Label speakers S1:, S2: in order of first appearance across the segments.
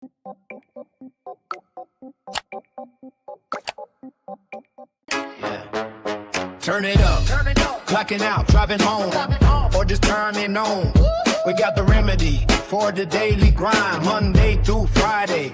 S1: Yeah. Turn it up. Clocking out, driving home, or just turning on. We got the remedy for the daily grind, Monday through Friday.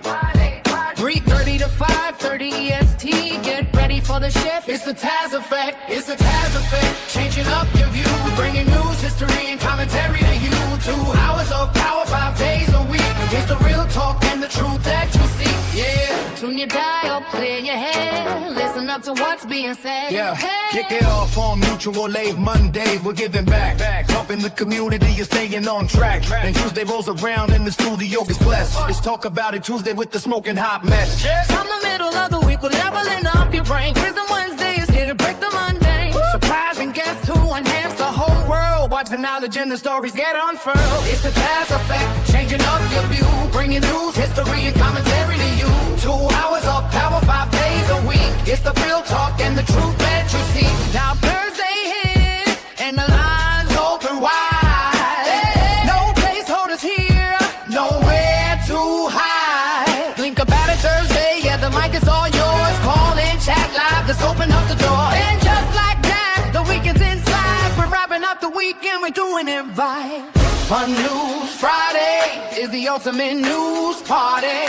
S1: 3:30 to 5:30 EST. Get ready for the shift. It's the Taz effect. It's the Taz effect. Changing up your view, bringing news, history, and commentary to you. 2 hours of power, 5 days a week. It's the real talk and the truth that you seek. Yeah.
S2: Tune your dial, clear your head. Listen up to what's being said.
S1: Yeah.
S2: Hey.
S1: Kick it off on Mutual Aid Monday. We're giving back. Helping the community, you're staying on track. And Tuesday rolls around and the studio gets blessed. Let's talk about it Tuesday with the smoking hot mess.
S2: From the middle of the week, we're leveling up your brain. Wisdom Wednesday is here to break the mundane.
S1: Surprising guests who enhance the whole world. Watch the knowledge and the stories get unfurled. It's the Taz effect, changing up your view, bringing news, history, and commentary to you. 2 hours of power, 5 days a week. It's the real talk and the truth that you see. Now Thursday hits and the lines open wide. No placeholders here, nowhere to hide. Think about it Thursday, yeah, the mic is all yours. Call in, chat live, let's open up the door. And just like that, the weekend's inside. We're wrapping up the weekend, we're doing it right. Fun News Friday is the ultimate news party.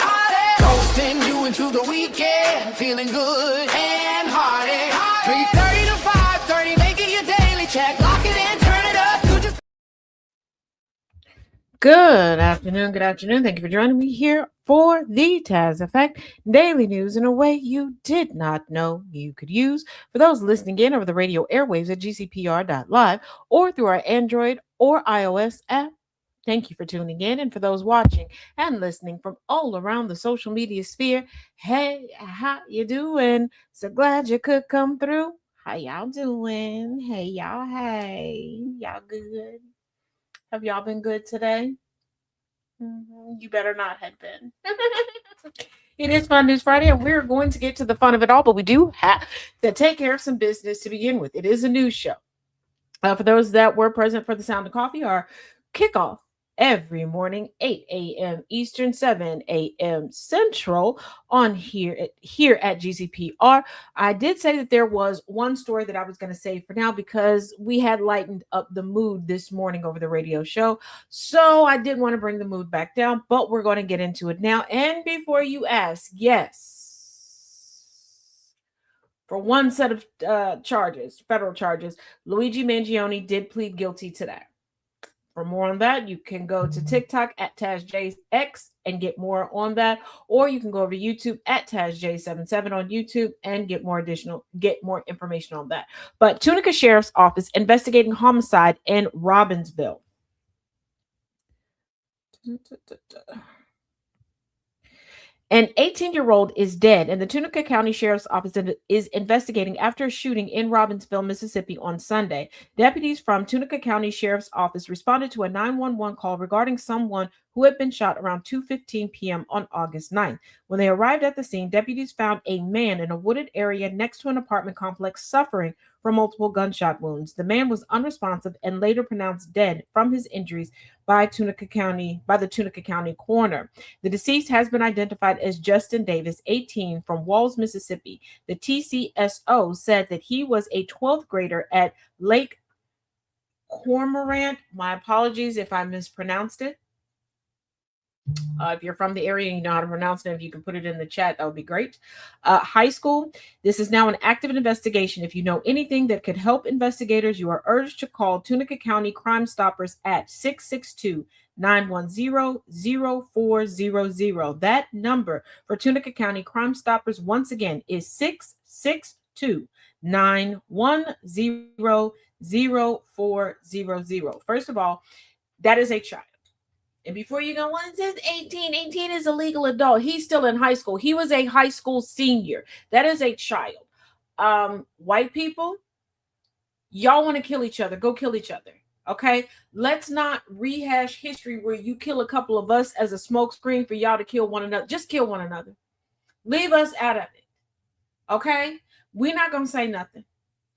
S1: Coasting you into the weekend, feeling good and hearty. 3:30 to 5:30, making your daily check. Lock it in, turn it up. You just
S3: Good afternoon. Thank you for joining me here for the Taz Effect Daily News in a way you did not know you could use. For those listening in over the radio airwaves at GCPR.live or through our Android or iOS app, thank you for tuning in. And for those watching and listening from all around the social media sphere, hey, how you doing? So glad you could come through. How y'all doing? Hey, y'all. Hey, y'all good? Have y'all been good today? You better not have been. It is Fun News Friday, and we're going to get to the fun of it all, but we do have to take care of some business to begin with. It is a news show. For those that were present for the Sound of Coffee, our kickoff every morning, 8 a.m. Eastern, 7 a.m. Central on here at GCPR. I did say that there was one story that I was going to save for now because we had lightened up the mood this morning over the radio show. So I didn't want to bring the mood back down, but we're going to get into it now. And before you ask, yes, for one set of federal charges, Luigi Mangione did plead guilty today. For more on that, you can go to TikTok at TazJX and get more on that, or you can go over to YouTube at TazJ77 on YouTube and get more information on that. But Tunica Sheriff's Office investigating homicide in Robbinsville. An 18-year-old is dead, and the Tunica County Sheriff's Office is investigating after a shooting in Robbinsville, Mississippi on Sunday. Deputies from Tunica County Sheriff's Office responded to a 911 call regarding someone who had been shot around 2:15 p.m. on August 9th. When they arrived at the scene, deputies found a man in a wooded area next to an apartment complex suffering from multiple gunshot wounds. The man was unresponsive and later pronounced dead from his injuries by the Tunica County coroner. The deceased has been identified as Justin Davis, 18, from Walls, Mississippi. The TCSO said that he was a 12th grader at Lake Cormorant. My apologies if I mispronounced it. If you're from the area and you know how to pronounce it, if you can put it in the chat, that would be great. High school. This is now an active investigation. If you know anything that could help investigators, you are urged to call Tunica County Crime Stoppers at 662-910-0400. That number for Tunica County Crime Stoppers, once again, is 662-910-0400. First of all, that is a child. And before you go, well, it says 18. 18 is a legal adult. He's still in high school. He was a high school senior. That is a child. White people, y'all want to kill each other. Go kill each other. Okay? Let's not rehash history where you kill a couple of us as a smokescreen for y'all to kill one another. Just kill one another. Leave us out of it. Okay? We're not going to say nothing.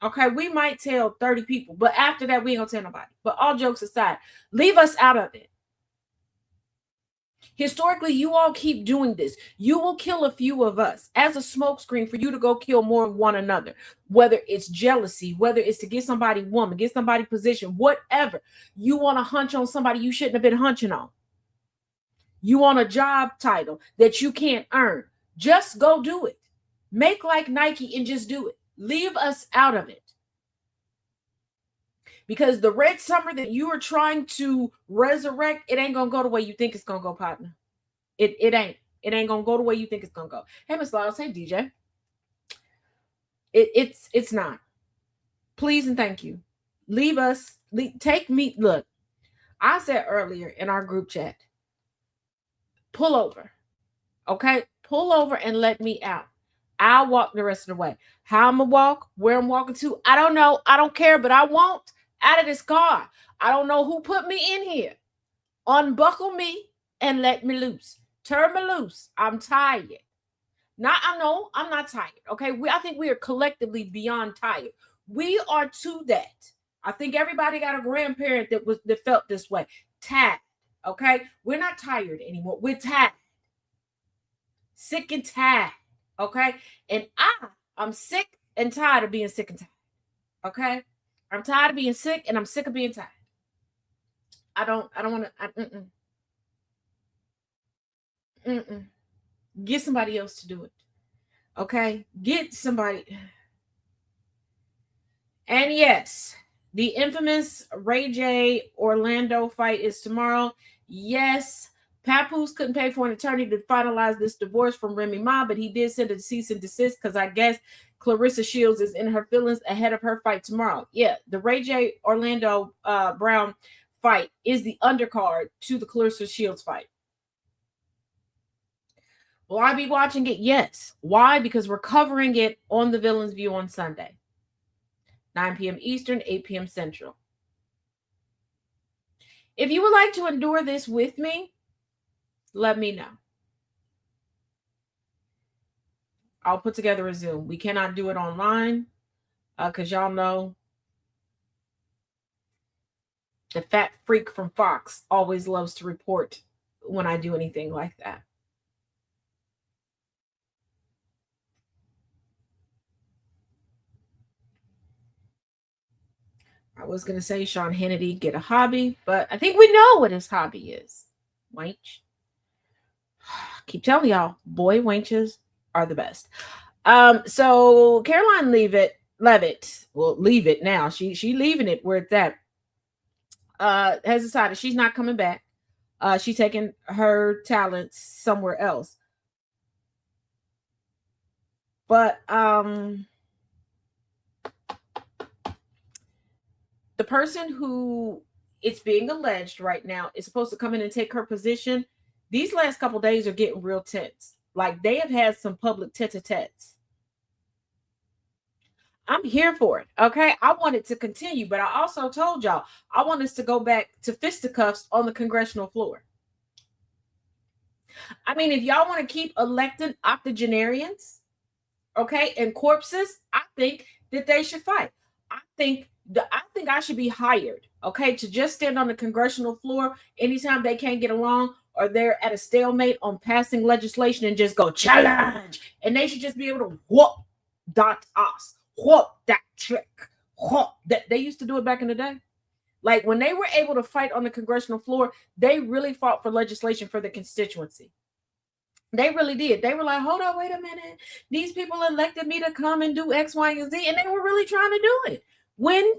S3: Okay? We might tell 30 people, but after that, we ain't going to tell nobody. But all jokes aside, leave us out of it. Historically, you all keep doing this. You will kill a few of us as a smokescreen for you to go kill more of one another, whether it's jealousy, whether it's to get somebody woman, get somebody position, whatever. You want to hunch on somebody you shouldn't have been hunching on. You want a job title that you can't earn. Just go do it. Make like Nike and just do it. Leave us out of it. Because the red summer that you are trying to resurrect, it ain't gonna go the way you think it's gonna go, partner. It ain't. It ain't gonna go the way you think it's gonna go. Hey, Miss Lyles. Hey, DJ. It's not. Please and thank you. Leave us. Take me. Look, I said earlier in our group chat, pull over. Okay? Pull over and let me out. I'll walk the rest of the way. How I'm gonna walk, where I'm walking to, I don't know. I don't care, but I won't out of this car. I don't know who put me in here. Unbuckle me and let me loose. Turn me loose. I'm tired. I know I'm not tired. Okay. I think we are collectively beyond tired. We are to that. I think everybody got a grandparent that felt this way. Tired. Okay. We're not tired anymore. We're tired. Sick and tired. Okay. And I'm sick and tired of being sick and tired. Okay. I'm tired of being sick and I'm sick of being tired. I don't want to. Get somebody else to do it. Okay. Get somebody. And yes, the infamous Ray J Orlando fight is tomorrow. Yes. Papoose couldn't pay for an attorney to finalize this divorce from Remy Ma, but he did send a cease and desist because I guess Clarissa Shields is in her feelings ahead of her fight tomorrow. Yeah, the Ray J Orlando Brown fight is the undercard to the Clarissa Shields fight. Will I be watching it? Yes. Why? Because we're covering it on the Villain's View on Sunday. 9 p.m. Eastern, 8 p.m. Central. If you would like to endure this with me, let me know. I'll put together a Zoom. We cannot do it online because y'all know the fat freak from Fox always loves to report when I do anything like that. I was going to say Sean Hannity get a hobby, but I think we know what his hobby is. Wench. Keep telling y'all, boy wenches are the best. So Caroline Levitt, well, leave it now. She leaving it where it's at. Has decided she's not coming back. She's taking her talents somewhere else. But the person who it's being alleged right now is supposed to come in and take her position. These last couple of days are getting real tense. Like they have had some public tete-a-tetes. I'm here for it. Okay. I want it to continue, but I also told y'all I want us to go back to fisticuffs on the congressional floor. I mean, if y'all want to keep electing octogenarians, okay, and corpses, I think that they should fight. I think I should be hired, okay, to just stand on the congressional floor anytime they can't get along or they're at a stalemate on passing legislation and just go challenge. And they should just be able to whoop that ass, whoop that trick, whoop that. They used to do it back in the day. Like when they were able to fight on the congressional floor, they really fought for legislation for the constituency. They really did. They were like, hold on, wait a minute. These people elected me to come and do X, Y, and Z. And they were really trying to do it. When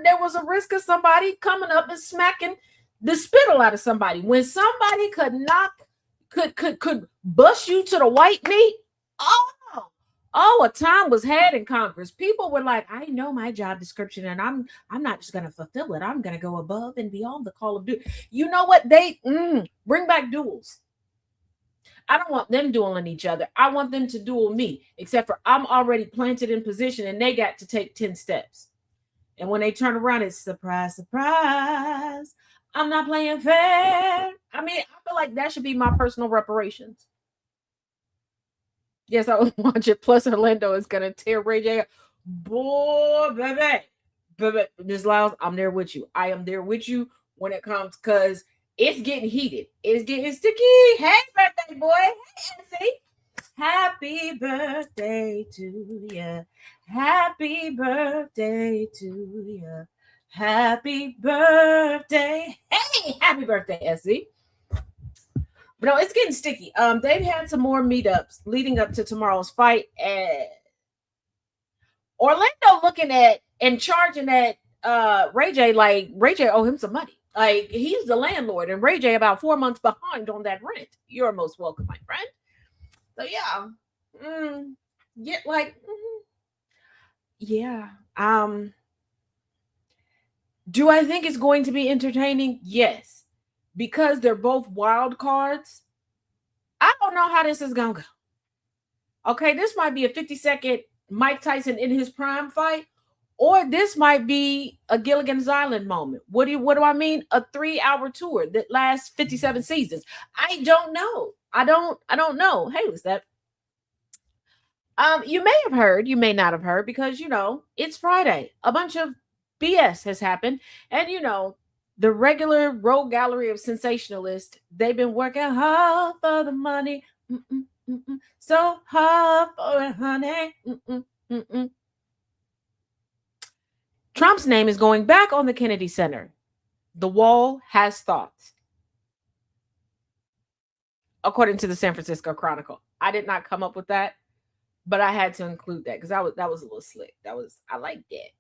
S3: there was a risk of somebody coming up and smacking the spittle out of somebody, when somebody could bust you to the white meat, a time was had in Congress. People were like, I know my job description and I'm not just going to fulfill it. I'm going to go above and beyond the call of duty. You know what? They bring back duels. I don't want them dueling each other. I want them to duel me, except for I'm already planted in position and they got to take 10 steps. And when they turn around, it's surprise, surprise. I'm not playing fair. I mean, I feel like that should be my personal reparations. Yes, I would watch it. Plus, Orlando is going to tear Ray J. Boy, baby. Ms. Lyles, I'm there with you. I am there with you when it comes, because It's getting heated. It's getting sticky. Hey, birthday boy. Hey, Nancy. Happy birthday to you. Happy birthday to you. Happy birthday. Hey, happy birthday, Essie. But no, it's getting sticky. They've had some more meetups leading up to tomorrow's fight. And Orlando looking at and charging at Ray J, like Ray J owe him some money. Like he's the landlord, and Ray J about 4 months behind on that rent. You're most welcome, my friend. So yeah, get like, yeah. Do I think it's going to be entertaining? Yes, because they're both wild cards. I don't know how this is gonna go. Okay, this might be a 50-second Mike Tyson in his prime fight, or this might be a Gilligan's Island moment. What do I mean? A 3-hour tour that lasts 57 seasons. I don't know. I don't know. Hey, what's that? You may have heard, you may not have heard, because it's Friday. A bunch of BS has happened, and the regular rogue gallery of sensationalists, they've been working hard for the money. So hard for it, honey. Trump's name is going back on the Kennedy Center. The wall has thoughts, according to the San Francisco Chronicle. I did not come up with that, but I had to include that because that was a little slick. I like that.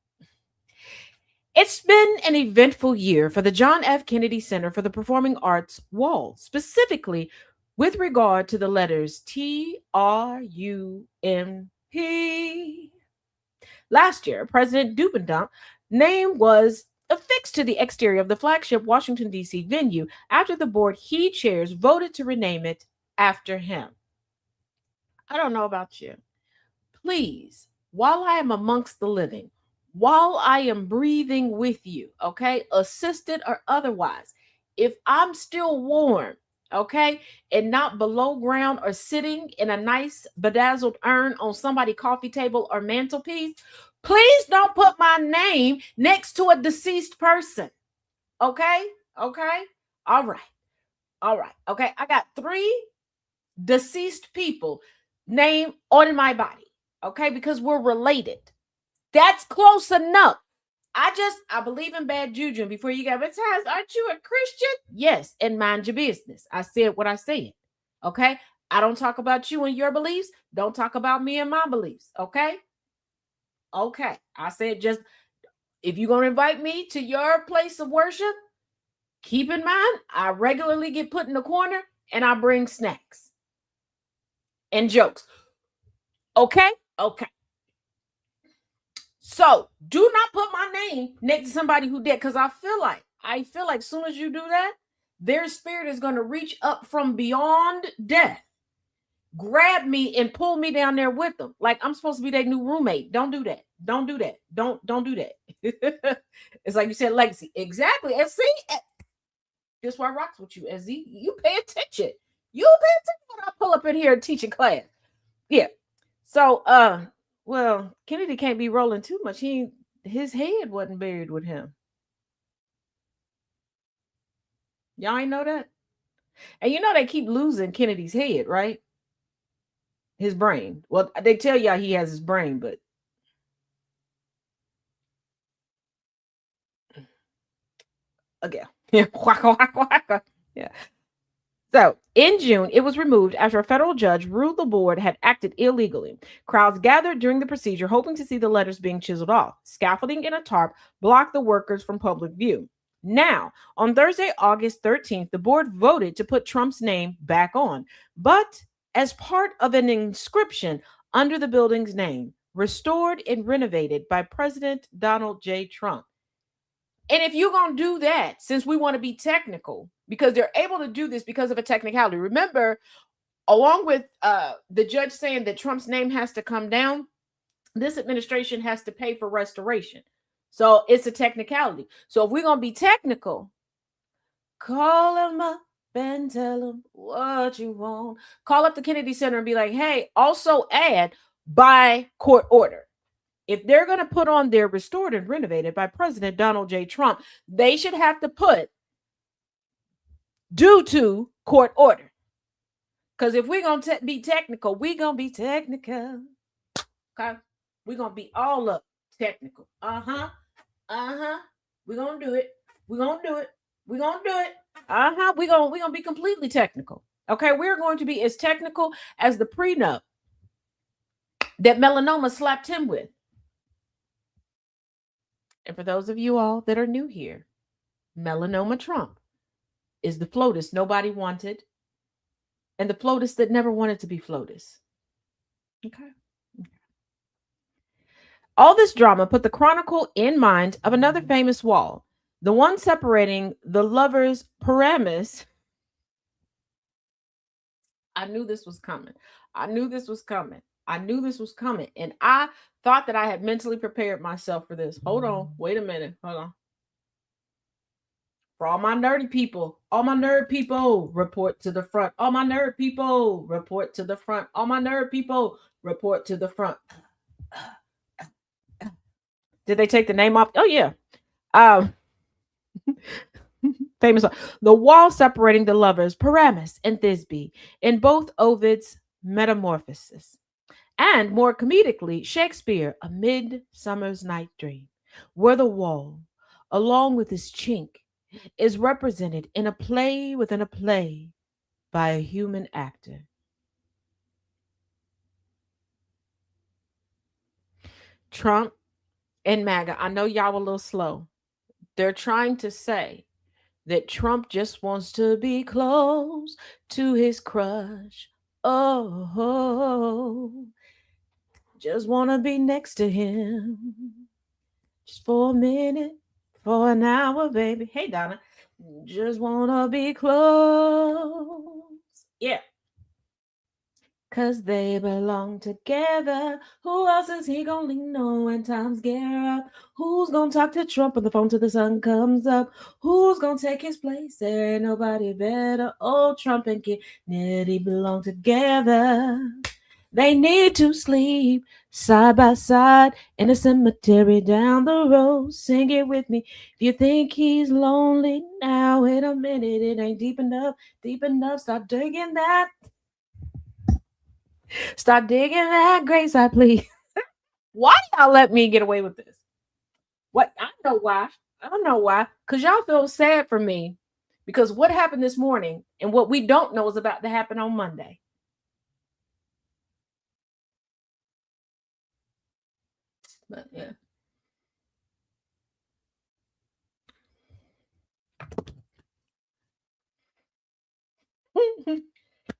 S3: It's been an eventful year for the John F. Kennedy Center for the Performing Arts wall, specifically with regard to the letters TRUMP. Last year, President Dubendump's name was affixed to the exterior of the flagship Washington, D.C. venue after the board he chairs voted to rename it after him. I don't know about you. Please, while I am amongst the living, while I am breathing with you, okay, assisted or otherwise, if I'm still warm, okay, and not below ground or sitting in a nice bedazzled urn on somebody's coffee table or mantelpiece, please don't put my name next to a deceased person. Okay? All right. Okay, I got 3 deceased people named on my body, okay, because we're related. That's close enough. I believe in bad juju. And before you get baptized, aren't you a Christian? Yes, and mind your business. I said what I said. Okay? I don't talk about you and your beliefs. Don't talk about me and my beliefs. Okay? Okay. I said, just if you're going to invite me to your place of worship, keep in mind, I regularly get put in the corner and I bring snacks and jokes. Okay? Okay. So do not put my name next to somebody who dead, because I feel like as soon as you do that, their spirit is going to reach up from beyond death, grab me and pull me down there with them. Like I'm supposed to be their new roommate. Don't do that. Don't do that. Don't do that. It's like you said, legacy. Exactly. And see, this is why I rocks with you, SZ. You pay attention. You pay attention when I pull up in here and teach a class. Yeah. So, well, Kennedy can't be rolling too much. His head wasn't buried with him. Y'all ain't know that? And they keep losing Kennedy's head, right? His brain. Well, they tell y'all he has his brain, but again. Yeah. So, in June, it was removed after a federal judge ruled the board had acted illegally. Crowds gathered during the procedure hoping to see the letters being chiseled off. Scaffolding and a tarp blocked the workers from public view. Now, on Thursday, August 13th, the board voted to put Trump's name back on, but as part of an inscription under the building's name, restored and renovated by President Donald J. Trump. And if you're going to do that, since we want to be technical, because they're able to do this because of a technicality. Remember, along with the judge saying that Trump's name has to come down, this administration has to pay for restoration. So it's a technicality. So if we're going to be technical, call him up and tell him what you want. Call up the Kennedy Center and be like, hey, also add by court order. If they're going to put on their restored and renovated by President Donald J. Trump, they should have to put due to court order. Because if we're going to be technical, we're going to be technical. Okay? We're going to be all up technical. Uh-huh. Uh-huh. We're going to do it. We're going to do it. We're going to do it. Uh-huh. We're going to be completely technical. Okay? We're going to be as technical as the prenup that Melanoma slapped him with. And for those of you all that are new here, Melanoma Trump is the FLOTUS nobody wanted and the FLOTUS that never wanted to be FLOTUS. Okay. All this drama put the Chronicle in mind of another famous wall, the one separating the lovers' Paramus. I knew this was coming. I knew this was coming. I knew this was coming. And I thought that I had mentally prepared myself for this. Hold on. Wait a minute. Hold on. For all my nerdy people, all my nerd people, report to the front. All my nerd people, report to the front. All my nerd people, report to the front. Did they take the name off? Oh, yeah. Famous one. The wall separating the lovers, Paramus and Thisbe, in both Ovid's Metamorphoses. And more comedically, Shakespeare, A Midsummer's Night Dream, where the wall, along with its chink, is represented in a play within a play by a human actor. Trump and MAGA, I know y'all a little slow. They're trying to say that Trump just wants to be close to his crush. Oh, just want to be next to him. Just for a minute, for an hour, baby. Hey, Donna. Just want to be close. Yeah. Cause they belong together. Who else is he gonna lean on when times get rough? Who's gonna talk to Trump on the phone till the sun comes up? Who's gonna take his place? There ain't nobody better. Oh, Trump and Kennedy belong together. They need to sleep side by side in a cemetery down the road. Sing it with me. If you think he's lonely now, wait a minute. It ain't deep enough. Deep enough. Stop digging that. Stop digging that graveside, please. Why do y'all let me get away with this? What? I know why. I don't know why. Because y'all feel sad for me. Because what happened this morning and what we don't know is about to happen on Monday. But yeah.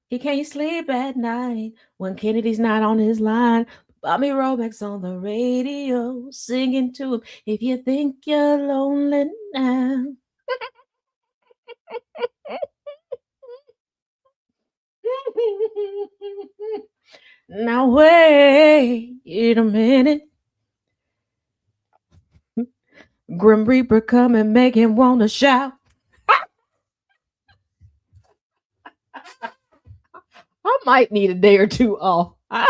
S3: He can't sleep at night when Kennedy's not on his line. Bobby Robeck's on the radio singing to him. If you think you're lonely now. Now wait a minute. Grim Reaper come and make him want to shout. I might need a day or two off. I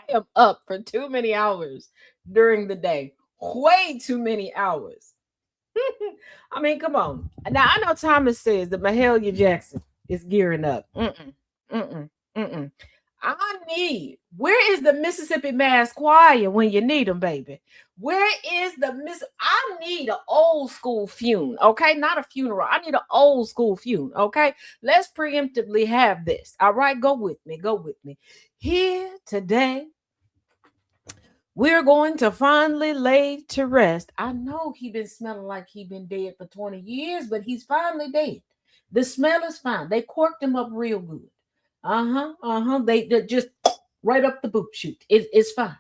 S3: am up for too many hours during the day. Way too many hours. I mean, come on. Now, I know Thomas says that Mahalia Jackson is gearing up. Where is the Mississippi Mass Choir when you need them, baby? Where is I need an old school funeral, okay? Not a funeral. I need an old school funeral, okay? Let's preemptively have this, all right? Go with me. Here today, we're going to finally lay to rest. I know he been smelling like he been dead for 20 years, but he's finally dead. The smell is fine. They corked him up real good. They just right up the boop chute. It's fine.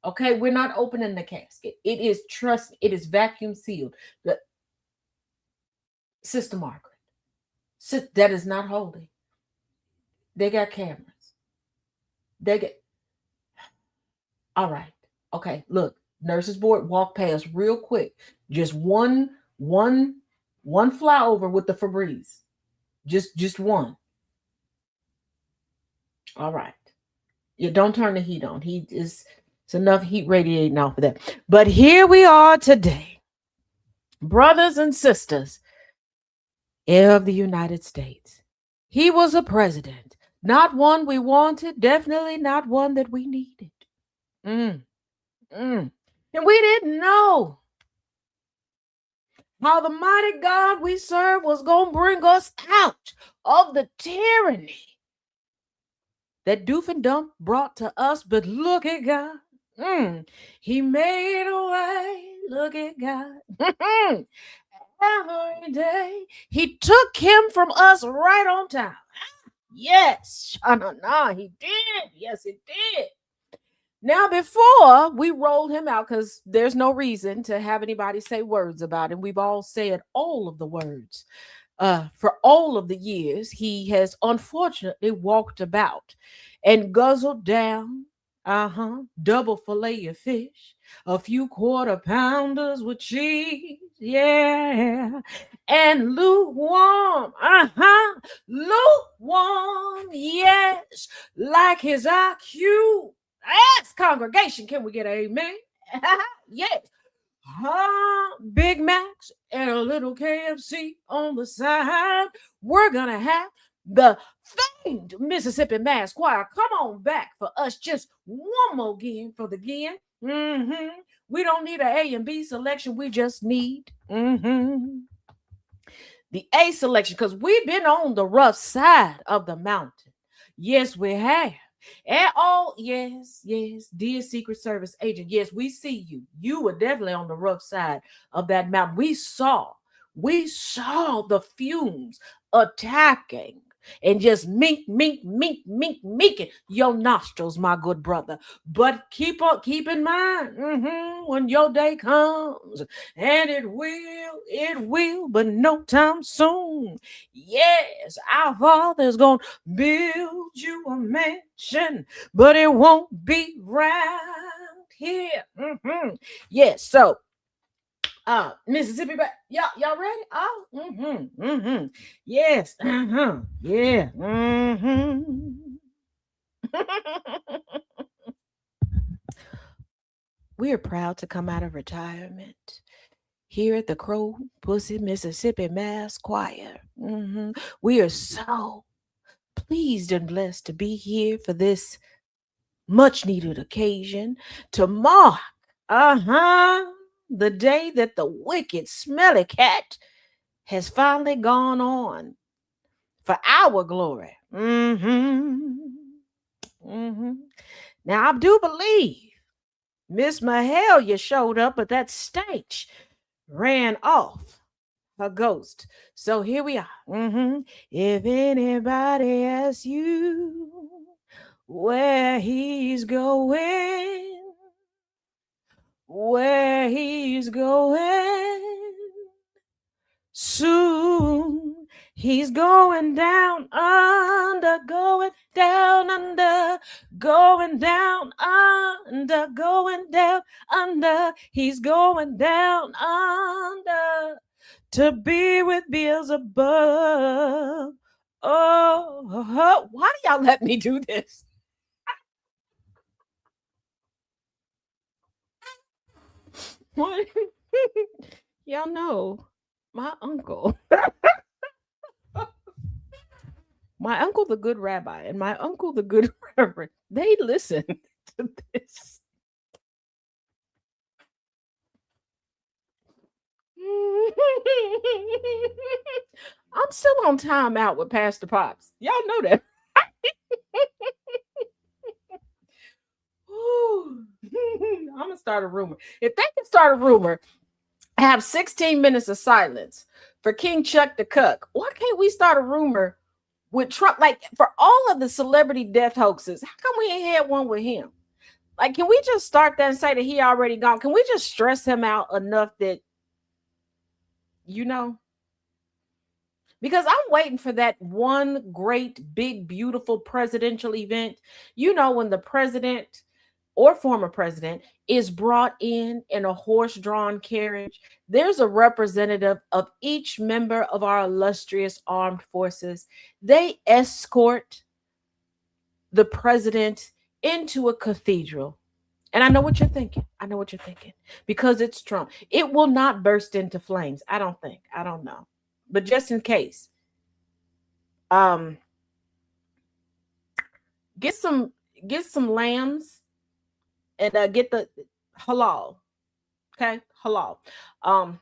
S3: Okay, we're not opening the casket. It is vacuum sealed. But Sister Margaret, that is not holding. They got cameras. All right. Okay, look, nurses board walk past real quick. Just one flyover with the Febreze. Just one. All right. Yeah, don't turn the heat on. It's enough heat radiating off of that. But here we are today, brothers and sisters, of the United States. He was a president, not one we wanted, definitely not one that we needed. Mm, mm. And we didn't know how the mighty God we serve was going to bring us out of the tyranny that Doof and Dump brought to us. But look at God. He made a way. Look at God. Every day. He took him from us right on time. Yes. No, he did. Yes, he did. Now, before we rolled him out, because there's no reason to have anybody say words about him, we've all said all of the words. For all of the years, he has unfortunately walked about and guzzled down, double fillet of fish, a few quarter pounders with cheese, yeah, and lukewarm, lukewarm, yes, like his IQ. Yes, congregation, can we get an amen? Yes. Big Macs and a little KFC on the side. We're gonna have the famed Mississippi Mass Choir come on back for us just one more again for the again. We don't need an A and B selection. We just need the A selection because we've been on the rough side of the mountain. Yes, we have. And oh, yes, dear Secret Service agent, yes, we see you. You were definitely on the rough side of that mountain. We saw the fumes attacking and just minking your nostrils, my good brother. But keep in mind, when your day comes, and it will, but no time soon. Yes, our Father's gonna build you a mansion, but it won't be round here. Yes, so Mississippi, y'all ready? Oh, yes, yeah, We are proud to come out of retirement here at the Crow Pussy Mississippi Mass Choir. We are so pleased and blessed to be here for this much needed occasion to mark, the day that the wicked smelly cat has finally gone on for our glory. Now, I do believe Miss Mahalia showed up, but that stench ran off her ghost. So here we are. If anybody asks you where he's going, soon he's going down under, going down under, going down under, going down under. He's going down under to be with Beelzebub. Oh, why do y'all let me do this? What? Y'all know my uncle. My uncle, the good rabbi, and my uncle, the good reverend, they listen to this. I'm still on timeout with Pastor Pops. Y'all know that. I'm going to start a rumor. If they can start a rumor, have 16 minutes of silence for King Chuck the Cuck, why can't we start a rumor with Trump? Like, for all of the celebrity death hoaxes, how come we ain't had one with him? Like, can we just start that and say that he already gone? Can we just stress him out enough that, because I'm waiting for that one great, big, beautiful presidential event. When the president or former president is brought in a horse-drawn carriage, there's a representative of each member of our illustrious armed forces. They escort the president into a cathedral. And I know what you're thinking. Because it's Trump. It will not burst into flames. I don't think. I don't know. but just in case, um, get some lambs and get the halal. Okay, halal. Um,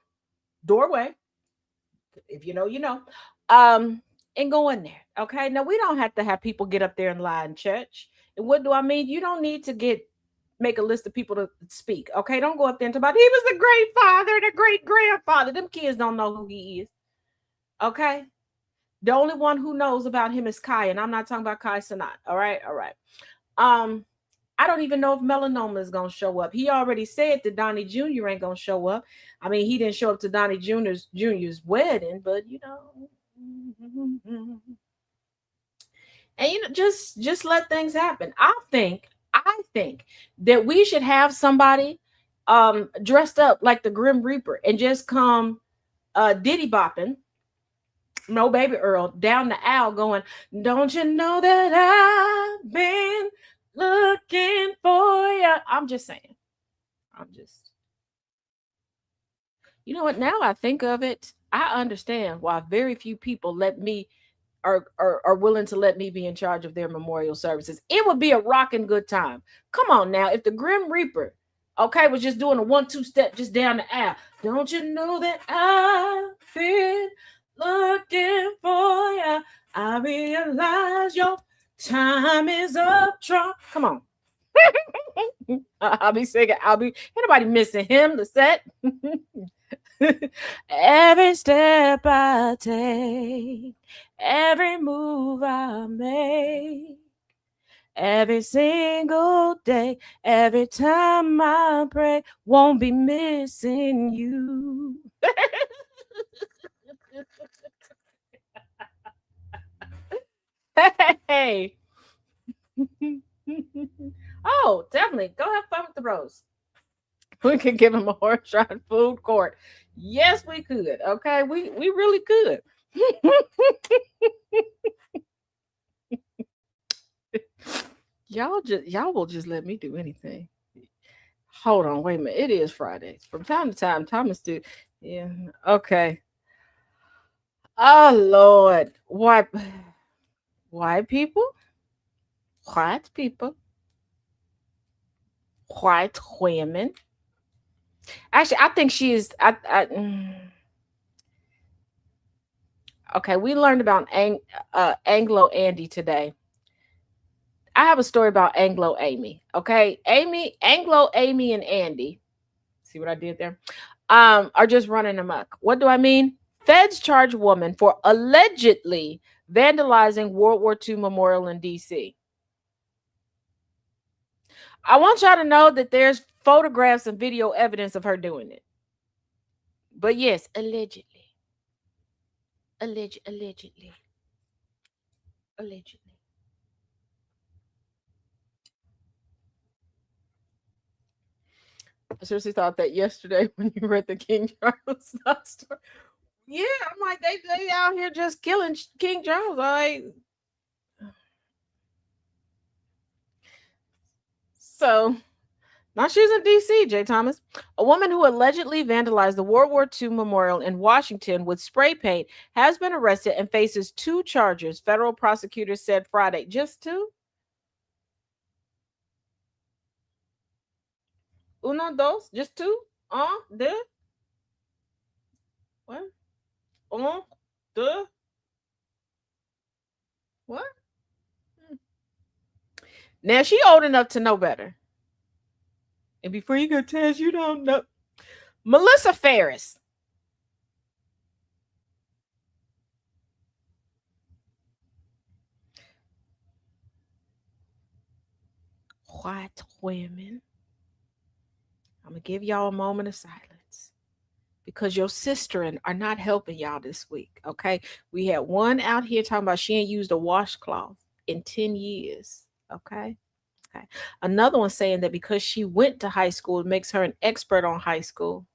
S3: doorway. If you know, you know. Um, and go in there. Okay. Now we don't have to have people get up there and lie in church. And what do I mean? You don't need to make a list of people to speak. Okay. Don't go up there and talk about he was a great father and a great grandfather. Them kids don't know who he is. Okay. The only one who knows about him is Kai, and I'm not talking about Kai Sanat. All right. All right. Um, I don't even know if melanoma is gonna show up. He already said that Donnie Jr. ain't gonna show up. I mean, he didn't show up to Donnie Jr.'s wedding, but you know, and you know, just let things happen. I think that we should have somebody dressed up like the Grim Reaper and just come diddy bopping, no baby Earl, down the aisle going, don't you know that I've been looking for you? I'm just saying. I'm just, you know what? Now I think of it, I understand why very few people let me are willing to let me be in charge of their memorial services. It would be a rocking good time. Come on now, if the Grim Reaper, okay, was just doing a 1-2 step just down the aisle, don't you know that I've been looking for you? I realize your time is up, Trump. Come on. I'll be singing. Ain't nobody missing him. The set. Every step I take, every move I make, every single day, every time I pray, won't be missing you. Hey. Oh, definitely. Go have fun with the rose. We could give him a horse ride food court. Yes, we could. Okay, we really could. Y'all will just let me do anything. Hold on, wait a minute. It is Friday. From time to time, Thomas do. Yeah. Okay. Oh Lord. White people? White people. White women. Actually, I think she is. Okay, we learned about Anglo Andy today. I have a story about Anglo Amy. Okay, Anglo Amy, and Andy. See what I did there? Are just running amok. What do I mean? Feds charge woman for allegedly vandalizing World War II memorial in D.C. I want y'all to know that there's photographs and video evidence of her doing it. But yes, allegedly. Allegedly. I seriously thought that yesterday when you read the King Charles story. Yeah, I'm like, they out here just killing King Charles. Like, so now she's in D.C., Jay Thomas. A woman who allegedly vandalized the World War II memorial in Washington with spray paint has been arrested and faces 2 charges, federal prosecutors said Friday. Just 2? Uno, dos? Just 2? Deux? What? Un, deux? What? Now she old enough to know better. And before you go test, you don't know. Melissa Ferris. White women. I'm going to give y'all a moment of silence because your sistering are not helping y'all this week, okay? We had one out here talking about she ain't used a washcloth in 10 years, okay? Okay. Another one saying that because she went to high school, it makes her an expert on high school.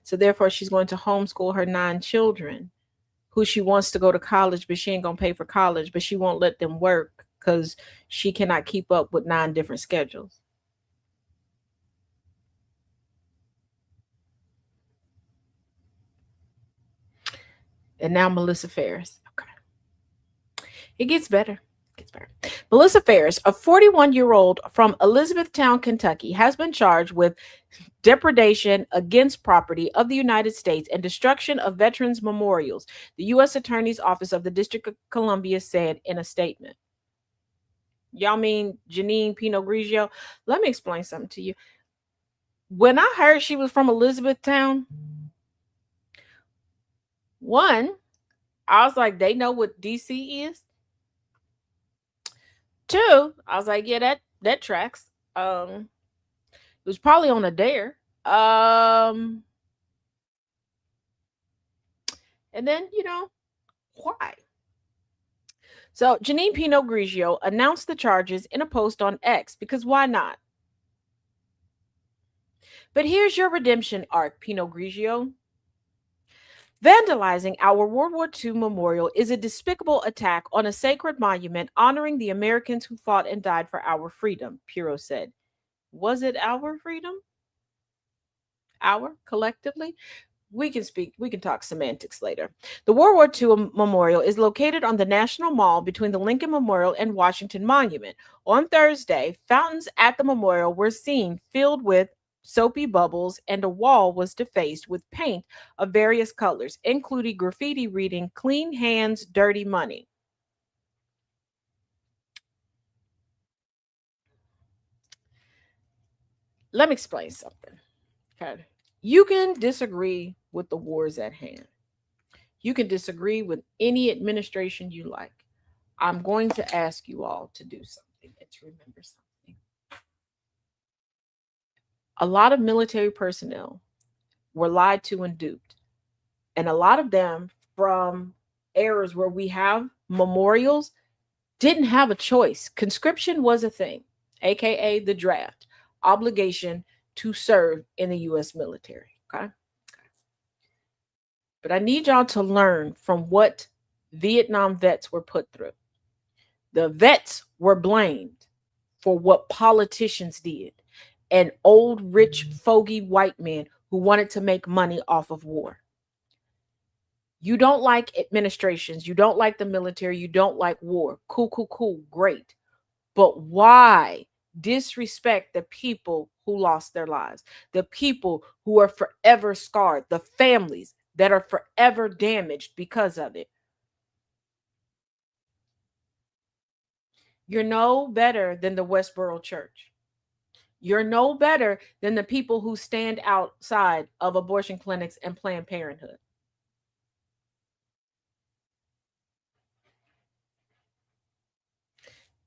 S3: So therefore, she's going to homeschool her 9 children who she wants to go to college, but she ain't going to pay for college, but she won't let them work because she cannot keep up with 9 different schedules. And now Melissa Ferris. Okay. It gets better. It gets better. Melissa Ferris, a 41-year-old from Elizabethtown, Kentucky, has been charged with depredation against property of the United States and destruction of veterans' memorials, the U.S. Attorney's Office of the District of Columbia said in a statement. Y'all mean Janine Pinot Grigio? Let me explain something to you. When I heard she was from Elizabethtown, one, I was like, they know what DC is. Two, I was like, yeah, that tracks. It was probably on a dare. And then, why? So Janine Pinot Grigio announced the charges in a post on X because why not? But here's your redemption arc, Pinot Grigio. Vandalizing our World War II memorial is a despicable attack on a sacred monument honoring the Americans who fought and died for our freedom, Pirro said. Was it our freedom? Our, collectively? We can talk semantics later. The World War II memorial is located on the National Mall between the Lincoln Memorial and Washington Monument. On Thursday, fountains at the memorial were seen filled with soapy bubbles, and a wall was defaced with paint of various colors, including graffiti reading, "Clean hands, dirty money." Let me explain something. Okay. You can disagree with the wars at hand. You can disagree with any administration you like. I'm going to ask you all to do something and to remember something. A lot of military personnel were lied to and duped. And a lot of them from eras where we have memorials didn't have a choice. Conscription was a thing, aka the draft, obligation to serve in the US military. Okay. But I need y'all to learn from what Vietnam vets were put through. The vets were blamed for what politicians did, and old, rich, fogey white men who wanted to make money off of war. You don't like administrations, you don't like the military, you don't like war. Cool, cool, cool, great. But why disrespect the people who lost their lives, the people who are forever scarred, the families that are forever damaged because of it? You're no better than the Westboro Church. You're no better than the people who stand outside of abortion clinics and Planned Parenthood.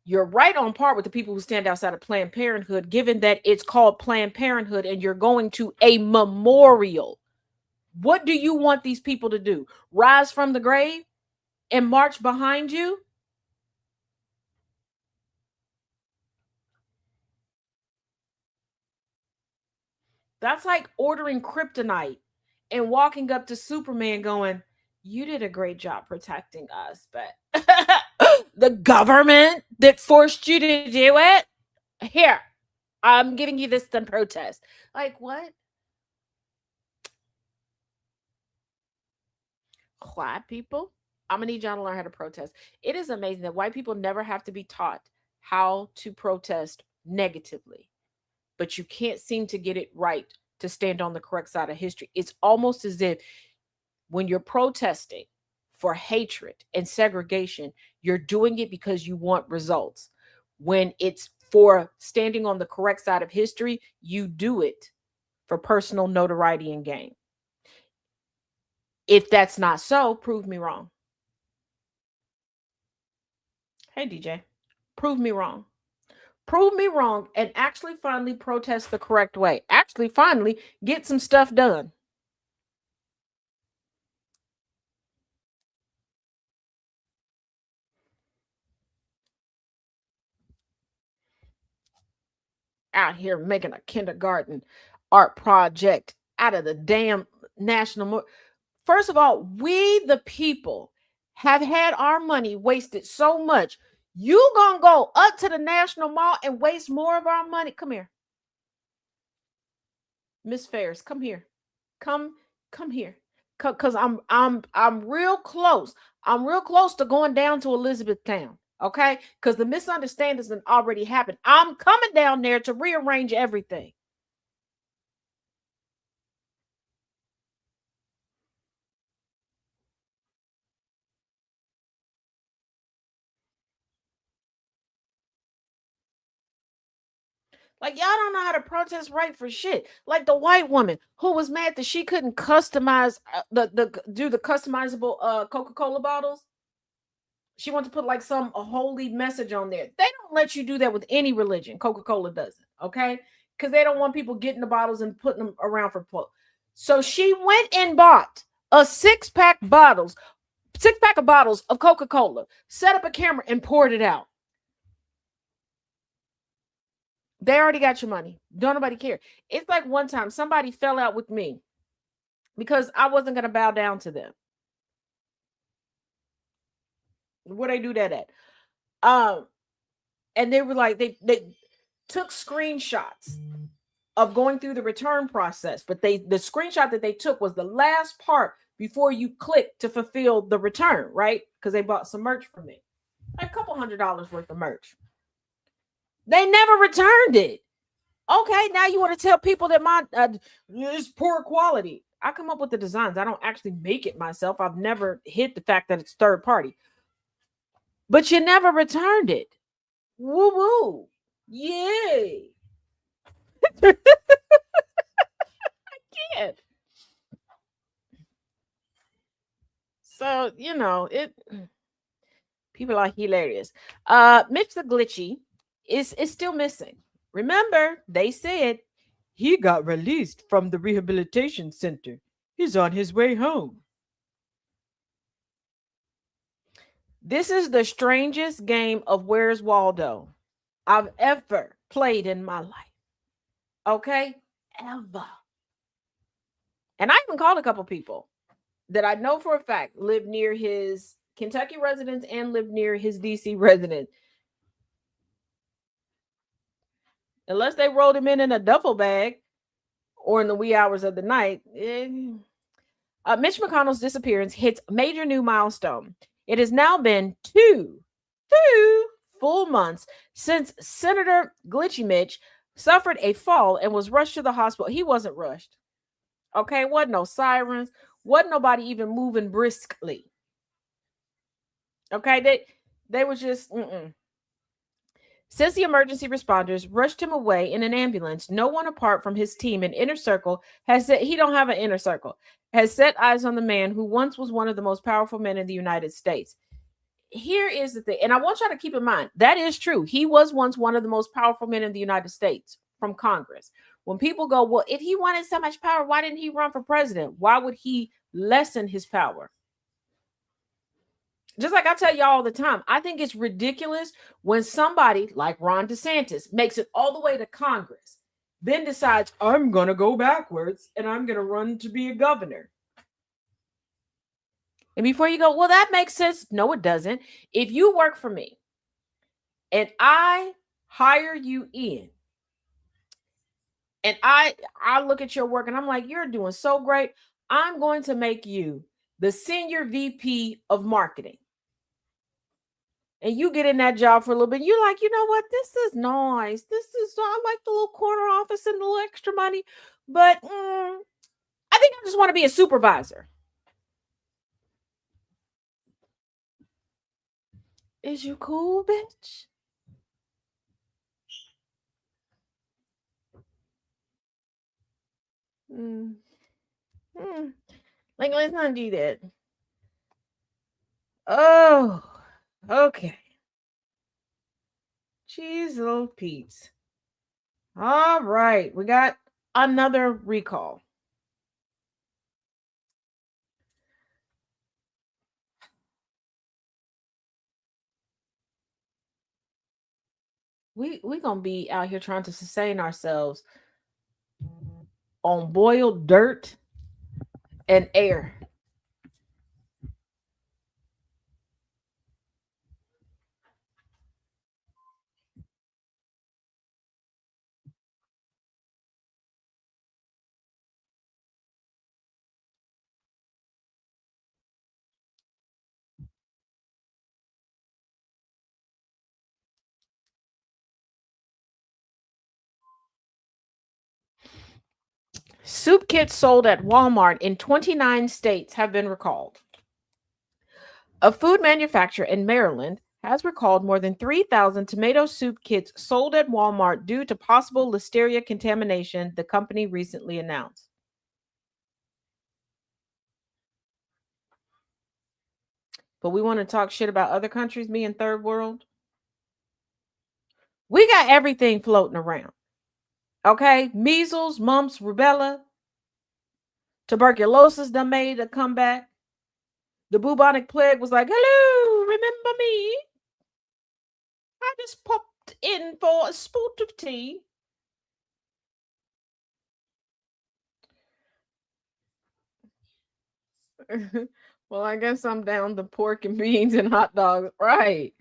S3: You're right on par with the people who stand outside of Planned Parenthood, given that it's called Planned Parenthood and you're going to a memorial. What do you want these people to do? Rise from the grave and march behind you? That's like ordering kryptonite and walking up to Superman going, "You did a great job protecting us, but the government that forced you to do it, here, I'm giving you this to protest." Like, what? White people, I'm gonna need y'all to learn how to protest. It is amazing that white people never have to be taught how to protest negatively, but you can't seem to get it right to stand on the correct side of history. It's almost as if when you're protesting for hatred and segregation, you're doing it because you want results. When it's for standing on the correct side of history, you do it for personal notoriety and gain. If that's not so, prove me wrong. Hey, DJ, prove me wrong. Prove me wrong and actually finally protest the correct way. Actually, finally get some stuff done. Out here making a kindergarten art project out of the damn national. First of all, we the people have had our money wasted so much. You gonna go up to the National Mall and waste more of our money? Come here, Miss Ferris. Come here. Come here. Cause I'm real close. I'm real close to going down to Elizabethtown. Okay, because the misunderstandings have already happened. I'm coming down there to rearrange everything. Like y'all don't know how to protest right for shit. Like the white woman who was mad that she couldn't customize the customizable Coca-Cola bottles. She wanted to put like some a holy message on there. They don't let you do that with any religion. Coca-Cola doesn't, okay? Because they don't want people getting the bottles and putting them around for quote. So she went and bought a six pack of bottles of Coca-Cola, set up a camera and poured it out. They already got your money. Don't nobody care. It's like one time somebody fell out with me because I wasn't gonna bow down to them. Where they do that at? Um, and they were like they took screenshots of going through the return process, but the screenshot that they took was the last part before you click to fulfill the return, right? Because they bought some merch from me, like a couple $100 worth of merch. They never returned it. Okay, now you want to tell people that my is poor quality. I come up with the designs. I don't actually make it myself. I've never hit the fact that it's third party. But you never returned it. Woo woo. Yay. Yeah. So, it people are hilarious. Mitch the Glitchy is still missing. Remember, they said he got released from the rehabilitation center. He's on his way home. This is the strangest game of Where's Waldo I've ever played in my life. Okay? Ever. And I even called a couple people that I know for a fact live near his Kentucky residence and live near his DC residence. Unless they rolled him in a duffel bag or in the wee hours of the night. Mitch McConnell's disappearance hits major new milestone. It has now been two full months since Senator Glitchy Mitch suffered a fall and was rushed to the hospital. He wasn't rushed. Okay, wasn't no sirens, wasn't nobody even moving briskly. Okay, they was just Since the emergency responders rushed him away in an ambulance, no one apart from his team and inner circle has said he don't have an inner circle, has set eyes on the man who once was one of the most powerful men in the United States. Here is the thing, and I want y'all to keep in mind that is true. He was once one of the most powerful men in the United States from Congress. When people go, well, if he wanted so much power, why didn't he run for president? Why would he lessen his power? Just like I tell y'all all the time, I think it's ridiculous when somebody like Ron DeSantis makes it all the way to Congress, then decides, I'm going to go backwards and I'm going to run to be a governor. And before you go, well, that makes sense. No, it doesn't. If you work for me and I hire you in and I look at your work and I'm like, you're doing so great. I'm going to make you the senior VP of marketing. And you get in that job for a little bit, you're like, you know what? This is nice. I like the little corner office and the little extra money, but I think I just want to be a supervisor. Is you cool, bitch? Mm. Mm. Like, let's not do that. Oh, okay. Jeez, little Pete's. All right, we got another recall. We gonna be out here trying to sustain ourselves on boiled dirt and air. Soup kits sold at Walmart in 29 states have been recalled. A food manufacturer in Maryland has recalled more than 3,000 tomato soup kits sold at Walmart due to possible listeria contamination, the company recently announced. But we want to talk shit about other countries, me and third world. We got everything floating around. Okay? Measles, mumps, rubella, tuberculosis done made a comeback. The bubonic plague was like, hello, remember me? I just popped in for a spot of tea. Well, I guess I'm down to pork and beans and hot dogs. Right.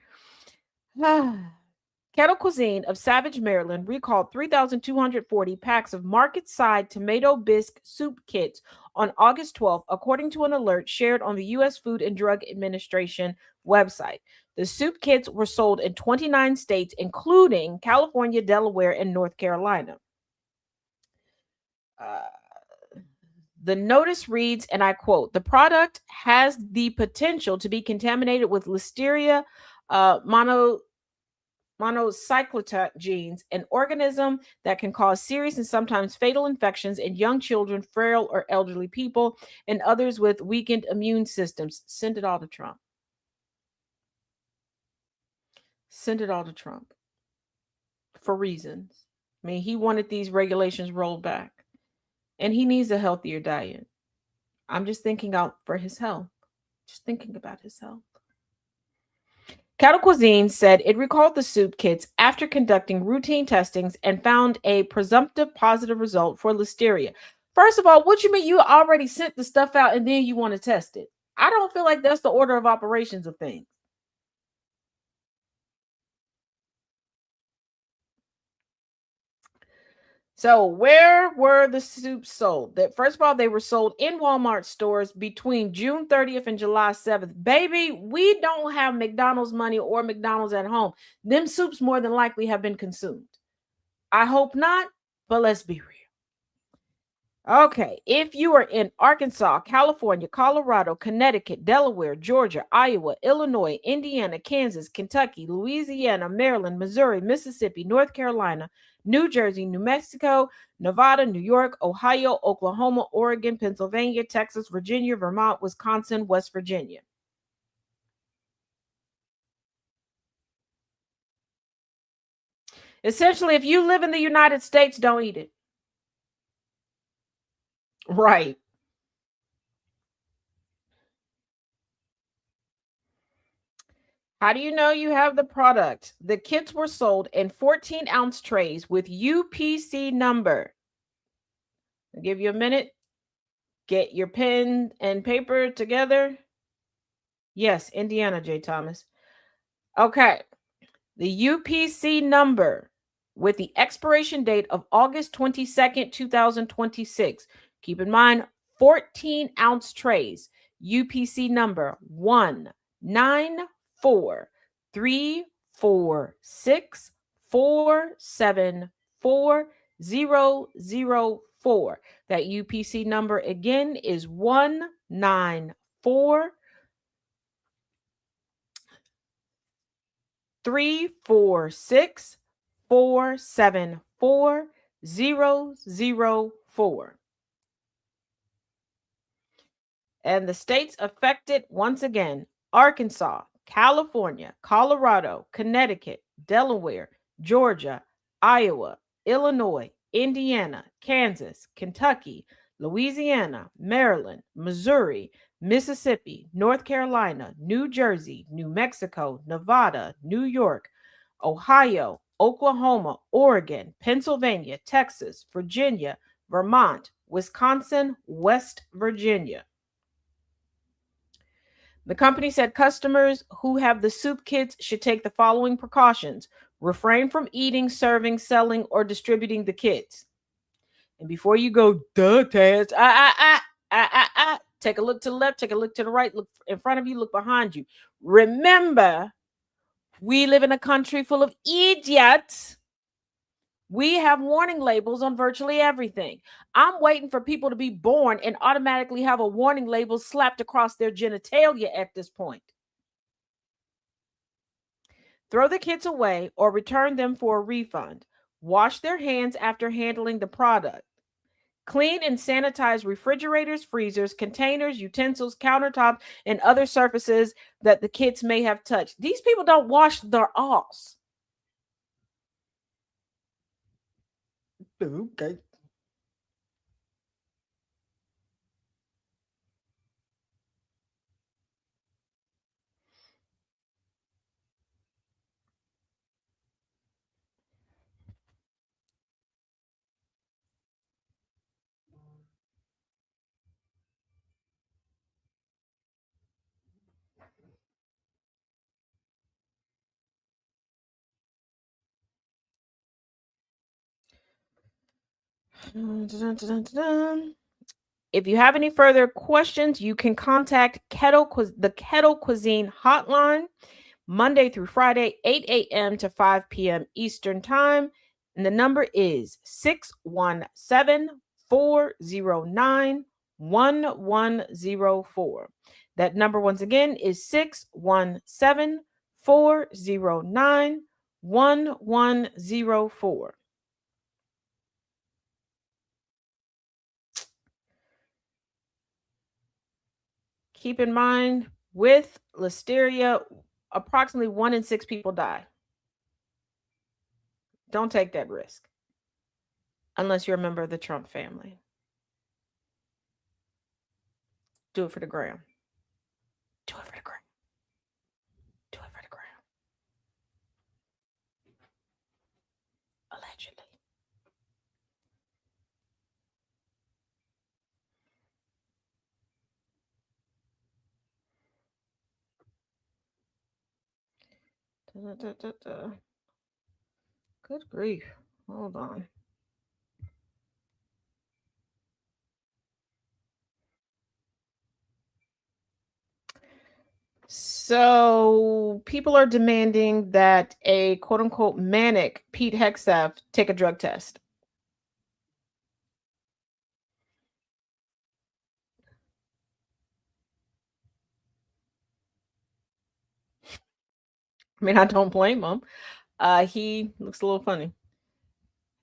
S3: Kettle Cuisine of Savage, Maryland recalled 3,240 packs of market side tomato bisque soup kits on August 12th, according to an alert shared on the U.S. Food and Drug Administration website. The soup kits were sold in 29 states, including California, Delaware, and North Carolina. The notice reads, and I quote, the product has the potential to be contaminated with Listeria monocyclota genes, an organism that can cause serious and sometimes fatal infections in young children, frail or elderly people, and others with weakened immune systems. Send it all to Trump. Send it all to Trump. For reasons. I mean, he wanted these regulations rolled back. And he needs a healthier diet. I'm just thinking out for his health. Just thinking about his health. Kettle Cuisine said it recalled the soup kits after conducting routine testings and found a presumptive positive result for Listeria. First of all, what you mean you already sent the stuff out and then you want to test it? I don't feel like that's the order of operations of things. So, where were the soups sold? That first of all, they were sold in Walmart stores between June 30th and July 7th. Baby, we don't have McDonald's money or McDonald's at home. Them soups more than likely have been consumed. I hope not, but let's be real. Okay, if you are in Arkansas, California, Colorado, Connecticut, Delaware, Georgia, Iowa, Illinois, Indiana, Kansas, Kentucky, Louisiana, Maryland, Missouri, Mississippi, North Carolina, New Jersey, New Mexico, Nevada, New York, Ohio, Oklahoma, Oregon, Pennsylvania, Texas, Virginia, Vermont, Wisconsin, West Virginia. Essentially, if you live in the United States, don't eat it. Right. How do you know you have the product? The kits were sold in 14-ounce trays with UPC number. I'll give you a minute. Get your pen and paper together. Yes, Indiana, J. Thomas. Okay. The UPC number with the expiration date of August 22nd, 2026. Keep in mind, 14-ounce trays. UPC number 1943464744004. That UPC number again is 1943464744004. And the states affected, once again, Arkansas, California, Colorado, Connecticut, Delaware, Georgia, Iowa, Illinois, Indiana, Kansas, Kentucky, Louisiana, Maryland, Missouri, Mississippi, North Carolina, New Jersey, New Mexico, Nevada, New York, Ohio, Oklahoma, Oregon, Pennsylvania, Texas, Virginia, Vermont, Wisconsin, West Virginia. The company said customers who have the soup kits should take the following precautions. Refrain from eating, serving, selling, or distributing the kits. And before you go, duh, Taz, take a look to the left, take a look to the right, look in front of you, look behind you. Remember, we live in a country full of idiots. We have warning labels on virtually everything. I'm waiting for people to be born and automatically have a warning label slapped across their genitalia at this point. Throw the kits away or return them for a refund. Wash their hands after handling the product. Clean and sanitize refrigerators, freezers, containers, utensils, countertops, and other surfaces that the kits may have touched. These people don't wash their ass. Okay. Dun, dun, dun, dun, dun. If you have any further questions, you can contact the Kettle Cuisine Hotline Monday through Friday, 8 a.m. to 5 p.m. Eastern Time. And the number is 617-409-1104. That number, once again, is 617-409-1104. Keep in mind, with listeria, approximately 1 in 6 people die. Don't take that risk unless you're a member of the Trump family. Do it for the gram. Do it for the gram. Do it for the gram. Allegedly. Da, da, da, da. Good grief. Hold on. So people are demanding that a quote unquote manic Pete Hegseth take a drug test. I mean, I don't blame him. He looks a little funny.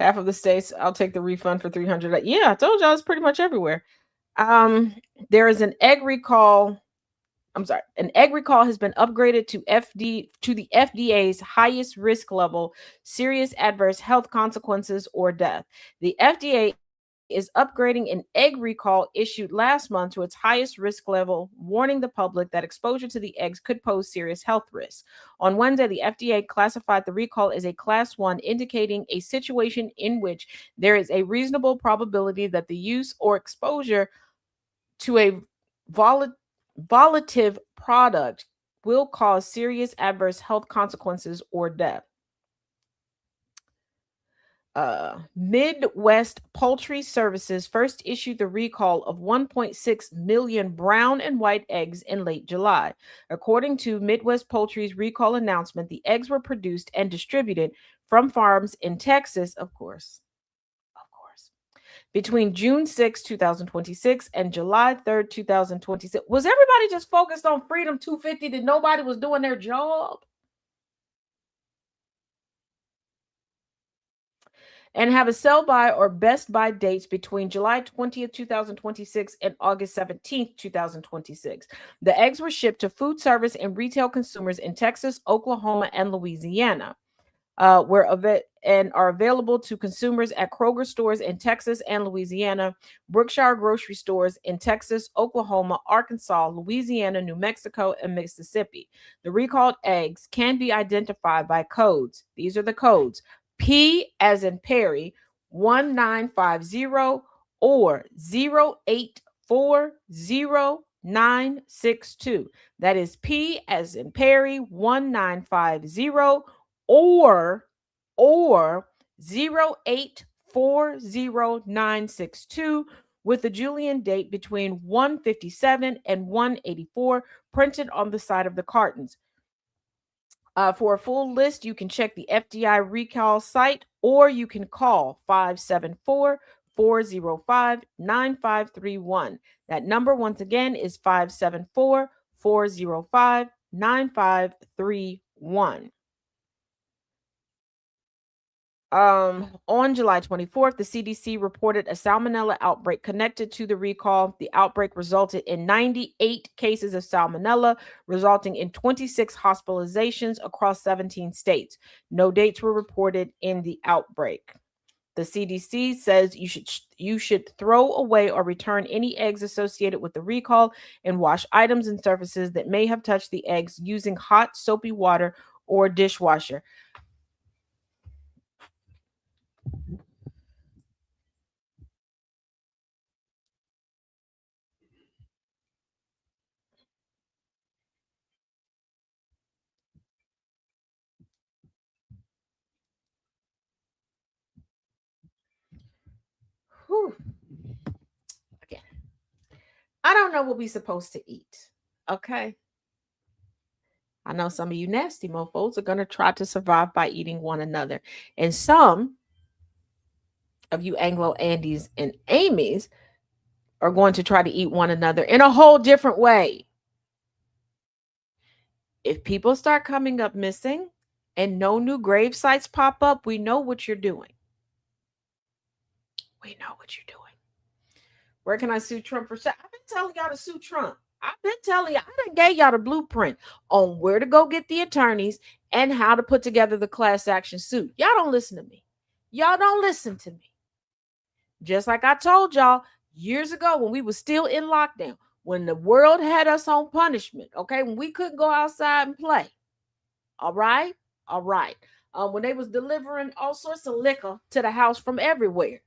S3: Half of the states, I'll take the refund for 300. Yeah, I told y'all it's pretty much everywhere. There is an egg recall. I'm sorry, an egg recall has been upgraded to the FDA's highest risk level, serious adverse health consequences or death. The FDA is upgrading an egg recall issued last month to its highest risk level, warning the public that exposure to the eggs could pose serious health risks. On Wednesday, the FDA classified the recall as a class 1, indicating a situation in which there is a reasonable probability that the use or exposure to a volatile product will cause serious adverse health consequences or death. Midwest Poultry Services first issued the recall of 1.6 million brown and white eggs in late July. According to Midwest Poultry's recall announcement, the eggs were produced and distributed from farms in Texas, of course, between June 6, 2026 and July 3rd, 2026. Was everybody just focused on Freedom 250 that nobody was doing their job? And have a sell by or best by dates between July 20th, 2026 and August 17th, 2026. The eggs were shipped to food service and retail consumers in Texas, Oklahoma, and Louisiana. And are available to consumers at Kroger stores in Texas and Louisiana, Brookshire grocery stores in Texas, Oklahoma, Arkansas, Louisiana, New Mexico, and Mississippi. The recalled eggs can be identified by codes. These are the codes: P as in Perry 1950 or 0840962. That is P as in Perry 1950 or 0840962 with the Julian date between 157 and 184 printed on the side of the cartons. For a full list, you can check the FDI recall site or you can call 574-405-9531. That number, once again, is 574-405-9531. On July 24th, the CDC reported a salmonella outbreak connected to the recall. The outbreak resulted in 98 cases of salmonella, resulting in 26 hospitalizations across 17 states. No dates were reported in the outbreak. The CDC says you should throw away or return any eggs associated with the recall and wash items and surfaces that may have touched the eggs using hot soapy water or dishwasher. Whew. Again, I don't know what we're supposed to eat. Okay. I know some of you nasty mofos are going to try to survive by eating one another. And some of you Anglo Andes and Amy's are going to try to eat one another in a whole different way. If people start coming up missing and no new grave sites pop up, we know what you're doing. We know what you're doing. Where can I sue Trump for? I've been telling y'all to sue Trump. I've been telling you, I done gave y'all the blueprint on where to go get the attorneys and how to put together the class action suit. Y'all don't listen to me. Y'all don't listen to me. Just like I told y'all years ago when we were still in lockdown, when the world had us on punishment, okay, when we couldn't go outside and play. All right. All right. When they was delivering all sorts of liquor to the house from everywhere.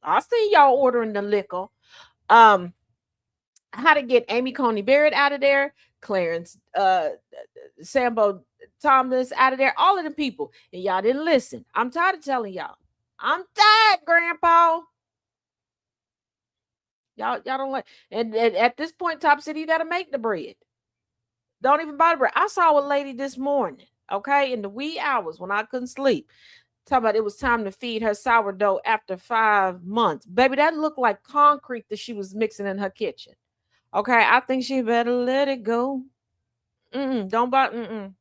S3: I see y'all ordering the liquor. How to get Amy Coney Barrett out of there, Clarence Sambo Thomas out of there, all of the people, and y'all didn't listen. I'm tired of telling y'all. I'm tired, Grandpa. Y'all don't like, and at this point, Top City, you got to make the bread. Don't even buy the bread. I saw a lady this morning, okay, in the wee hours when I couldn't sleep. Talk about it was time to feed her sourdough after 5 months. Baby, that looked like concrete that she was mixing in her kitchen. Okay, I think she better let it go. Don't buy. And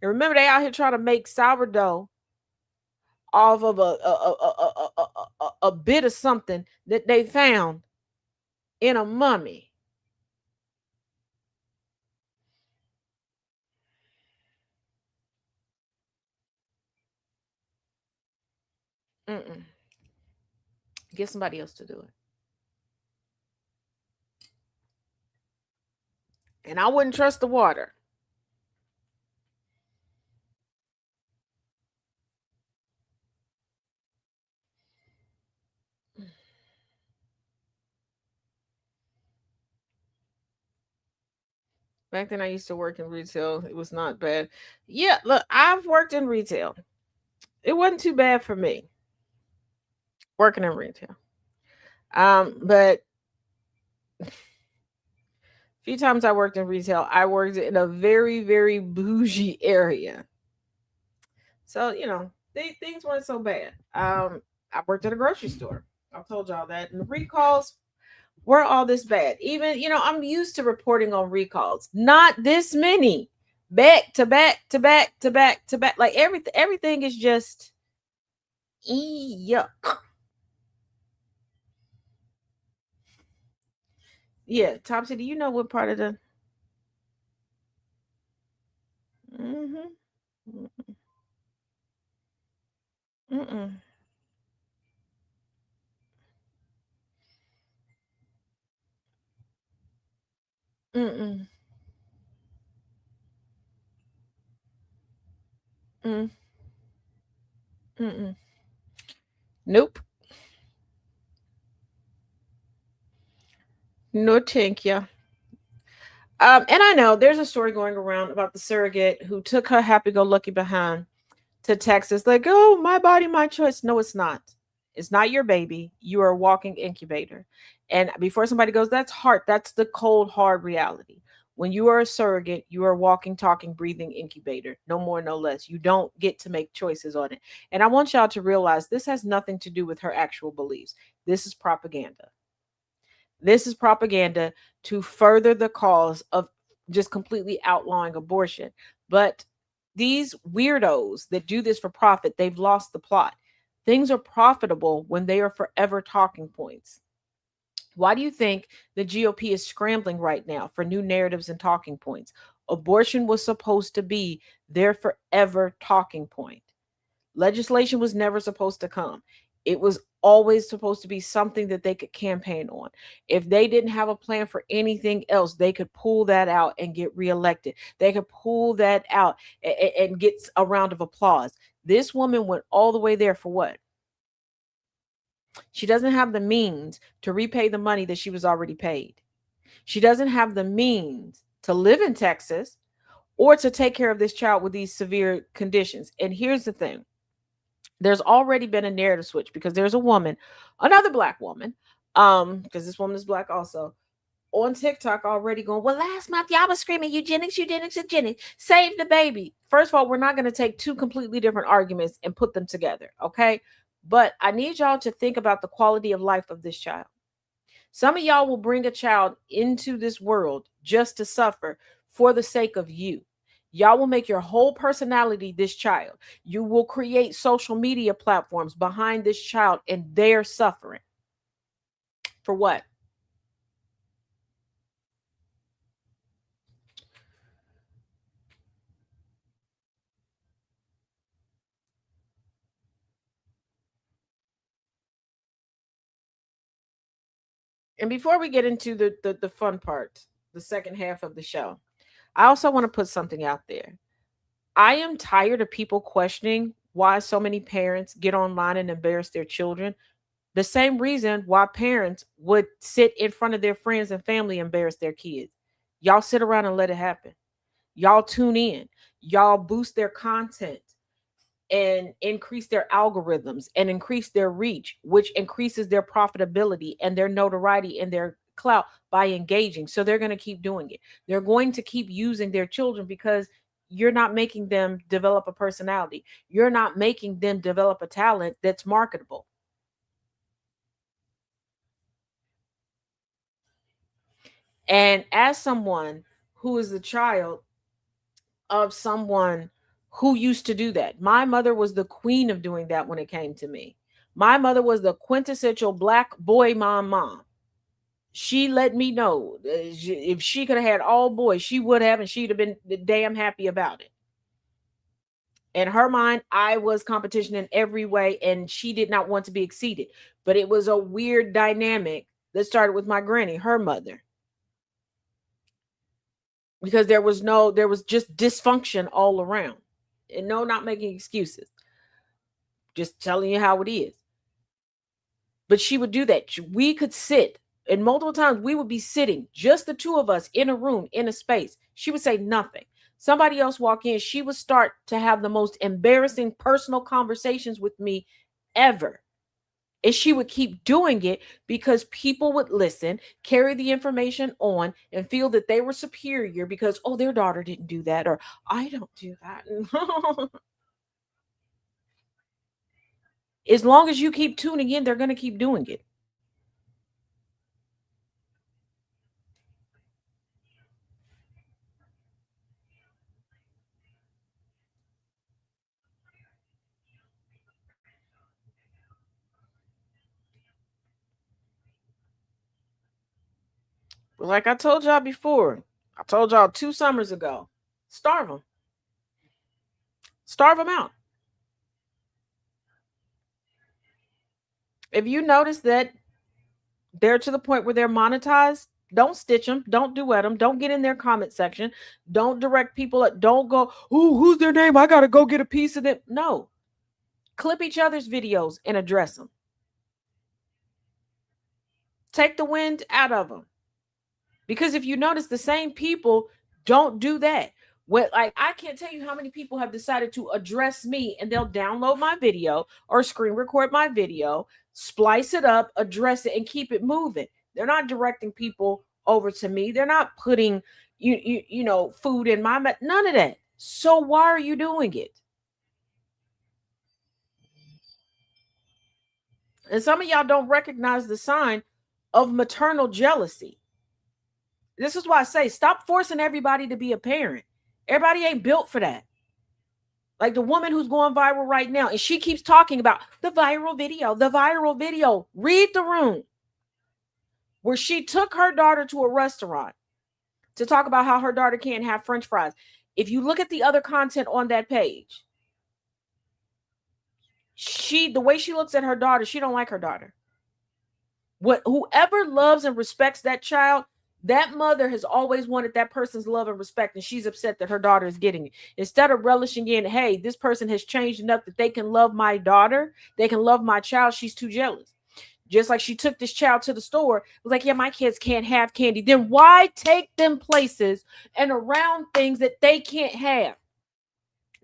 S3: remember, they out here trying to make sourdough off of a bit of something that they found in a mummy. Get somebody else to do it. And I wouldn't trust the water. Back then, I used to work in retail. It was not bad. Yeah, look, I've worked in retail. It wasn't too bad for me working in retail. But a few times I worked in retail, I worked in a very, very bougie area. So, things weren't so bad. I worked at a grocery store. I told y'all that. And the recalls were all this bad. Even, I'm used to reporting on recalls. Not this many. Back to back to back to back to back. Like everything is just yuck. Yeah, Topsy, do you know what part of the mm-hmm. Mm-mm. Mm-mm. Mm. Mm-mm. Nope. No, thank you. And I know there's a story going around about the surrogate who took her happy-go-lucky behind to Texas, like, oh, my body, my choice. No, it's not. It's not your baby. You are a walking incubator. And before somebody goes, that's hard. That's the cold, hard reality. When you are a surrogate, you are a walking, talking, breathing incubator. No more, no less. You don't get to make choices on it. And I want y'all to realize this has nothing to do with her actual beliefs. This is propaganda. This is propaganda to further the cause of just completely outlawing abortion. But these weirdos that do this for profit, they've lost the plot. Things are profitable when they are forever talking points. Why do you think the GOP is scrambling right now for new narratives and talking points? Abortion was supposed to be their forever talking point. Legislation was never supposed to come. It was always supposed to be something that they could campaign on. If they didn't have a plan for anything else, they could pull that out and get reelected. They could pull that out and get a round of applause. This woman went all the way there for what? She doesn't have the means to repay the money that she was already paid. She doesn't have the means to live in Texas or to take care of this child with these severe conditions. And here's the thing. There's already been a narrative switch because there's a woman, another black woman, because this woman is black also, on TikTok already going, well, last month y'all was screaming eugenics, eugenics, eugenics, save the baby. First of all, we're not going to take two completely different arguments and put them together, okay? But I need y'all to think about the quality of life of this child. Some of y'all will bring a child into this world just to suffer for the sake of you. Y'all will make your whole personality this child. You will create social media platforms behind this child and their suffering. For what? And before we get into the fun part, the second half of the show, I also want to put something out there. I am tired of people questioning why so many parents get online and embarrass their children. The same reason why parents would sit in front of their friends and family and embarrass their kids. Y'all sit around and let it happen. Y'all tune in. Y'all boost their content and increase their algorithms and increase their reach, which increases their profitability and their notoriety and their clout by engaging. So they're going to keep doing it. They're going to keep using their children because you're not making them develop a personality. You're not making them develop a talent that's marketable. And as someone who is the child of someone who used to do that, my mother was the queen of doing that when it came to me. My mother was the quintessential black boy mom. She let me know if she could have had all boys, she would have, and she'd have been damn happy about it. In her mind, I was competition in every way, and she did not want to be exceeded. But it was a weird dynamic that started with my granny, her mother, because there was just dysfunction all around. And no, not making excuses, just telling you how it is. But she would do that. We could sit, and multiple times we would be sitting, just the two of us in a room, in a space. She would say nothing. Somebody else walk in, she would start to have the most embarrassing personal conversations with me ever. And she would keep doing it because people would listen, carry the information on, and feel that they were superior because, oh, their daughter didn't do that, or I don't do that. As long as you keep tuning in, they're going to keep doing it. Like I told y'all before, I told y'all 2 summers ago, starve them. Starve them out. If you notice that they're to the point where they're monetized, don't stitch them, don't duet them, don't get in their comment section, don't direct people at, don't go, oh, who's their name? I got to go get a piece of them. No. Clip each other's videos and address them. Take the wind out of them. Because if you notice, the same people don't do that. What, like, I can't tell you how many people have decided to address me, and they'll download my video or screen record my video, splice it up, address it, and keep it moving. They're not directing people over to me. They're not putting food in my none of that. So why are you doing it? And some of y'all don't recognize the sign of maternal jealousy. This is why I say stop forcing everybody to be a parent. Everybody ain't built for that. Like the woman who's going viral right now, and she keeps talking about the viral video, the viral video. Read the room where she took her daughter to a restaurant to talk about how her daughter can't have French fries. If you look at the other content on that page, the way she looks at her daughter, she don't like her daughter. Whoever loves and respects that child, that mother has always wanted that person's love and respect, and she's upset that her daughter is getting it. Instead of relishing in, hey, this person has changed enough that they can love my daughter, they can love my child, she's too jealous. Just like she took this child to the store, was like, yeah, my kids can't have candy. Then why take them places and around things that they can't have?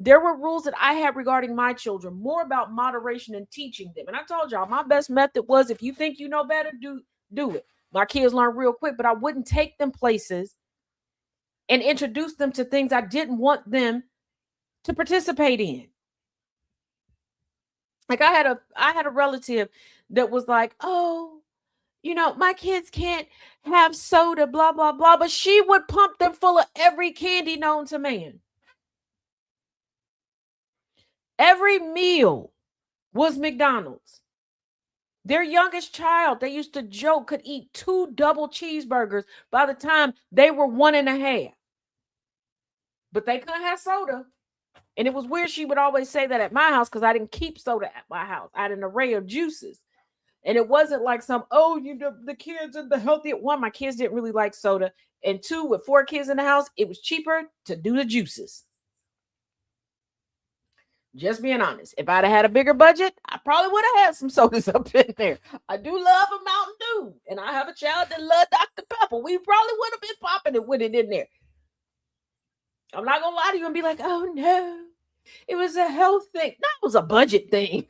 S3: There were rules that I had regarding my children, more about moderation and teaching them. And I told y'all my best method was, if you think you know better, do it. My kids learn real quick, but I wouldn't take them places and introduce them to things I didn't want them to participate in. Like I had a relative that was like, oh, my kids can't have soda, blah, blah, blah. But she would pump them full of every candy known to man. Every meal was McDonald's. Their youngest child, they used to joke, could eat 2 double cheeseburgers by the time they were 1.5. But they couldn't have soda. And it was weird. She would always say that at my house because I didn't keep soda at my house. I had an array of juices. And it wasn't like the kids and the healthy. One, my kids didn't really like soda. And 2, with 4 kids in the house, it was cheaper to do the juices. Just being honest. If I'd have had a bigger budget, I probably would have had some sodas up in there. I do love a Mountain Dew. And I have a child that loves Dr. Pepper. We probably would have been popping it with it in there. I'm not going to lie to you and be like, oh no, it was a health thing. That was a budget thing.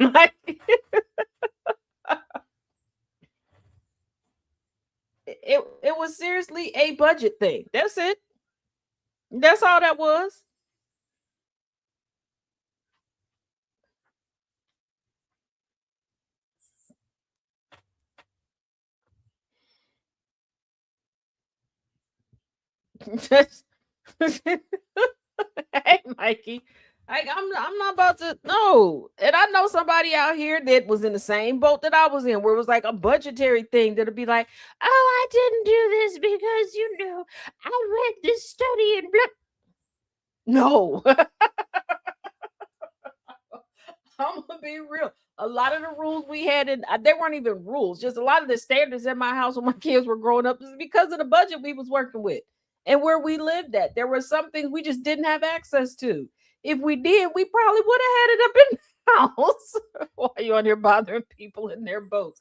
S3: It was seriously a budget thing. That's it. That's all that was. Hey, Mikey. I'm not about to no. And I know somebody out here that was in the same boat that I was in, where it was like a budgetary thing that'll be like, oh, I didn't do this because I read this study and blah. No. I'm gonna be real. A lot of the rules we had, and they weren't even rules. Just a lot of the standards in my house when my kids were growing up is because of the budget we was working with and where we lived at. There were some things we just didn't have access to. If we did, we probably would have had it up in the house. Why are you on here bothering people in their boats?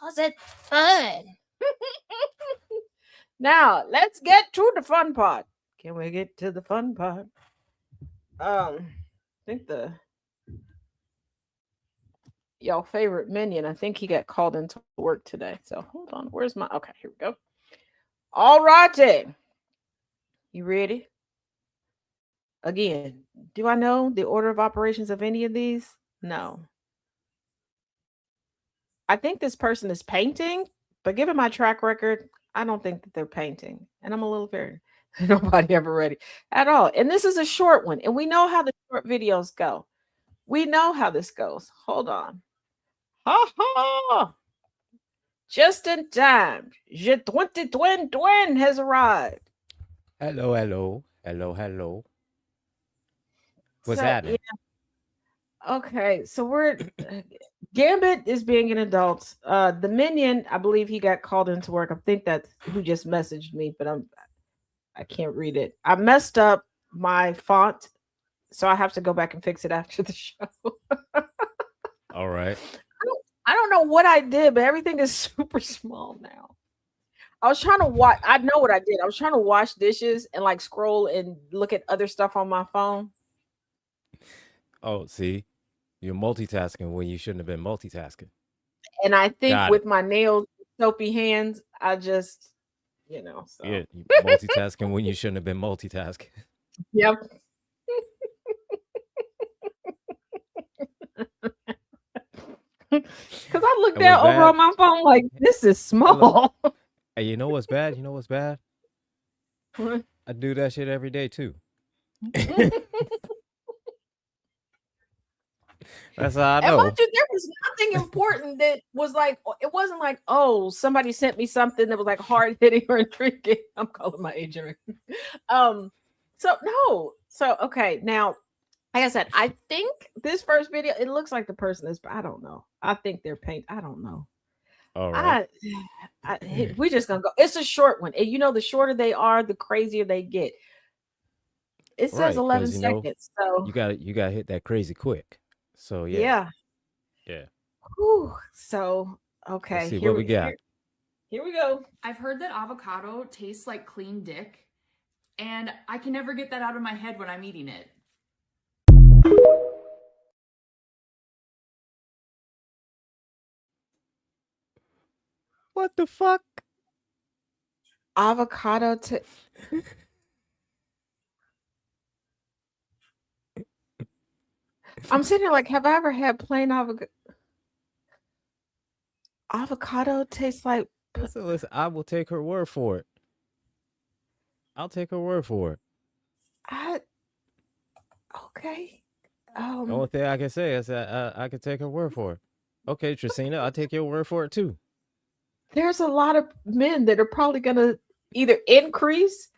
S3: Cause it's fun. Now let's get to the fun part. Can we get to the fun part? I think y'all favorite minion, I think he got called into work today. So hold on. Where's my okay, here we go. All righty. You ready? Again, do I know the order of operations of any of these? No. I think this person is painting, but given my track record, I don't think that they're painting. And I'm a little very nobody ever ready at all. And this is a short one, and we know how the short videos go. We know how this goes. Hold on. Ha ha! Just in time. Je 2020 has arrived.
S4: Hello, hello, hello, hello. What's
S3: So,
S4: happening?
S3: yeah. Okay, so we're Gambit is being an adult. The minion, I believe he got called into work. I think that's who just messaged me, but I can't read it. I messed up my font, so I have to go back and fix it after the show.
S4: All right.
S3: I don't know what I did, but everything is super small now. I was trying to watch. I know what I did. I was trying to wash dishes and like scroll and look at other stuff on my phone.
S4: Oh, see, you're multitasking when you shouldn't have been multitasking.
S3: And I think
S4: Got
S3: with
S4: it.
S3: my nails, soapy hands, I just So
S4: Yeah, you multitasking when you shouldn't have been multitasking.
S3: yep. Because I looked
S4: And what's
S3: down over
S4: bad?
S3: on my phone like, this is
S4: And look,
S3: small.
S4: and you know what's bad? You know what's bad?
S3: What?
S4: I do that shit every day too. That's how I
S3: And mind
S4: know.
S3: you, there was nothing important that was like, it wasn't like, oh, somebody sent me something that was like hard hitting or intriguing. I'm calling my agent. So no. So okay, now like I said, I think this first video, it looks like the person is, but I don't know. I think they're paint. I don't know.
S4: All right.
S3: We just gonna go. It's a short one, and the shorter they are, the crazier they get. It says
S4: Right,
S3: 11
S4: because
S3: seconds, so
S4: you gotta hit that crazy quick. So yeah,
S3: yeah.
S4: yeah.
S3: Whew. So
S4: Let's
S3: okay,
S4: see what we got.
S3: here we go.
S5: I've heard that avocado tastes like clean dick, and I can never get that out of my head when I'm eating it.
S4: What the fuck?
S3: Avocado I'm sitting here like, have I ever had plain avocado? Avocado tastes like
S4: Listen, I will take her word for it. I'll take her word for it.
S3: I okay.
S4: The only thing I can say is that I can take her word for it. Okay, Tracina, I'll take your word for it too.
S3: There's a lot of men that are probably gonna either increase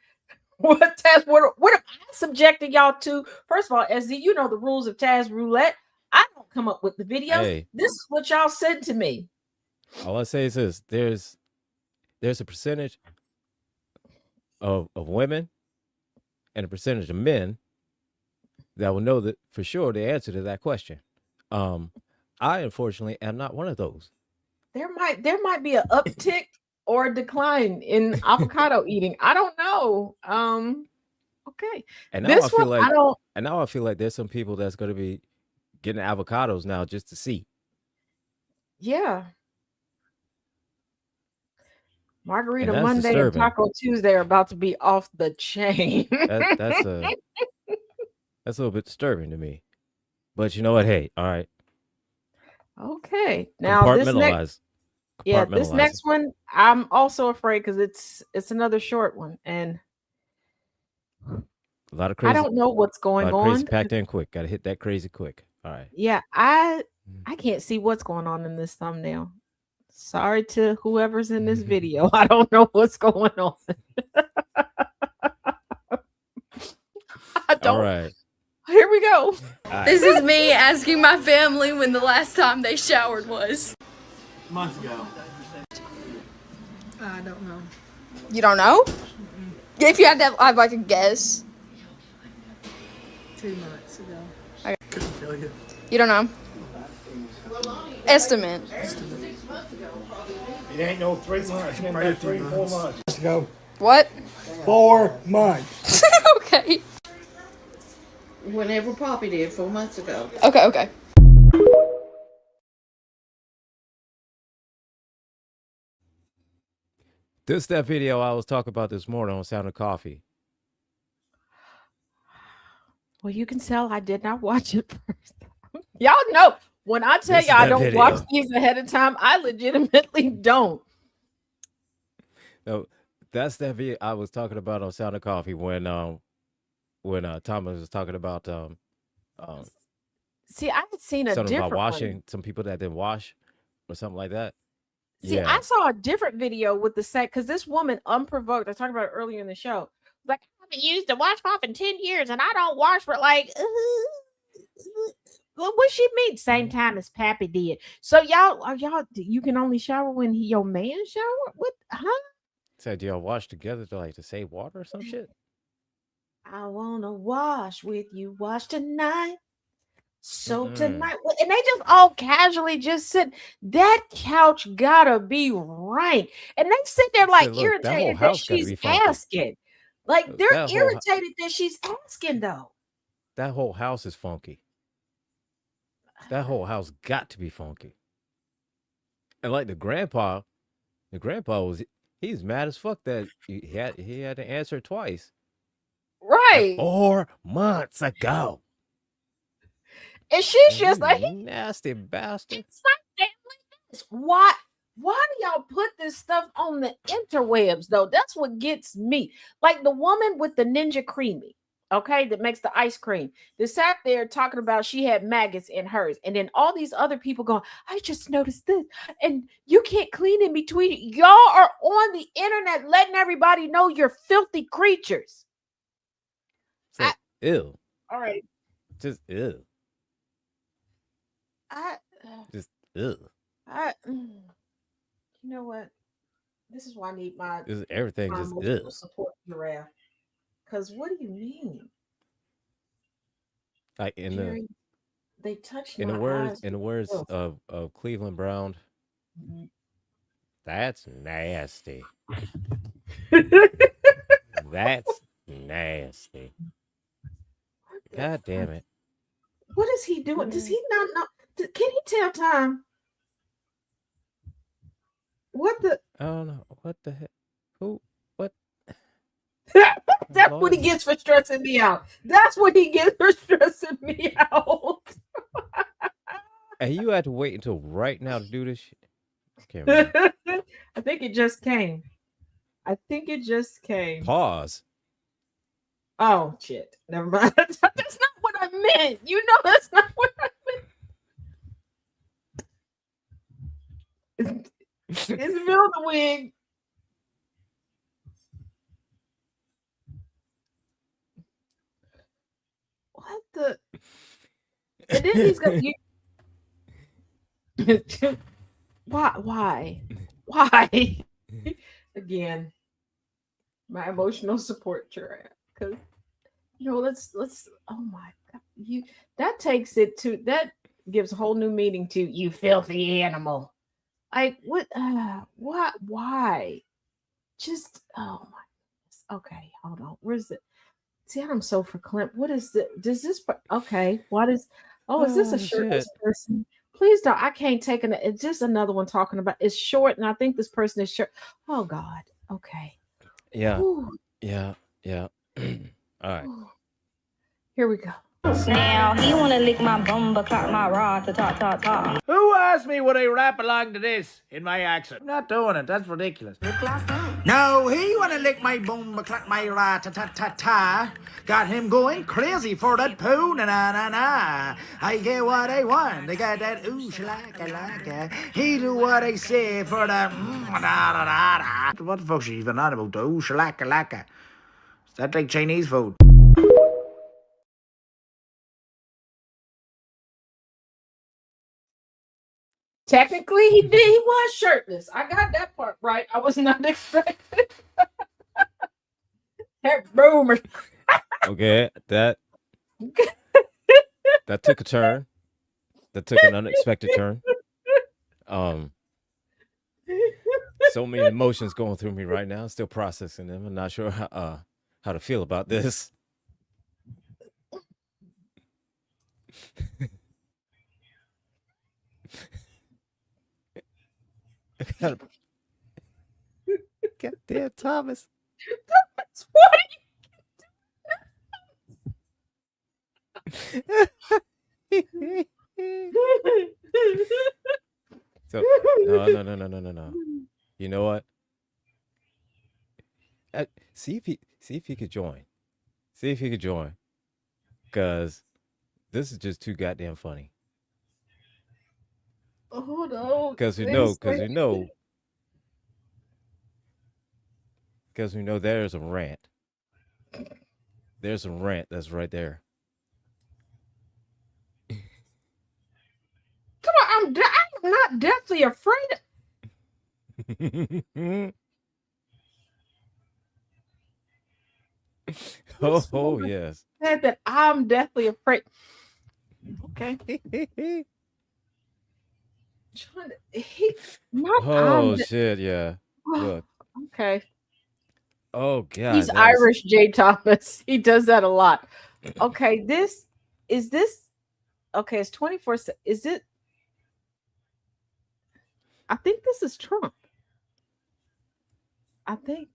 S3: what am I subjecting y'all to? First of all, as you know the rules of Taz Roulette, I don't come up with the videos.
S4: Hey.
S3: This is what y'all sent to me.
S4: All I say is this: there's a percentage of women and a percentage of men that will know that for sure the answer to that question. I unfortunately am not one of those.
S3: There might be an uptick or a decline in avocado eating. I don't know. Okay.
S4: And now
S3: This one, I don't.
S4: And now I feel like there's some people that's going to be getting avocados now just to see.
S3: Yeah. Margarita
S4: that's
S3: Monday
S4: disturbing.
S3: and Taco Tuesday are about to be off the chain.
S4: That's a little bit disturbing to me. But you know what? Hey, all right.
S3: Okay. Now this next one, I'm also afraid because it's another short one, and
S4: a lot of crazy.
S3: I don't know what's going on.
S4: Crazy packed in quick. Got to hit that crazy quick. All right.
S3: Yeah, I can't see what's going on in this thumbnail. Sorry to whoever's in this video. I don't know what's going on. I don't.
S4: All right.
S3: Here we go.
S4: Right.
S5: This is me asking my family when the last time they showered was.
S6: Months ago.
S5: I don't know.
S7: You don't know? If you had to have like a guess.
S5: 2 months ago.
S6: Couldn't tell you.
S7: You don't know? Estimate.
S6: It ain't no 3 months. Probably 3, 4 months. Let's go.
S7: What?
S6: 4 months.
S7: Okay.
S8: Whenever Poppy did 4 months ago.
S7: Okay.
S4: This is that video I was talking about this morning on Sound of Coffee.
S3: Well, you can tell I did not watch it first. Y'all know when I tell you I don't watch these ahead of time, I legitimately don't.
S4: No, that's that video I was talking about on Sound of Coffee when Thomas was talking about
S3: see, I had seen a
S4: something
S3: different
S4: about washing
S3: one.
S4: some people that didn't wash or something like that.
S3: See,
S4: Yeah.
S3: I saw a different video with the set because this woman, unprovoked, I talked about it earlier in the show, was like, I haven't used a washcloth in 10 years and I don't wash for like, well, what she mean? Same time as Pappy did. So y'all, you can only shower when your man shower? What? Huh?
S4: Said, do y'all wash together to save water or some shit?
S3: I want to wash with you. Wash tonight. So tonight, and they just all casually just sit. That couch gotta be rank, and they sit there like irritated that she's asking. Like they're irritated that she's asking though.
S4: That whole house is funky. That whole house got to be funky. And like the grandpa was He's mad as fuck that he had to answer twice.
S3: Right.
S4: 4 months ago.
S3: And she's
S4: You
S3: just like,
S4: nasty bastard.
S3: it's not damn like this. Why do y'all put this stuff on the interwebs though? That's what gets me. Like the woman with the Ninja Creamy, okay, that makes the ice cream. They sat there talking about she had maggots in hers, and then all these other people going, I just noticed this, and you can't clean in between it. Y'all are on the internet letting everybody know you're filthy creatures.
S4: So, ew.
S3: All right.
S4: Just ew. Just ew.
S3: You know what? This is why I need my
S4: Just everything just
S3: emotional
S4: ew.
S3: support giraffe. Because what do you mean?
S4: Like
S3: Jerry, they touched
S4: in
S3: my
S4: the words
S3: eyes
S4: in the
S3: with
S4: words
S3: filth.
S4: of Cleveland Brown, that's nasty. That's nasty. God damn it.
S3: What is he doing? Does he not know? Can he tell time? What the?
S4: I don't know. What the heck? Who? What?
S3: That's what he gets for stressing me out. That's what he gets for stressing me out.
S4: And you had to wait until right now to do this shit? Can't remember.
S3: I think it just came.
S4: Pause.
S3: Oh shit! Never mind. That's not what I meant. You know, that's not what I meant. It's Bill the wig. What the? And then he's gonna. Why? Again, my emotional support giraffe. Because let's. Oh my god, that takes it to that gives a whole new meaning to you filthy animal. Like what? What? Why? Just oh my goodness. Okay, hold on. Where's it? See, I'm so verklempt. What is it? Does this? Okay, what is? Oh, is this a shirtless person? Please don't. I can't take it. It's just another one talking about. It's short, and I think this person is short. Oh God. Okay.
S4: Yeah.
S3: Whew.
S4: Yeah. All right.
S3: Here we go.
S2: Now he wanna lick my bum, but clock my rod to talk.
S6: Who asked me would I rap along to this in my accent? I'm not doing it. That's ridiculous. No, he wanna lick my bum, but clack my ra-ta-ta-ta-ta. Got him going crazy for that poo, na-na-na-na. I get what I want. I got that ooh, shalaka-laka. He do what I say for that da-da-da-da. What the fuck's she even on about? The ooh, shalaka-laka. Is that like Chinese food?
S3: Technically, he did. He was shirtless. I got that part right. I was not expecting that boomer.
S4: Okay, that took a turn. That took an unexpected turn. So many emotions going through me right now. Still processing them. I'm not sure how to feel about this. God damn, Thomas.
S3: That's what
S4: So no. You know what? See if he could join. See if he could join. Cause this is just too goddamn funny.
S3: Oh no.
S4: Because we know there's a rant. There's a rant that's right there.
S3: Come on, I'm not deathly afraid.
S4: Oh yes.
S3: Said that I'm deathly afraid. Okay.
S4: Shit, yeah. Look.
S3: Okay.
S4: Oh God.
S3: He's Irish, J. Thomas. He does that a lot. Okay, okay, it's 24. Is it? I think this is Trump. I think.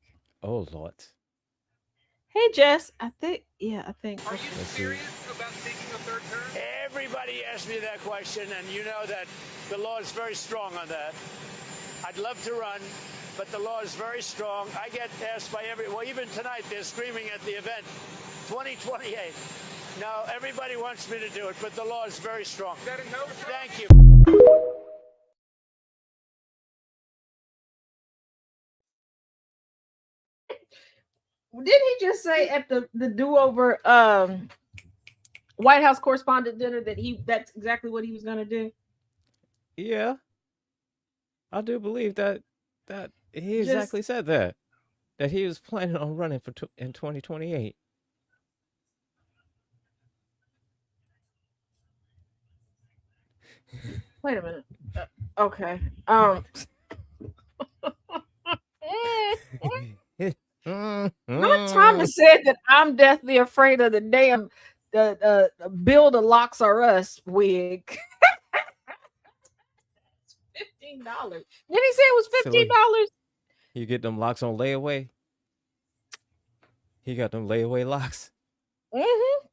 S4: Oh Lord.
S3: Hey, Jess. I think. Yeah, I think.
S9: Are you
S4: Let's see.
S9: serious about taking a third term?
S10: Everybody asked me that question, and you know that the law is very strong on that. I'd love to run, but the law is very strong. I get asked by well, even tonight, they're screaming at the event, 2028. No, everybody wants me to do it, but the law is very strong.
S9: Is that a no?
S10: Thank you.
S3: Did he just say at the do-over White House correspondent dinner that that's exactly what he was going to do?
S4: Yeah, I do believe that he exactly said that he was planning on running for in 2028.
S3: Wait a minute. Okay. Remember Thomas said that I'm deathly afraid of the damn the Build a Locks Are Us wig. $15. Did he say it was $15?
S4: You get them locks on layaway. He got them layaway locks.
S3: Mm-hmm.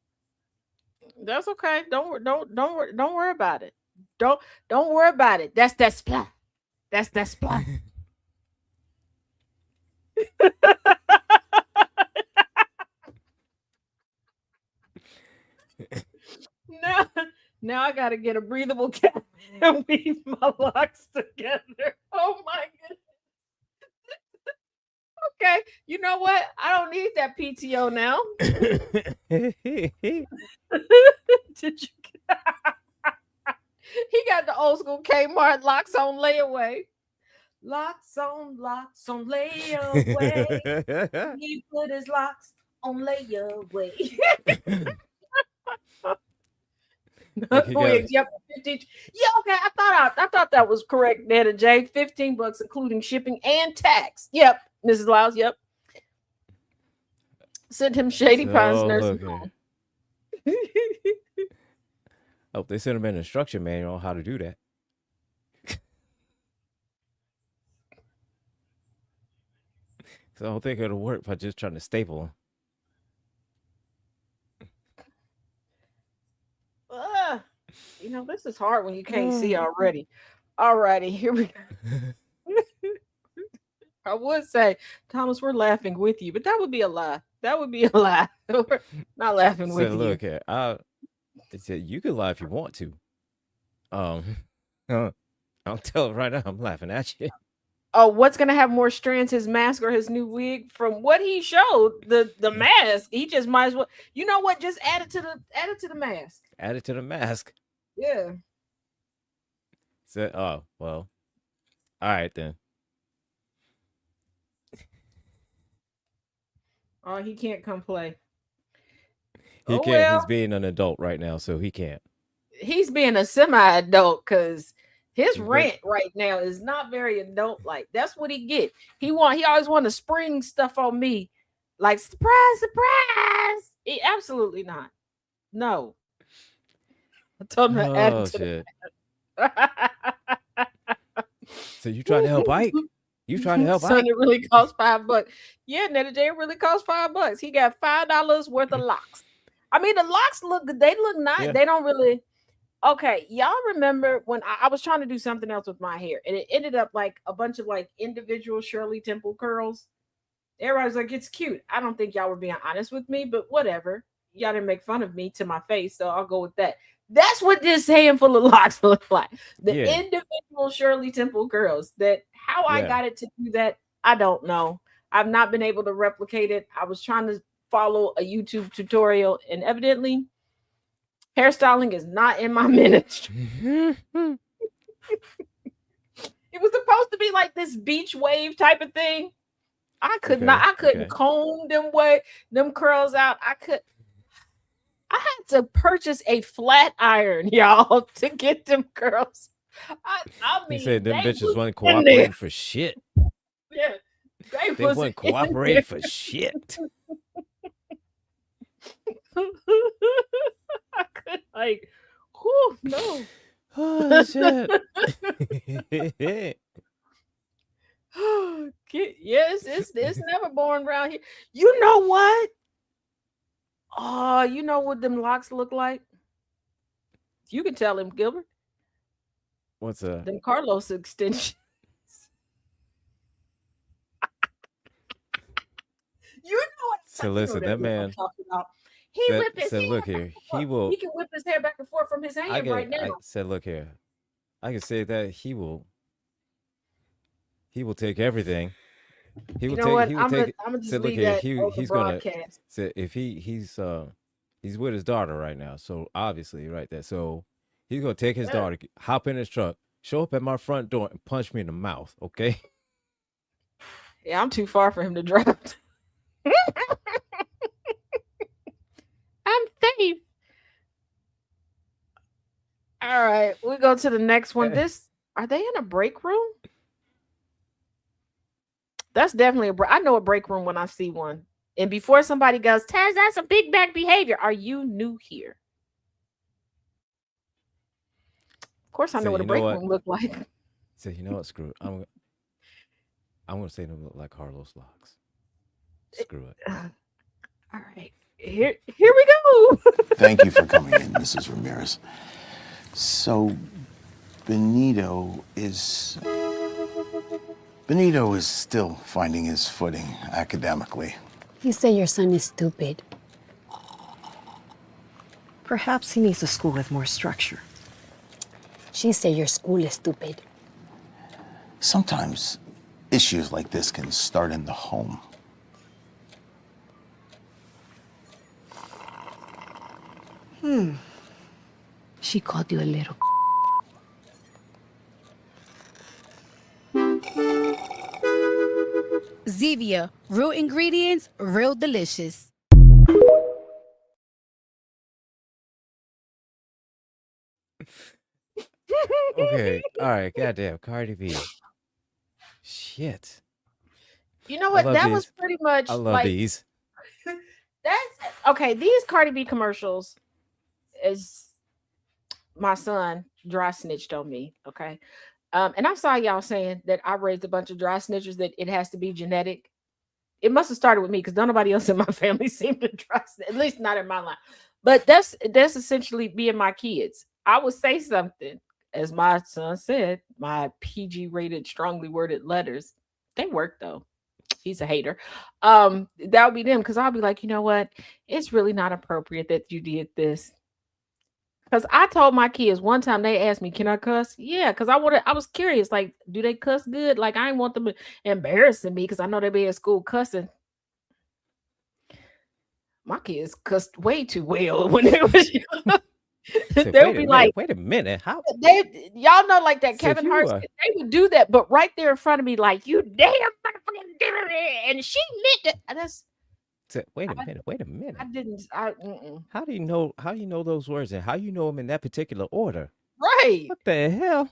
S3: That's okay. Don't worry about it. Don't worry about it. That's that splat. That's that splat. Now I gotta get a breathable cap and weave my locks together. Oh my goodness. Okay, you know what? I don't need that PTO now. Did you? He got the old school Kmart locks on layaway. Locks on layaway. He put his locks on layaway. Yep, 15. Yeah, okay. I thought that was correct, Netta J. $15, including shipping and tax. Yep, Mrs. Lyles. Yep. Sent him Shady Pines nursing home.
S4: Oh, they sent him an instruction manual on how to do that. So I don't think it'll work by just trying to staple them.
S3: You know, this is hard when you can't see already. All righty, here we go. I would say, Thomas, we're laughing with you, but that would be a lie. That would be a lie. We're not laughing with you.
S4: Look here, you can lie if you want to. I'll tell it right now. I'm laughing at you.
S3: Oh, what's gonna have more strands, his mask or his new wig? From what he showed, the mask, he just might as well. You know what? Just add it to the mask.
S4: Add it to the mask.
S3: Yeah.
S4: So, oh well. All right then.
S3: Oh, he can't come play.
S4: He can't. Well, he's being an adult right now, so he can't.
S3: He's being a semi-adult because his rant right now is not very adult-like. That's what he get. He always want to spring stuff on me, like surprise. Absolutely not. No. I told him to add it to
S4: So you trying to help Ike? You trying to help Ike?
S3: Son, it really costs $5. Yeah, Netta J, it really costs $5. He got $5 worth of locks. I mean, the locks look good. They look nice. Yeah. They don't really. Okay, y'all remember when I was trying to do something else with my hair, and it ended up like a bunch of like individual Shirley Temple curls. Everybody's like, it's cute. I don't think y'all were being honest with me, but whatever. Y'all didn't make fun of me to my face, so I'll go with that. That's what this handful of locks look like. The individual Shirley Temple curls. How I got it to do that, I don't know. I've not been able to replicate it. I was trying to follow a YouTube tutorial, and evidently hairstyling is not in my ministry. It was supposed to be like this beach wave type of thing. I couldn't comb them curls out. I had to purchase a flat iron, y'all, to get them curls. I mean,
S4: he said them bitches wasn't cooperating for shit.
S3: Yeah,
S4: they wasn't cooperating for shit.
S3: I could no.
S4: Oh shit.
S3: Yes, It's never boring around here. You know what? Oh, you know what them locks look like? You can tell him, Gilbert.
S4: What's
S3: Them Carlos extensions. You know what?
S4: So listen, that man
S3: about. He whip his
S4: said,
S3: hair
S4: look
S3: back
S4: here,
S3: and forth.
S4: he will.
S3: He can whip his hair back and forth from his hand right now.
S4: I said, look here, I can say that he will take everything. He will
S3: You know what?
S4: He will
S3: I'm
S4: take.
S3: gonna just
S4: Said, look
S3: leave
S4: here,
S3: that on the
S4: he's gonna.
S3: broadcast.
S4: Said if he's with his daughter right now, so obviously right there, so he's gonna take his daughter, hop in his truck, show up at my front door, and punch me in the mouth. Okay.
S3: Yeah, I'm too far for him to drive. I'm safe. All right, we go to the next one. Are they in a break room? That's definitely a break. I know a break room when I see one. And before somebody goes, Taz, that's a big back behavior. Are you new here? Of course, I know what a break room look like.
S4: So you know what? Screw it. I'm gonna say them look like Carlos locks. Screw it.
S3: All right, here we go.
S11: Thank you for coming in, Mrs. Ramirez. So, Benito is still finding his footing academically.
S12: You say your son is stupid.
S13: Perhaps he needs a school with more structure.
S12: She say your school is stupid.
S11: Sometimes issues like this can start in the home.
S12: She called you a little.
S14: Zevia, real ingredients, real delicious.
S4: Okay. All right. Goddamn. Cardi B. Shit.
S3: You know what? That was pretty much.
S4: I love these.
S3: That's okay. These Cardi B commercials is my son dry snitched on me. Okay. And I saw y'all saying that I raised a bunch of dry snitchers, that it has to be genetic. It must have started with me because nobody else in my family seemed to dry snitch, at least not in my line. But that's essentially me and my kids. I would say something, as my son said, my PG rated, strongly worded letters. They work though. He's a hater. That would be them, because I'll be like, you know what? It's really not appropriate that you did this. Because I told my kids one time, they asked me, can I cuss? Yeah, because I was curious, like, do they cuss good? Like, I didn't want them embarrassing me because I know they be at school cussing. My kids cussed way too well when they was young. They would be like,
S4: wait a minute. How
S3: y'all know, like that
S4: So
S3: Kevin
S4: if you
S3: Hart,
S4: are-
S3: they would do that, but right there in front of me, like, you damn motherfucking did it, and she meant it. That's
S4: wait a minute.
S3: I didn't.
S4: How do you know those words, and how you know them in that particular order?
S3: Right.
S4: What the hell?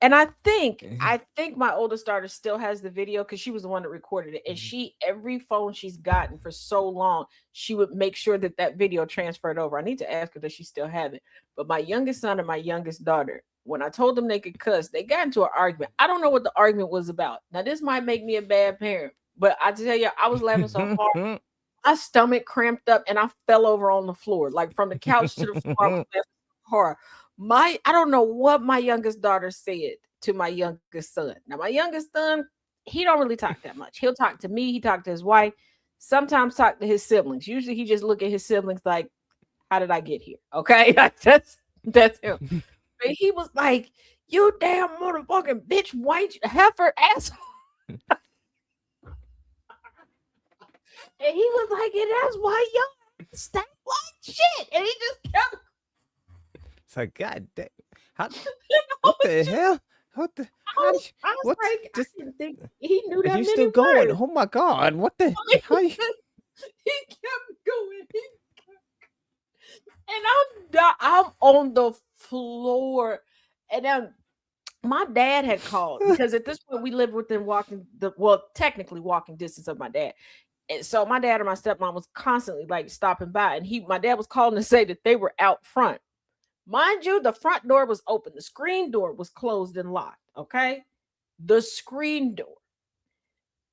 S3: And I think my oldest daughter still has the video because she was the one that recorded it. And every phone she's gotten for so long, she would make sure that video transferred over. I need to ask her, does she still have it? But my youngest son and my youngest daughter, when I told them they could cuss, they got into an argument. I don't know what the argument was about. Now, this might make me a bad parent, but I tell you, I was laughing so hard. My stomach cramped up and I fell over on the floor, like from the couch to the floor. I was laughing so hard. I don't know what my youngest daughter said to my youngest son. Now, my youngest son, he don't really talk that much. He'll talk to me. He talk to his wife. Sometimes talk to his siblings. Usually, he just look at his siblings like, "How did I get here?" Okay, that's him. But he was like, "You damn motherfucking bitch, white heifer asshole." And he was like, "And that's why y'all stink like shit." And he just kept.
S4: It's like, God damn. What the hell? What the?
S3: I was like, I didn't think he knew that.
S4: Are you
S3: many
S4: still going?
S3: words.
S4: Oh my God! What the? How you?
S3: He kept going. And I'm on the floor. And then my dad had called because at this point we lived within technically walking distance of my dad. And so my dad and my stepmom was constantly like stopping by, and my dad was calling to say that they were out front. Mind you, the front door was open. The screen door was closed and locked. Okay. The screen door.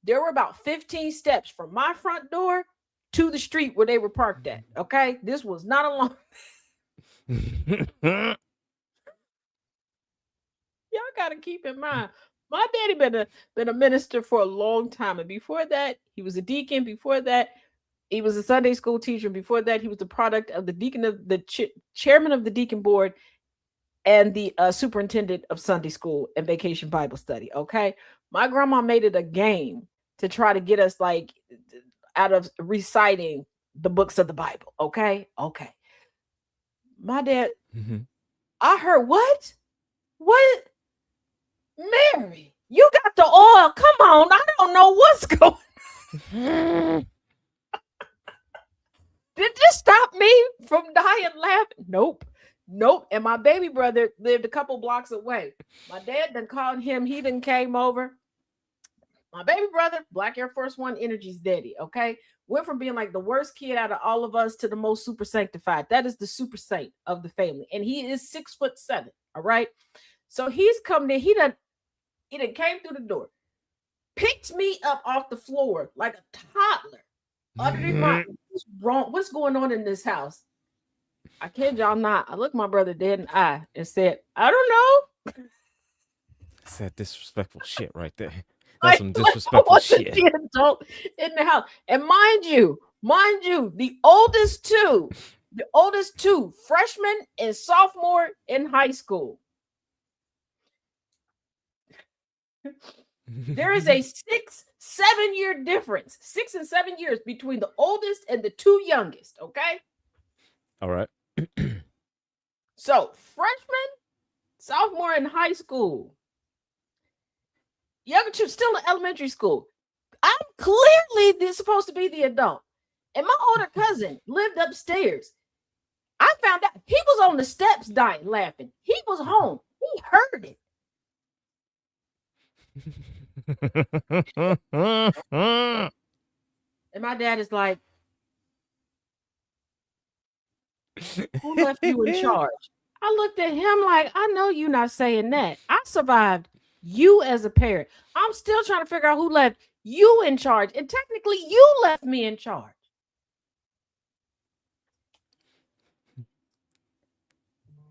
S3: There were about 15 steps from my front door to the street where they were parked at. Okay. This was not a long. Y'all got to keep in mind, my daddy been a minister for a long time. And before that, he was a deacon. Before that, he was a Sunday school teacher. Before that, he was the product of the deacon of the chairman of the deacon board and the superintendent of Sunday school and vacation Bible study. Okay. My grandma made it a game to try to get us like out of reciting the books of the Bible. Okay. Okay. My dad, I heard what? What? Mary, you got the oil. Come on. I don't know what's going on. Did this stop me from dying laughing? Nope. Nope. And my baby brother lived a couple blocks away. My dad done called him. He done came over. My baby brother, Black Air Force One Energy's daddy, okay? Went from being like the worst kid out of all of us to the most super sanctified. That is the super saint of the family. And he is 6'7", all right? So he's come there. He done came through the door, picked me up off the floor like a toddler. Underneath my, what's wrong? What's going on in this house? I kid y'all not. I looked my brother dead in the eye and said, I don't know.
S4: That's that disrespectful shit right there. That's some disrespectful shit.
S3: The adult in the house. And mind you, the oldest two, freshman and sophomore in high school. There is a 6-7 year difference, 6 and 7 years between the oldest and the two youngest. Okay.
S4: All right.
S3: So freshman, sophomore in high school, younger two still in elementary school. I'm clearly supposed to be the adult. And my older cousin lived upstairs. I found out he was on the steps dying laughing. He was home. He heard it. And my dad is like, who left you in charge? I looked at him like, I know you're not saying that. I survived you as a parent. I'm still trying to figure out who left you in charge. And technically, you left me in charge.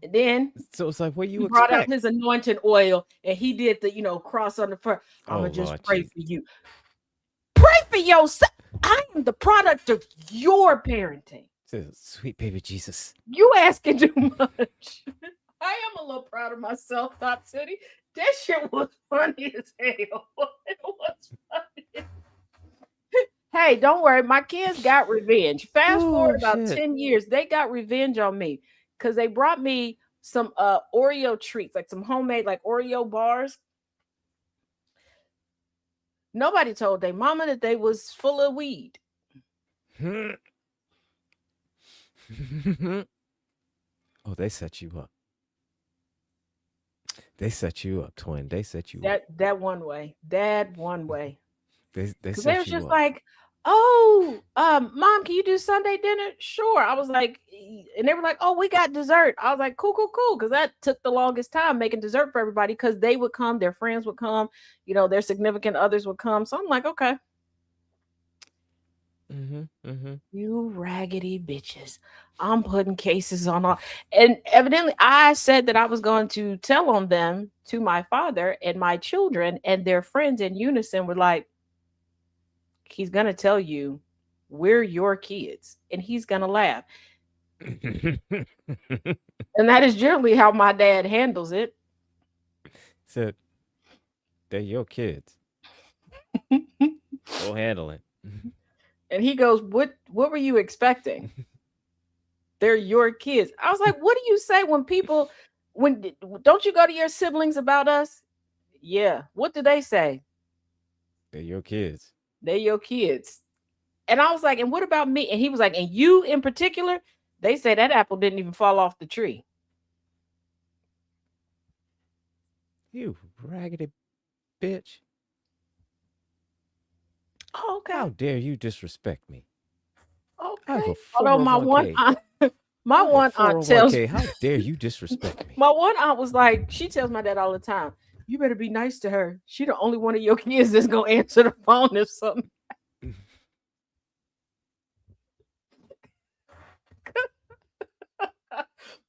S3: And then
S4: so it's like, what you
S3: brought
S4: expect?
S3: up his anointing oil and he did the cross on the front. I'm gonna just pray for you. Pray for yourself. I am the product of your parenting.
S4: Sweet baby Jesus.
S3: You asking too much. I am a little proud of myself, Top City. That shit was funny as hell. It was funny. Hey, don't worry. My kids got revenge. Fast forward about 10 years, they got revenge on me because they brought me some Oreo treats, like some homemade like Oreo bars. Nobody told their mama that they was full of weed.
S4: Oh, they set you up. They set you up, twin. They set you
S3: up. That one way. They
S4: set
S3: they
S4: you
S3: was just
S4: up.
S3: like, oh, mom, can you do Sunday dinner? Sure. I was like, and they were like, oh, we got dessert. I was like, cool. Because that took the longest time making dessert for everybody because they would come, their friends would come, their significant others would come. So I'm like, okay. You raggedy bitches. I'm putting cases on all. And evidently I said that I was going to tell on them to my father, and my children and their friends in unison were like, he's going to tell you we're your kids and he's going to laugh. And that is generally how my dad handles it.
S4: Said, they're your kids. Go handle it.
S3: And he goes, what were you expecting? They're your kids. I was like, what do you say when don't you go to your siblings about us? Yeah. What do they say?
S4: They're your kids.
S3: They're your kids. And I was like, and what about me? And he was like, and you in particular? They say that apple didn't even fall off the tree.
S4: You raggedy bitch.
S3: Oh, okay.
S4: How dare you disrespect me?
S3: Okay. Although my one aunt tells
S4: me. How dare you disrespect me?
S3: My one aunt was like, she tells my dad all the time, You better be nice to her. She the only one of your kids that's gonna answer the phone if something.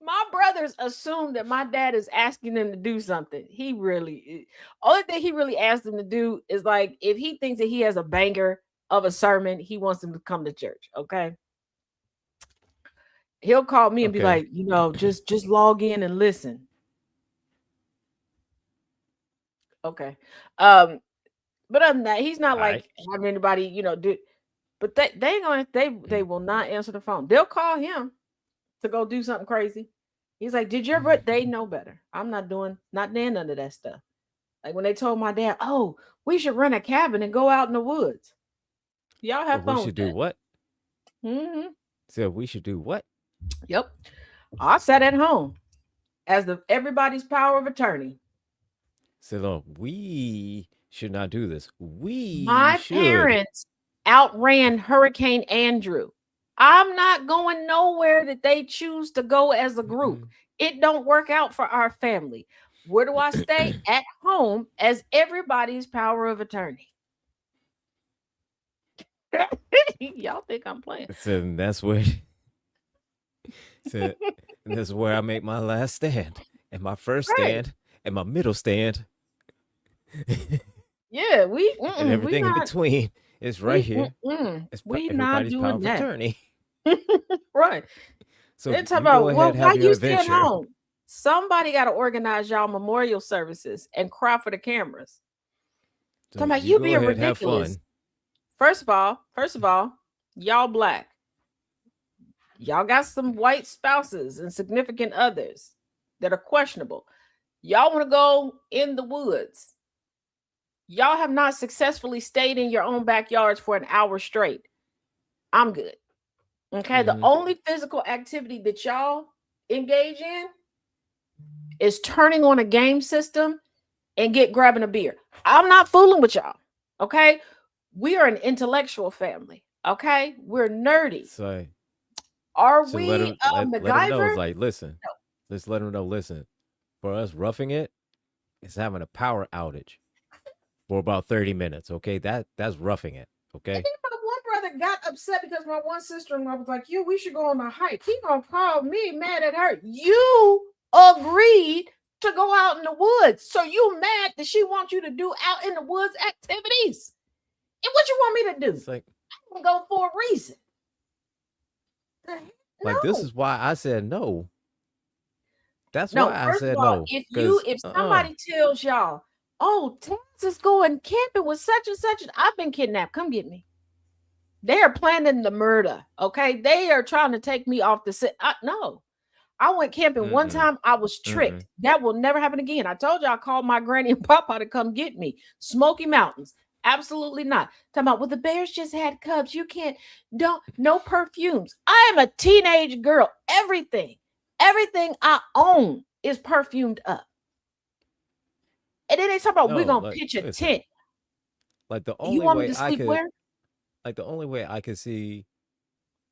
S3: My brothers assume that my dad is asking them to do something. He really, only thing he really asks them to do is like if he thinks that he has a banger of a sermon, he wants them to come to church. Okay. He'll call me and be
S4: Okay.
S3: like, just log in and listen. Okay. But other than that, he's not
S4: All
S3: like
S4: right.
S3: having anybody, do. But they will not answer the phone. They'll call him to go do something crazy. He's like, did you ever? They know better. I'm not doing none of that stuff. Like when they told my dad, oh, we should rent a cabin and go out in the woods. Y'all have
S4: We
S3: fun
S4: should
S3: with
S4: do
S3: that.
S4: what?
S3: Mm-hmm.
S4: So we should do what?
S3: Yep. I sat at home as everybody's power of attorney.
S4: So no, we should not do this. We
S3: My
S4: should.
S3: parents outran Hurricane Andrew. I'm not going nowhere that they choose to go as a group. It don't work out for our family. Where do I stay? At home as everybody's power of attorney. Y'all think I'm playing?
S4: So that's where. So that's where I make my last stand, and my first stand, and my middle stand.
S3: Yeah,
S4: and everything in between is right here. It's
S3: we not
S4: everybody's power
S3: doing
S4: of
S3: that.
S4: attorney.
S3: Right.
S4: So
S3: They're talking
S4: you go
S3: about,
S4: ahead, have
S3: why
S4: your
S3: you stay at
S4: adventure.
S3: home? Somebody got to organize y'all memorial services and cry for the cameras.
S4: So
S3: Talking about
S4: you
S3: you
S4: go
S3: being
S4: ahead, have
S3: ridiculous.
S4: fun.
S3: First of all, y'all black. Y'all got some white spouses and significant others that are questionable. Y'all want to go in the woods. Y'all have not successfully stayed in your own backyards for an hour straight. I'm good. Okay. The only physical activity that y'all engage in is turning on a game system and grabbing a beer. I'm not fooling with y'all. Okay. We are an intellectual family. Okay. We're nerdy.
S4: So
S3: Are
S4: so
S3: we
S4: let them know.
S3: MacGyver?
S4: It's like, listen, let's let them know. Listen, for us roughing it, it's having a power outage for about 30 minutes. Okay, that's roughing it. Okay.
S3: I think my one brother got upset because my one sister-in-law was like, we should go on a hike. He gonna call me mad at her. You agreed to go out in the woods. So you mad that she wants you to do out in the woods activities. And what you want me to do?
S4: It's like,
S3: I'm gonna go for a reason.
S4: Like, this is why I said no. That's why I
S3: First
S4: said
S3: of all,
S4: no.
S3: if somebody tells y'all, oh, Taz is going camping with such and such, I've been kidnapped. Come get me. They are planning the murder. Okay. They are trying to take me off the set. No. I went camping one time. I was tricked. That will never happen again. I told you I called my granny and papa to come get me. Smoky Mountains. Absolutely not. Talking about, well, the bears just had cubs. You can't, no perfumes. I am a teenage girl. Everything I own is perfumed up. And then they talk about, we're going to pitch a tent.
S4: Like the
S3: you
S4: only
S3: want me
S4: way
S3: to
S4: I
S3: sleep
S4: could,
S3: where?
S4: like the only way I could see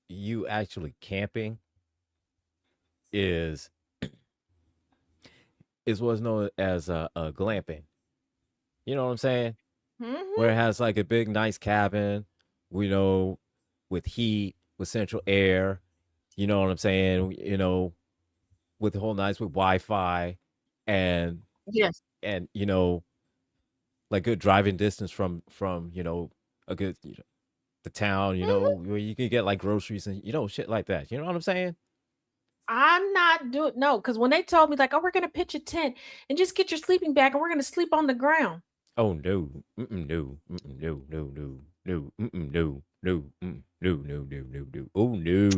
S4: you actually camping is what's known as a glamping. You know what I'm saying? Where it has like a big, nice cabin, with heat, with central air. You know what I'm saying? With the whole nice with Wi-Fi, and
S3: yes,
S4: and like good driving distance from a good the town, where you can get like groceries and shit like that. You know what I'm saying?
S3: I'm not doing because when they told me like, oh, we're gonna pitch a tent and just get your sleeping bag and we're gonna sleep on the ground.
S4: Oh no, no, no, no, no, no, no, no, no, no. Oh no,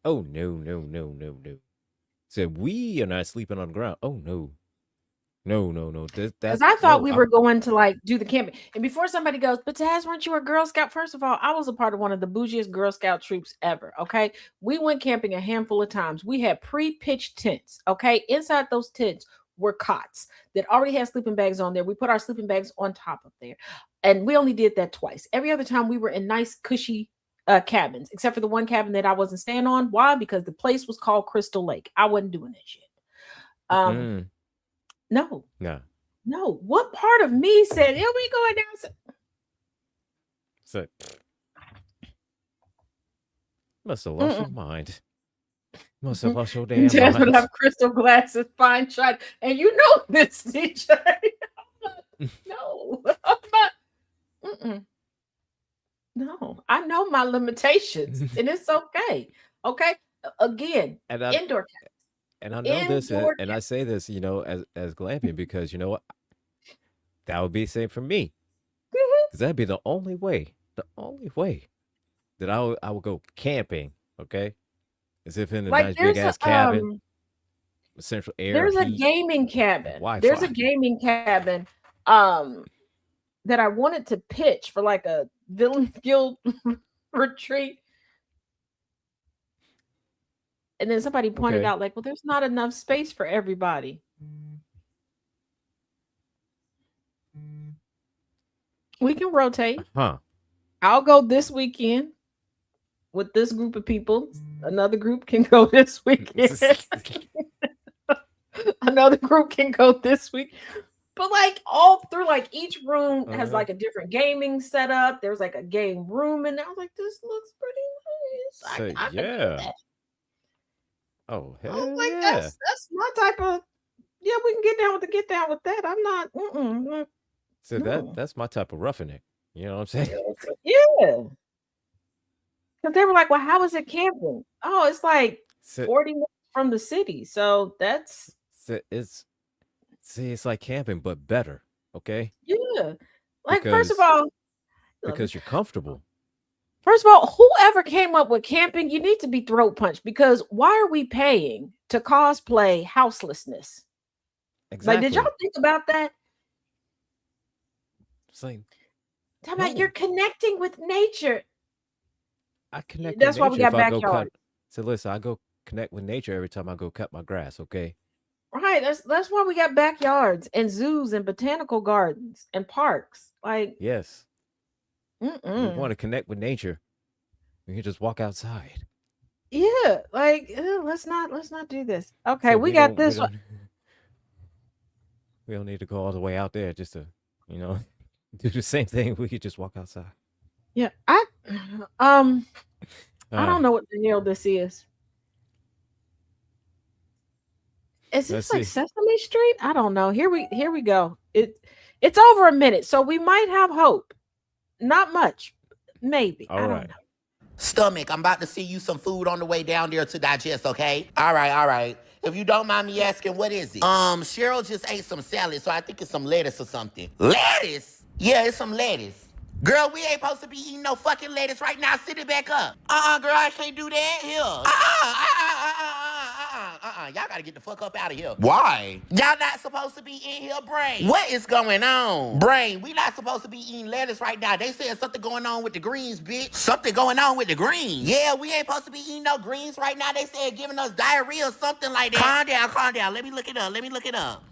S4: oh no. Said we are not sleeping on the ground. Oh no. No.
S3: Because I thought we were going to like do the camping. And before somebody goes, but Taz, weren't you a Girl Scout? First of all, I was a part of one of the bougiest Girl Scout troops ever. Okay. We went camping a handful of times. We had pre-pitched tents. Okay. Inside those tents were cots that already had sleeping bags on there. We put our sleeping bags on top of there. And we only did that twice. Every other time we were in nice, cushy cabins, except for the one cabin that I wasn't staying on. Why? Because the place was called Crystal Lake. I wasn't doing that shit. No. No, what part of me said, yeah, we going down?
S4: So, must have lost your mind. Must have lost your damn
S3: Jasmine
S4: mind.
S3: have crystal glasses, fine shot, and you know this, DJ. No, I'm not. Mm-mm. No, I know my limitations, and it's okay. Okay, again,
S4: And I
S3: indoor cats.
S4: and I know this,
S3: Indoor
S4: and I say this, as glamping because you know what, that would be the same for me. Because that'd be the only way that I would go camping. Okay, as if in a
S3: Like
S4: nice big
S3: there's
S4: ass
S3: a
S4: cabin, with central air,
S3: there's a
S4: heat,
S3: gaming cabin. There's a
S4: Wi-Fi.
S3: gaming cabin um that I wanted to pitch for like a villain guild retreat. And then somebody pointed
S4: Okay,
S3: out, like, well, there's not enough space for everybody. We can rotate.
S4: huh?
S3: I'll go this weekend with this group of people. Another group can go this weekend. Another group can go this week. But like all through, like each room has like a different gaming setup. There's like a game room, and I was like, this looks pretty nice.
S4: So
S3: I could do
S4: yeah.
S3: that.
S4: Oh
S3: I was
S4: hell
S3: like,
S4: yeah!
S3: that's my type of, yeah, we can get down with that. I'm not
S4: So
S3: no.
S4: that's my type of roughing it. You know what I'm saying?
S3: Yeah. Because they were like, well, how is it camping? Oh, it's like
S4: So,
S3: 40 minutes from the city. So that's
S4: it's like camping but better. Okay,
S3: yeah. Like
S4: because you're comfortable.
S3: first of all, whoever came up with camping, you need to be throat punched because why are we paying to cosplay houselessness?
S4: Exactly.
S3: Like, did y'all think about that?
S4: It's like
S3: Talking about you're connecting with nature.
S4: I connect
S3: That's
S4: with
S3: why we
S4: nature
S3: got
S4: if I go
S3: backyard.
S4: cut. So listen, I go connect with nature every time I go cut my grass. Okay.
S3: Right. That's why we got backyards and zoos and botanical gardens and parks. Like,
S4: Yes. You want
S3: mm-mm.
S4: to connect with nature, you can just walk outside.
S3: Yeah, like let's not do this. Okay,
S4: So
S3: we got this one.
S4: we don't need to go all the way out there just to, do the same thing. We could just walk outside.
S3: Yeah, I don't know what the hell this is. Is
S4: Let's
S3: this like
S4: see.
S3: Sesame Street? I don't know. Here we go. It's over a minute, so we might have hope. Not much, maybe.
S4: All
S3: I
S4: right.
S3: don't know.
S15: Stomach, I'm about to see you some food on the way down there to digest, okay? All right. If you don't mind me asking, what is it? Cheryl just ate some salad, so I think it's some lettuce or something. Lettuce? Yeah, it's some lettuce. Girl, we ain't supposed to be eating no fucking lettuce right now. Sit it back up. Girl, I can't do that. Here. Y'all gotta get the fuck up out of here. Why? Y'all not supposed to be in here, Brain. What is going on? Brain, we not supposed to be eating lettuce right now. They said something going on with the greens, bitch. Something going on with the greens. Yeah, we ain't supposed to be eating no greens right now. They said giving us diarrhea or something like that. Calm down. Let me look it up.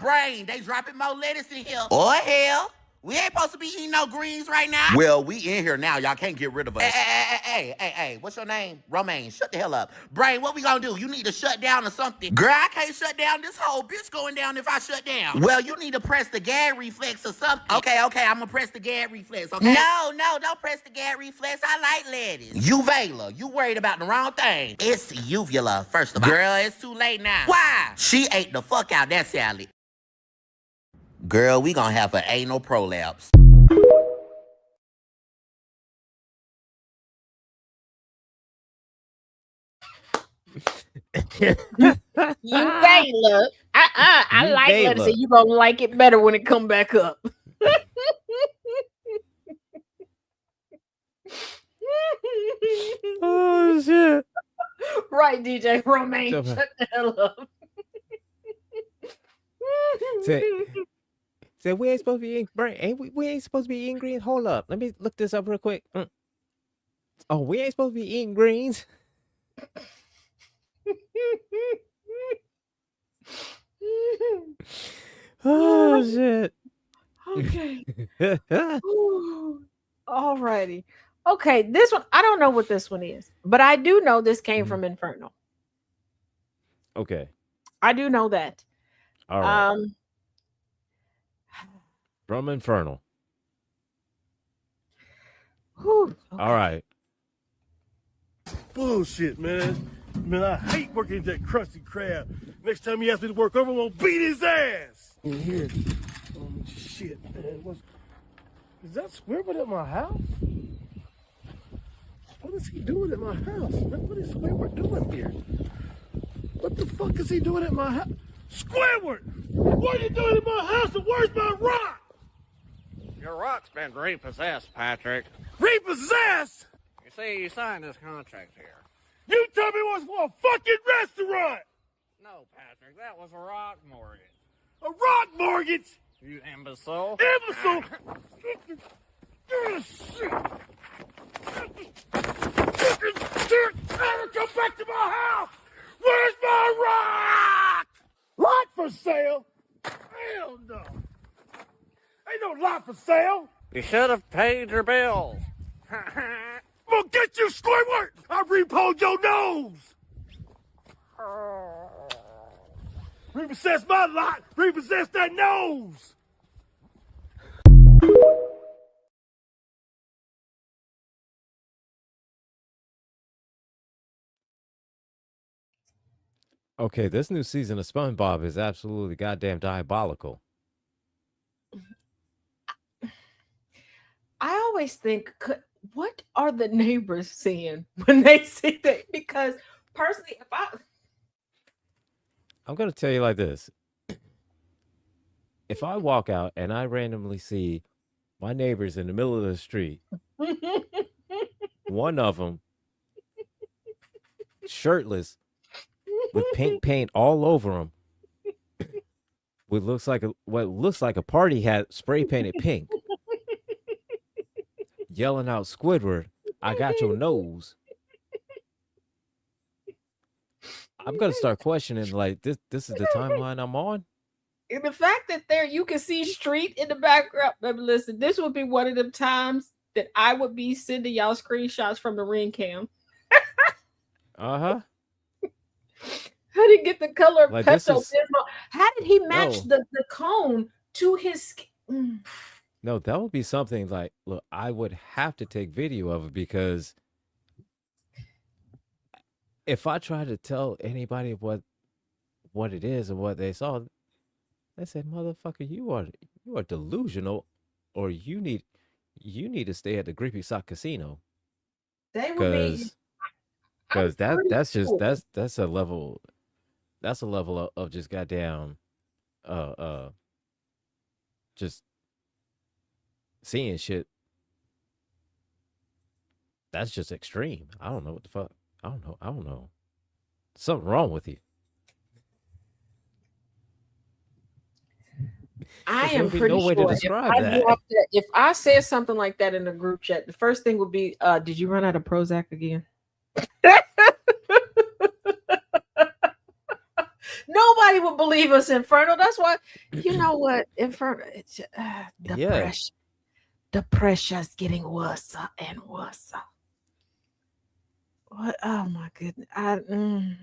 S15: Brain, they dropping more lettuce in here. Or hell. We ain't supposed to be eating no greens right now. Well, we in here now. Y'all can't get rid of us. Hey. What's your name? Romaine. Shut the hell up. Brain, what we gonna do? You need to shut down or something. Girl, I can't shut down. This whole bitch going down if I shut down. Well, you need to press the gag reflex or something. Okay, I'm gonna press the gag reflex, okay? No, don't press the gag reflex. I like lettuce. Uvula, you worried about the wrong thing. It's uvula, first of all. Girl, it's too late now. Why? She ate the fuck out that salad. Girl, we gonna have an anal prolapse.
S3: Uvula. I like lettuce, and you gonna like it better when it come back up.
S4: Oh shit!
S3: Right, DJ Romaine, shut the hell up.
S4: Say we ain't supposed to be eating brain. We ain't supposed to be eating greens. Hold up, let me look this up real quick. Oh, we ain't supposed to be eating greens. Oh shit!
S3: Okay. Alrighty. Okay, this one, I don't know what this one is, but I do know this came from Inferno.
S4: Okay.
S3: I do know that.
S4: All right. From Infernal.
S3: Whew, okay.
S4: All right.
S16: Bullshit, man. Man, I hate working at that Krusty Krab. Next time he asks me to work over, I'm gonna beat his ass. In here. Shit, man. Is that Squidward at my house? What is he doing at my house? Man, what is Squidward doing here? What the fuck is he doing at my house? Squidward! What are you doing at my house and where's my rock?
S9: Your rock's been repossessed, Patrick.
S16: Repossessed?
S9: You see, you signed this contract here.
S16: You told me it was for a fucking restaurant!
S9: No, Patrick, that was a rock mortgage.
S16: A rock mortgage?
S9: You imbecile.
S16: Imbecile? Come back to my house! Where's my rock? Lot for sale? Hell no. Ain't no lot for sale.
S9: You should have paid your bills.
S16: I'm gonna get you, Squidward! I repoed your nose! Repossess my lot! Repossess that nose!
S4: Okay, this new season of SpongeBob is absolutely goddamn diabolical.
S3: I always think, what are the neighbors seeing when they see that? Because personally,
S4: I'm going to tell you like this. If I walk out and I randomly see my neighbors in the middle of the street, one of them shirtless with pink paint all over him, what looks like a party hat spray painted pink, yelling out, "Squidward, I got your nose." I'm gonna start questioning, like, this is the timeline I'm on.
S3: And the fact that you can see street in the background. Listen, this would be one of them times that I would be sending y'all screenshots from the ring cam.
S4: Uh-huh.
S3: How did he get the color
S4: Like,
S3: Pepto? How did he match the cone to his skin?
S4: No, that would be something like, look, I would have to take video of it, because if I try to tell anybody what it is and what they saw, they said, "Motherfucker, you are delusional, or you need to stay at the Grippy Sock Casino."
S3: They would be,
S4: because that's just
S3: sure.
S4: that's a level of just goddamn just seeing shit. That's just extreme. I don't know what the fuck. I don't know. Something wrong with you.
S3: I
S4: There's
S3: am
S4: really
S3: pretty
S4: no way to
S3: sure
S4: describe
S3: if I said something like that in the group chat, the first thing would be, did you run out of Prozac again? Nobody would believe us, Inferno. That's why, you know what, Inferno, it's, the pressure's getting worse and worse. What? Oh my goodness.
S4: And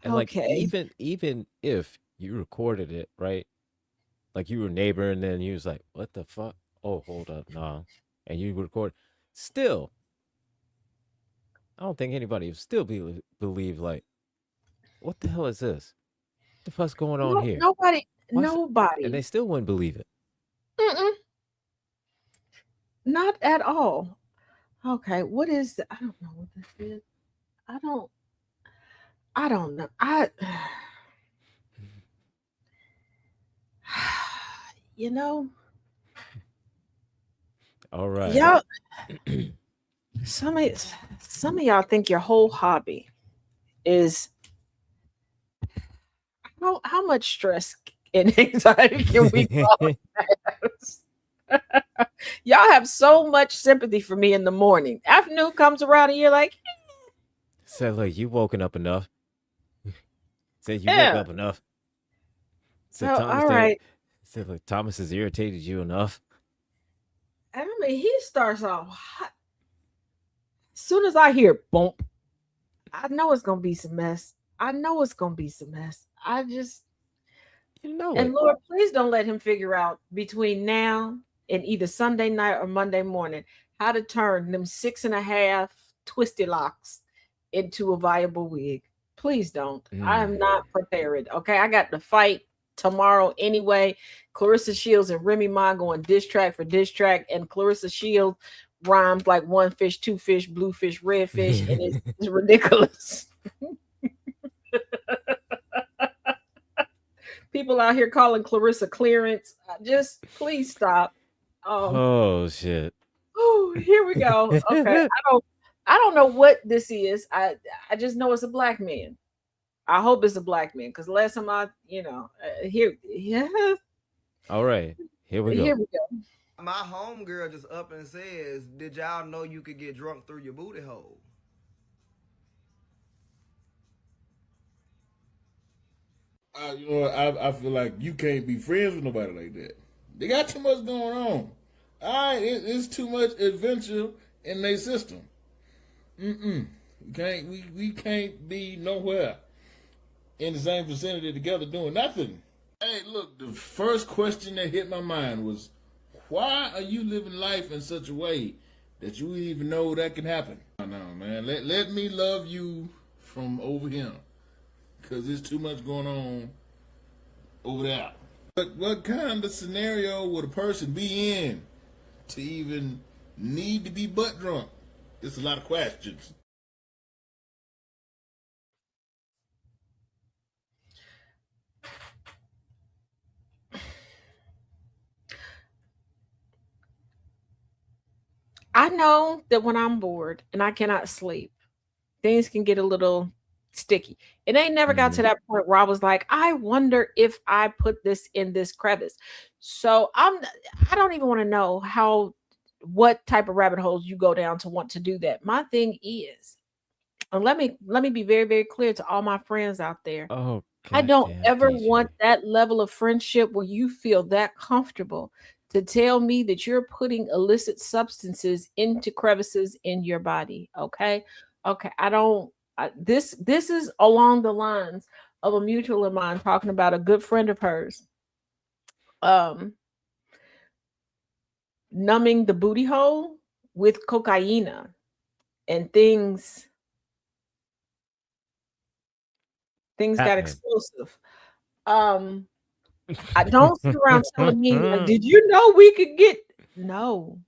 S4: like, even if you recorded it, right? Like, you were a neighbor and then you was like, "What the fuck? Oh, hold up, nah." And you record, still, I don't think anybody would still believe, like, what the hell is this? What the fuck's going on here?
S3: Nobody.
S4: And they still wouldn't believe it.
S3: Not at all. Okay, what is? I don't know what this is. I don't know. You know.
S4: All right.
S3: Y'all, some of y'all think your whole hobby is how much stress and anxiety can we cause? Y'all have so much sympathy for me in the morning. Afternoon comes around and you're like,
S4: said, "Look, you woken up enough." Said, "You woke up enough." Said, "Thomas,
S3: all right."
S4: Said, "Look, Thomas has irritated you enough."
S3: I mean, he starts off hot. As soon as I hear bump, I know it's gonna be some mess. I
S4: You know
S3: And
S4: it.
S3: Lord, please don't let him figure out between now and either Sunday night or Monday morning how to turn them 6.5 twisty locks into a viable wig. Please don't. I am not prepared. Okay. I got to fight tomorrow anyway. Clarissa Shields and Remy Ma going diss track for diss track, and Clarissa Shields rhymes like one fish, two fish, blue fish, red fish, and it's ridiculous. People out here calling Clarissa clearance. Just please stop.
S4: Oh shit.
S3: Oh, here we go. Okay. I don't know what this is. I just know it's a black man. I hope it's a black man, because last time here, yeah.
S4: All right, here we go.
S3: Here we go.
S17: My homegirl just up and says, "Did y'all know you could get drunk through your booty hole?"
S18: I feel like you can't be friends with nobody like that. They got too much going on. All right, it's too much adventure in their system. We can't be nowhere in the same vicinity together doing nothing. Hey, look, the first question that hit my mind was, why are you living life in such a way that you even know that can happen? No, man, let me love you from over here, because there's too much going on over there. But what kind of scenario would a person be in to even need to be butt drunk? It's a lot of questions.
S3: I know that when I'm bored and I cannot sleep, things can get a little sticky. It ain't never got to that point where I was like, I wonder if I put this in this crevice. So I don't even want to know what type of rabbit holes you go down to want to do that. My thing is, and let me be very, very clear to all my friends out there.
S4: Oh,
S3: I don't ever want that level of friendship where you feel that comfortable to tell me that you're putting illicit substances into crevices in your body. Okay. This is along the lines of a mutual of mine talking about a good friend of hers numbing the booty hole with cocaine and things got explosive. I don't sit around telling me, like, did you know we could get no,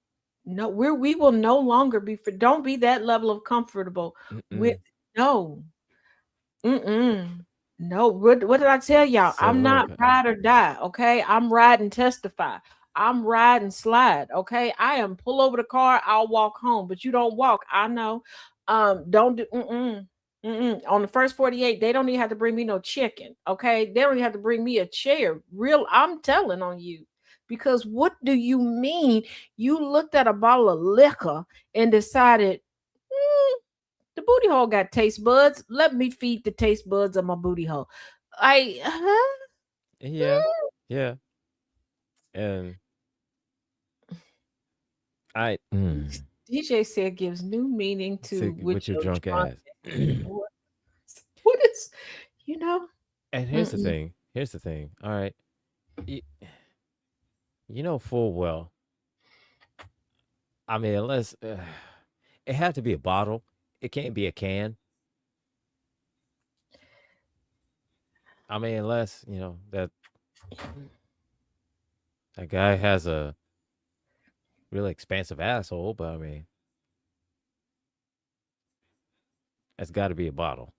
S3: we will no longer be for, don't be that level of comfortable with no. No, what did I tell y'all? I'm not ride or die, okay? I'm ride and testify. I'm ride and slide, okay? I am pull over the car, I'll walk home, but you don't walk. I know. Don't do on the first 48, they don't even have to bring me no chicken, okay? They don't even have to bring me a chair. Real, I'm telling on you. Because what do you mean you looked at a bottle of liquor and decided, the booty hole got taste buds. Let me feed the taste buds of my booty hole.
S4: Yeah. And
S3: DJ said gives new meaning to
S4: with your drunk ass.
S3: What is,
S4: And here's the thing. All right. You know full well. I mean, unless it had to be a bottle. It can't be a can. I mean, unless, that guy has a really expansive asshole, but I mean, that's got to be a bottle.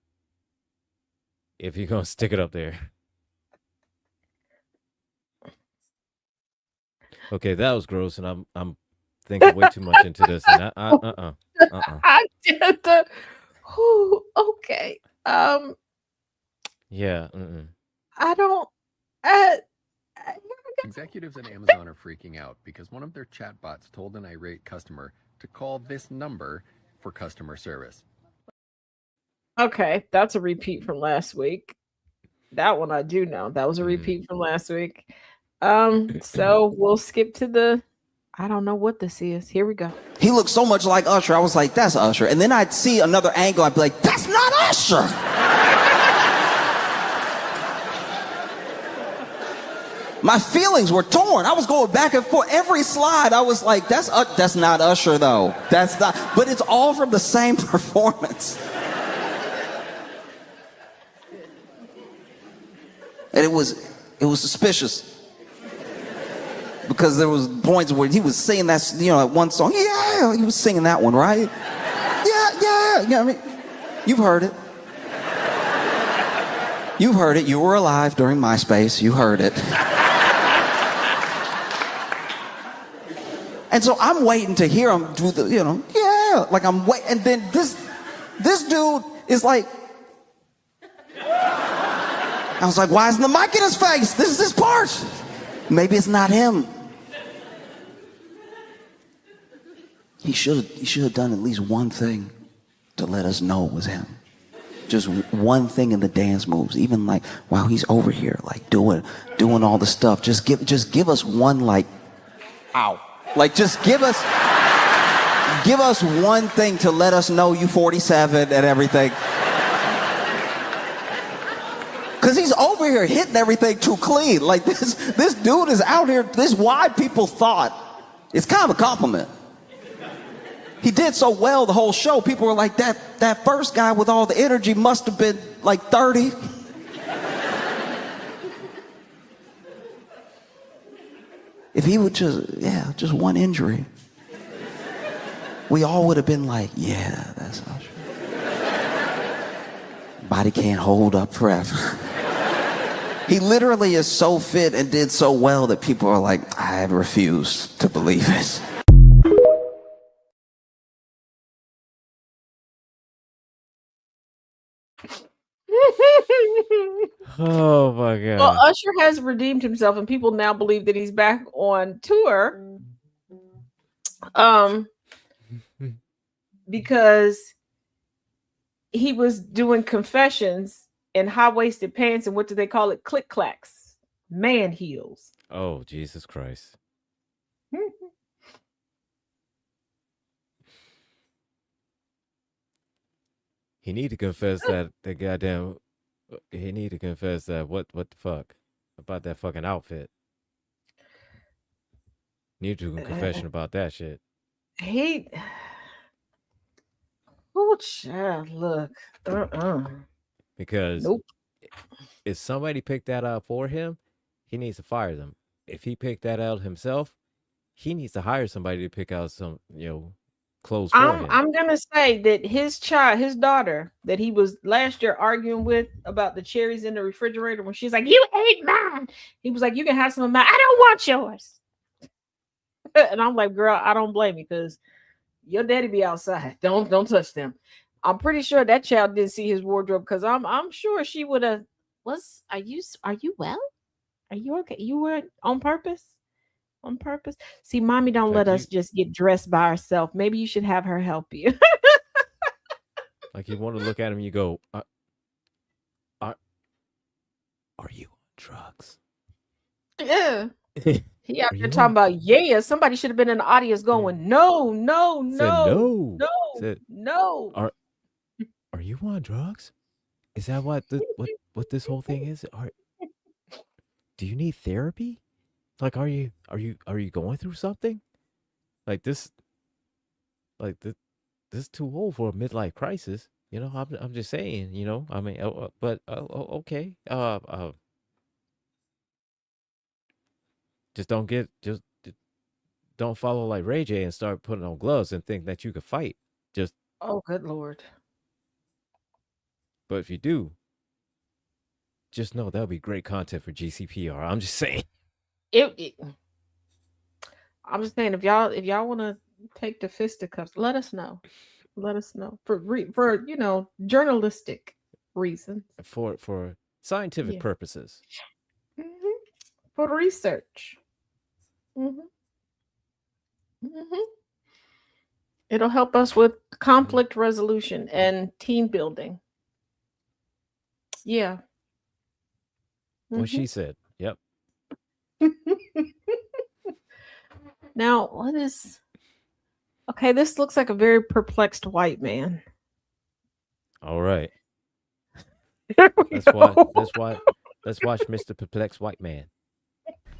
S4: If you're going to stick it up there. Okay, that was gross, and I'm thinking way too much into this. And
S3: I did the. Okay.
S4: Yeah.
S3: I don't.
S19: Executives at Amazon are freaking out because one of their chatbots told an irate customer to call this number for customer service.
S3: Okay, that's a repeat from last week. That one I do know. That was a repeat from last week. So we'll skip to the. I don't know what this is. Here we go.
S20: He looked so much like Usher. I was like, that's Usher. And then I'd see another angle. I'd be like, that's not Usher. My feelings were torn. I was going back and forth. Every slide, I was like, that's not Usher, though. That's not. But it's all from the same performance. And it was suspicious. Because there was points where he was singing that, that one song. Yeah, he was singing that one, right? Yeah. You know what I mean? You've heard it. You've heard it. You were alive during MySpace. You heard it. And so I'm waiting to hear him do the, like I'm waiting. And then this dude is like, I was like, why isn't the mic in his face? This is his part. Maybe it's not him. He should have done at least one thing to let us know it was him. Just one thing in the dance moves, even like while he's over here, like doing all the stuff. Just give us one, like, ow. Like, just give us one thing to let us know you 47 and everything. Cause he's over here hitting everything too clean. Like this dude is out here. This is why people thought it's kind of a compliment. He did so well the whole show. People were like, that first guy with all the energy must have been like 30. If he would just one injury, we all would have been like, yeah, that's Usher. Body can't hold up forever. He literally is so fit and did so well that people are like, I refuse to believe it.
S4: Oh my God.
S3: Well, Usher has redeemed himself, and people now believe that he's back on tour. Because he was doing confessions in high-waisted pants and what do they call it? Click-clacks. Man heels.
S4: Oh, Jesus Christ. He need to confess that he need to confess that what the fuck about that fucking outfit. Need to do a confession about that shit.
S3: Oh, child, look.
S4: Because
S3: nope.
S4: If somebody picked that out for him, he needs to fire them. If he picked that out himself, he needs to hire somebody to pick out some, clothes for him.
S3: I'm gonna say that his daughter, that he was last year arguing with about the cherries in the refrigerator, when she's like, "You ate mine," he was like, "You can have some of mine. I don't want yours." And I'm like, "Girl, I don't blame you because your daddy be outside. Don't touch them." I'm pretty sure that child didn't see his wardrobe because I'm sure she would have. Are you well? Are you okay? You were on purpose. On purpose. See, mommy don't let us just get dressed by ourselves. Maybe you should have her help you.
S4: Like you want to look at him, and you go, "Are you on drugs?"
S3: Yeah. He out there talking about, yeah. Somebody should have been in the audience going, no.
S4: Said,
S3: no.
S4: Are you on drugs? Is that what this whole thing is? Do you need therapy? Like, are you going through something? Like this is too old for a midlife crisis. I'm just saying. I mean, okay. Just don't follow like Ray J and start putting on gloves and think that you could fight.
S3: Oh, good Lord.
S4: But if you do, just know that'll be great content for GCPR. I'm just saying.
S3: I'm just saying, if y'all want to take the fisticuffs, let us know. Let us know for journalistic reasons,
S4: for scientific purposes,
S3: for research. It'll help us with conflict resolution and team building. Yeah.
S4: What she said. Yep.
S3: Now, what is... Okay, this looks like a very perplexed white man.
S4: All right. Let's watch Mr. Perplexed White Man.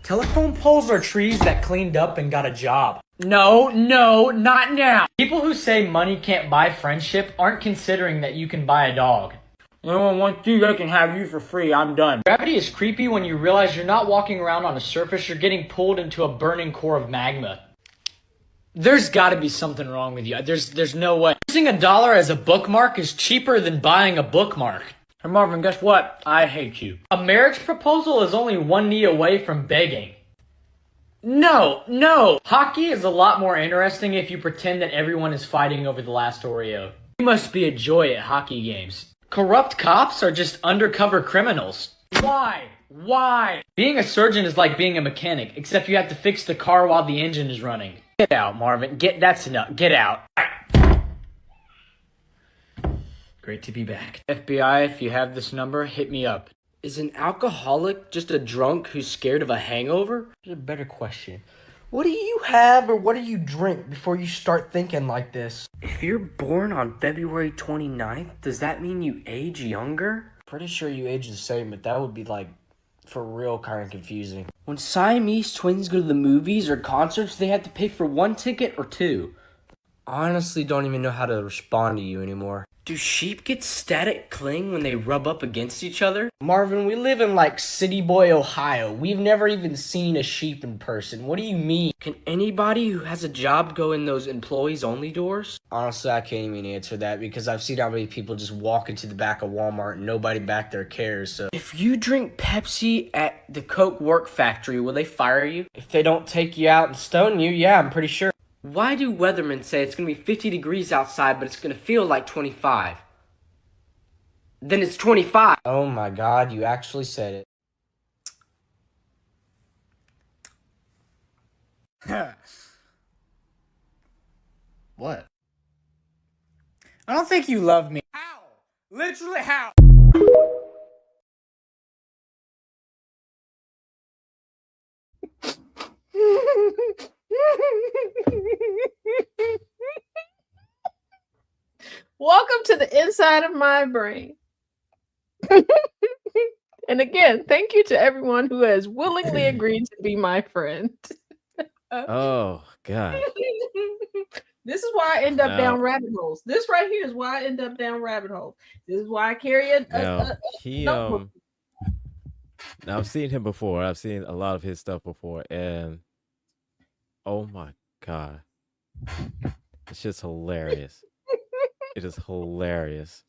S21: Telephone poles are trees that cleaned up and got a job. No, not now. People who say money can't buy friendship aren't considering that you can buy a dog. Anyone wants you, they can have you for free. I'm done. Gravity is creepy when you realize you're not walking around on a surface, you're getting pulled into a burning core of magma. There's gotta be something wrong with you. There's no way. Using $1 as a bookmark is cheaper than buying a bookmark. Hey Marvin, guess what? I hate you. A marriage proposal is only one knee away from begging. No. Hockey is a lot more interesting if you pretend that everyone is fighting over the last Oreo. You must be a joy at hockey games. Corrupt cops are just undercover criminals. Why? Being a surgeon is like being a mechanic, except you have to fix the car while the engine is running. Get out, Marvin. That's enough. Get out. Great to be back. FBI, if you have this number, hit me up. Is an alcoholic just a drunk who's scared of a hangover? Here's a better question. What do you have or what do you drink before you start thinking like this? If you're born on February 29th, does that mean you age younger? Pretty sure you age the same, but that would be like, for real, kind of confusing. When Siamese twins go to the movies or concerts, they have to pay for one ticket or two. I honestly don't even know how to respond to you anymore. Do sheep get static cling when they rub up against each other? Marvin, we live in like City Boy, Ohio. We've never even seen a sheep in person. What do you mean? Can anybody who has a job go in those employees only doors? Honestly, I can't even answer that because I've seen how many people just walk into the back of Walmart and nobody back there cares. So if you drink Pepsi at the Coke work factory, will they fire you? If they don't take you out and stone you, yeah, I'm pretty sure. Why do weathermen say it's going to be 50 degrees outside, but it's going to feel like 25? Then it's 25. Oh my God, you actually said it. What? I don't think you love me. How? Literally how?
S3: Welcome to the inside of my brain. And again, thank you to everyone who has willingly agreed to be my friend.
S4: Oh, God.
S3: This is why I end up down rabbit holes. This right here is why I end up down rabbit holes. This is why I carry a notebook.
S4: Now I've seen him before. I've seen a lot of his stuff before, and oh my God, it's just hilarious. It is hilarious.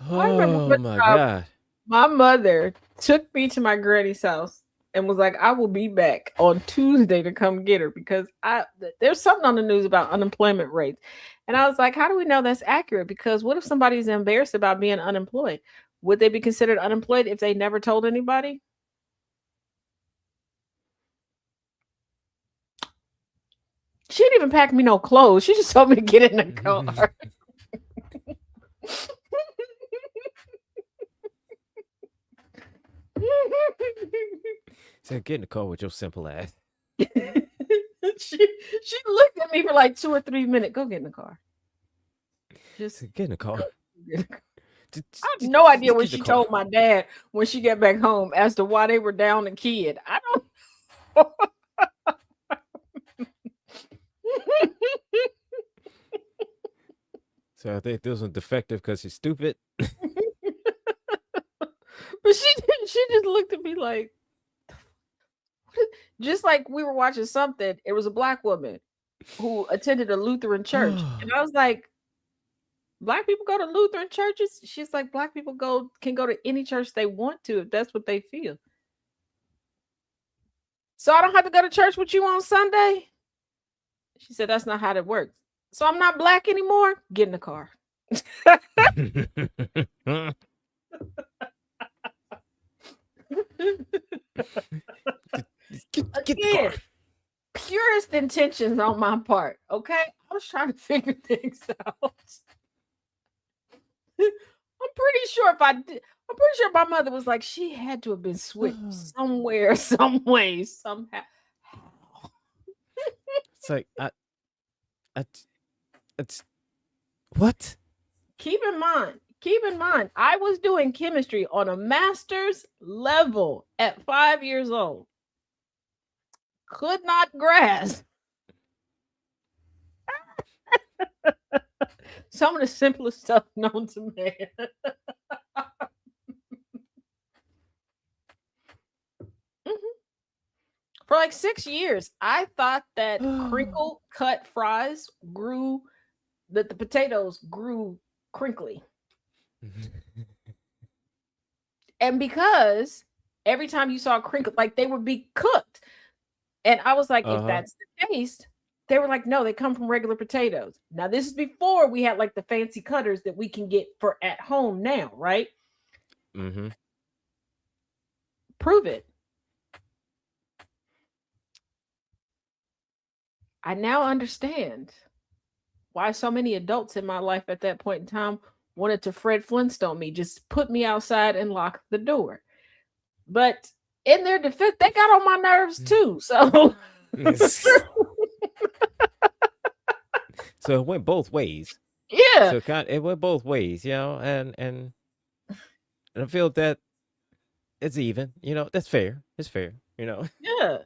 S4: Oh my God.
S3: My mother took me to my granny's house and was like, I will be back on Tuesday to come get her because there's something on the news about unemployment rates. And I was like, how do we know that's accurate? Because what if somebody's embarrassed about being unemployed? Would they be considered unemployed if they never told anybody? She didn't even pack me no clothes. She just told me to get in the car.
S4: So get in the car with your simple ass.
S3: she looked at me for like 2 or 3 minutes. Go get in the car.
S4: Just get in the car.
S3: I have no idea what she told my dad when she got back home as to why they were down a kid. I don't know.
S4: So I think this was defective because she's stupid.
S3: But she just looked at me like, just like we were watching something. It was a Black woman who attended a Lutheran church. And I was like, Black people go to Lutheran churches? She's like, Black people can go to any church they want to if that's what they feel. So I don't have to go to church with you on Sunday? She said, that's not how that works. So I'm not Black anymore? Get in the car. Get the car. Purest intentions on my part, okay? I was trying to figure things out. I'm pretty sure my mother was like, she had to have been switched somewhere, some way, somehow.
S4: It's like It's what?
S3: Keep in mind, I was doing chemistry on a master's level at 5 years old. Could not grasp some of the simplest stuff known to man. For like 6 years, I thought that crinkle cut fries grew, that the potatoes grew crinkly. And because every time you saw crinkle, like they would be cooked. And I was like, if that's the case, they were like, no, they come from regular potatoes. Now, this is before we had like the fancy cutters that we can get for at home now, right?
S4: Mm-hmm.
S3: Prove it. I now understand why so many adults in my life at that point in time wanted to Fred Flintstone me, just put me outside and lock the door. But in their defense, they got on my nerves too. So,
S4: so it went both ways.
S3: Yeah.
S4: So it went both ways, and I feel that it's even. That's fair. It's fair.
S3: Yeah.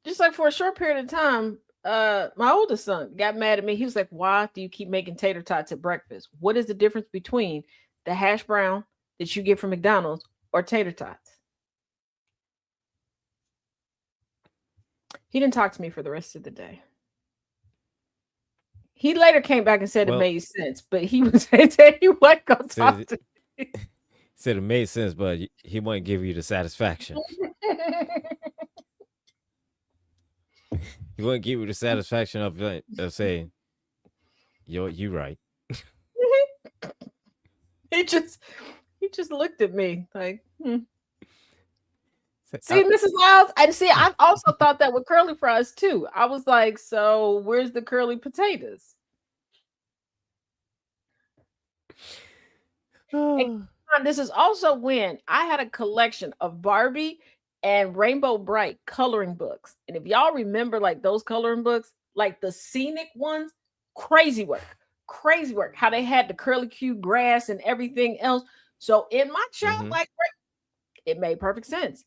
S3: Just like for a short period of time, my oldest son got mad at me. He was like, why do you keep making tater tots at breakfast? What is the difference between the hash brown that you get from McDonald's or tater tots? He didn't talk to me for the rest of the day. He later came back and said it made sense, but he was saying he wasn't going to talk to me.
S4: Said it made sense, but he wouldn't give you the satisfaction. He wouldn't give you the satisfaction of saying, you right.
S3: He just looked at me like, See, Mrs. Lyles, and see, I've also thought that with curly fries too. I was like, so where's the curly potatoes? And this is also when I had a collection of Barbie and Rainbow Bright coloring books. And if y'all remember like those coloring books, like the scenic ones, crazy work. How they had the curly Q grass and everything else. So in my childlike it made perfect sense.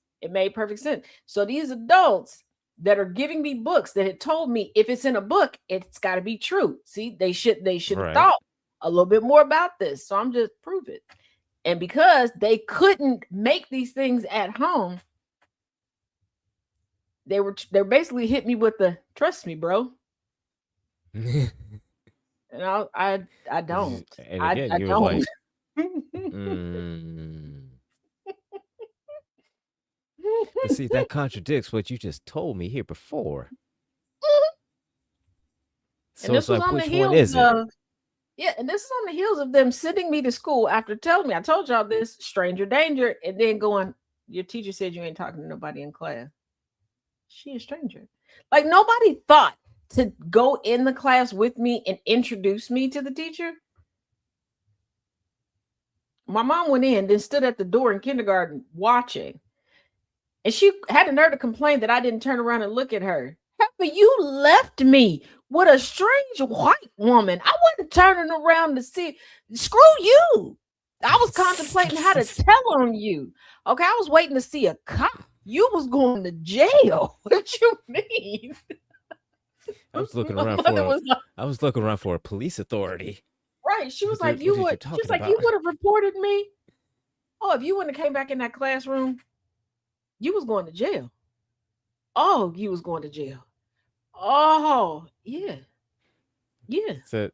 S3: So these adults that are giving me books that had told me if it's in a book, it's got to be true. See, they should have thought a little bit more about this. So I'm just prove it. And because they couldn't make these things at home, they basically hit me with the trust me, bro. And I don't.
S4: And again,
S3: I
S4: you
S3: don't.
S4: was like, But see, that contradicts what you just told me here before. So it's like, which one is it?
S3: Yeah, and this is on the heels of them sending me to school after telling me, I told y'all this, stranger danger, and then going, your teacher said you ain't talking to nobody in class. She a stranger. Like nobody thought to go in the class with me and introduce me to the teacher. My mom went in, then stood at the door in kindergarten watching. And she had the nerve to complain that I didn't turn around and look at her. But you left me with a strange white woman. I wasn't turning around to see. Screw you. I was contemplating how to tell on you. Okay, I was waiting to see a cop. You was going to jail. What you mean?
S4: I was looking around for a police authority.
S3: Right. She was like, you would have reported me. Oh, if you wouldn't have came back in that classroom, you was going to jail. Oh, you was going to jail. Oh, yeah. Yeah.
S4: Said,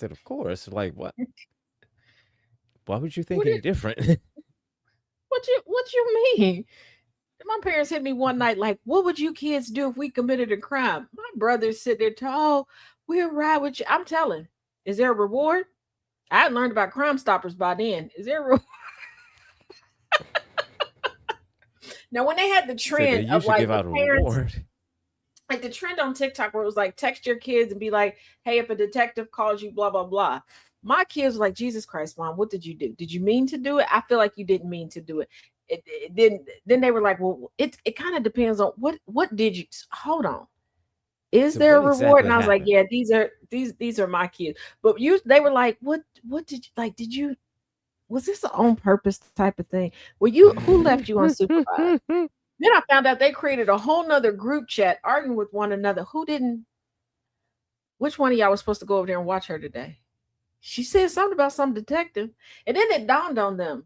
S4: of course. Like, what? Why would you think any different?
S3: What you mean? My parents hit me one night like, what would you kids do if we committed a crime? My brothers sit there, we'll ride with you. I'm telling. Is there a reward? I had learned about Crime Stoppers by then. Is there a reward? Now, when they had the trend of like the parents, like the trend on TikTok where it was like text your kids and be like, hey, if a detective calls you, blah, blah, blah. My kids were like, Jesus Christ, Mom, what did you do? Did you mean to do it? I feel like you didn't mean to do it. Then they were like, well, it kind of depends on what did you hold on. is
S4: So
S3: there a
S4: what
S3: reward?
S4: exactly
S3: And I was like,
S4: happened?
S3: yeah, these are my kids. But they were like, what did you like? Did you was this an on purpose type of thing? Who left you unsupervised? Then I found out they created a whole nother group chat arguing with one another. Which one of y'all was supposed to go over there and watch her today? She said something about some detective. And then it dawned on them.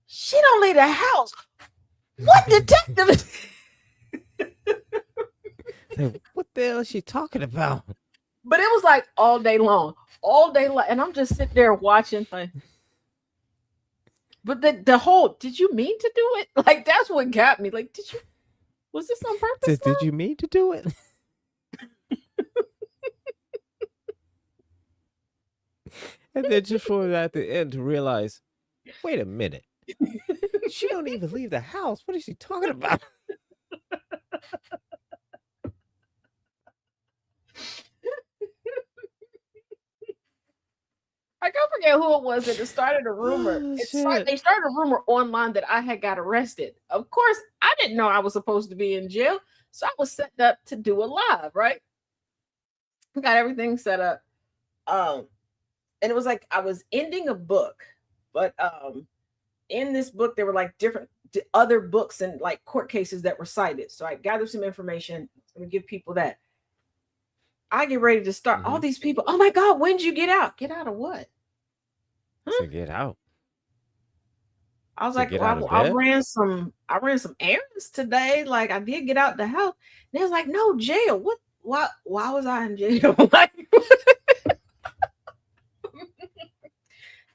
S3: She don't leave the house. What detective?
S4: Like, what the hell is she talking about?
S3: But it was like all day long. And I'm just sitting there watching. But the whole, did you mean to do it? Like, that's what got me. Like, was this on purpose?
S4: Did you mean to do it? And then just for at the end to realize, wait a minute. She don't even leave the house. What is she talking about?
S3: I can't forget who it was that started a rumor. They started a rumor online that I had got arrested. Of course, I didn't know I was supposed to be in jail. So I was set up to do a live, right? Got everything set up. And it was like I was ending a book, but in this book there were like different other books and like court cases that were cited. So I gathered some information. I'm gonna give people that. I get ready to start. All these people, oh my God, when did you get out? Get out of what?
S4: To get out.
S3: I was
S4: To
S3: like,
S4: get
S3: well,
S4: out of
S3: I
S4: bed?
S3: ran some errands today. Like I did get out the house. And they was like, no, jail. What? Why was I in jail? Like,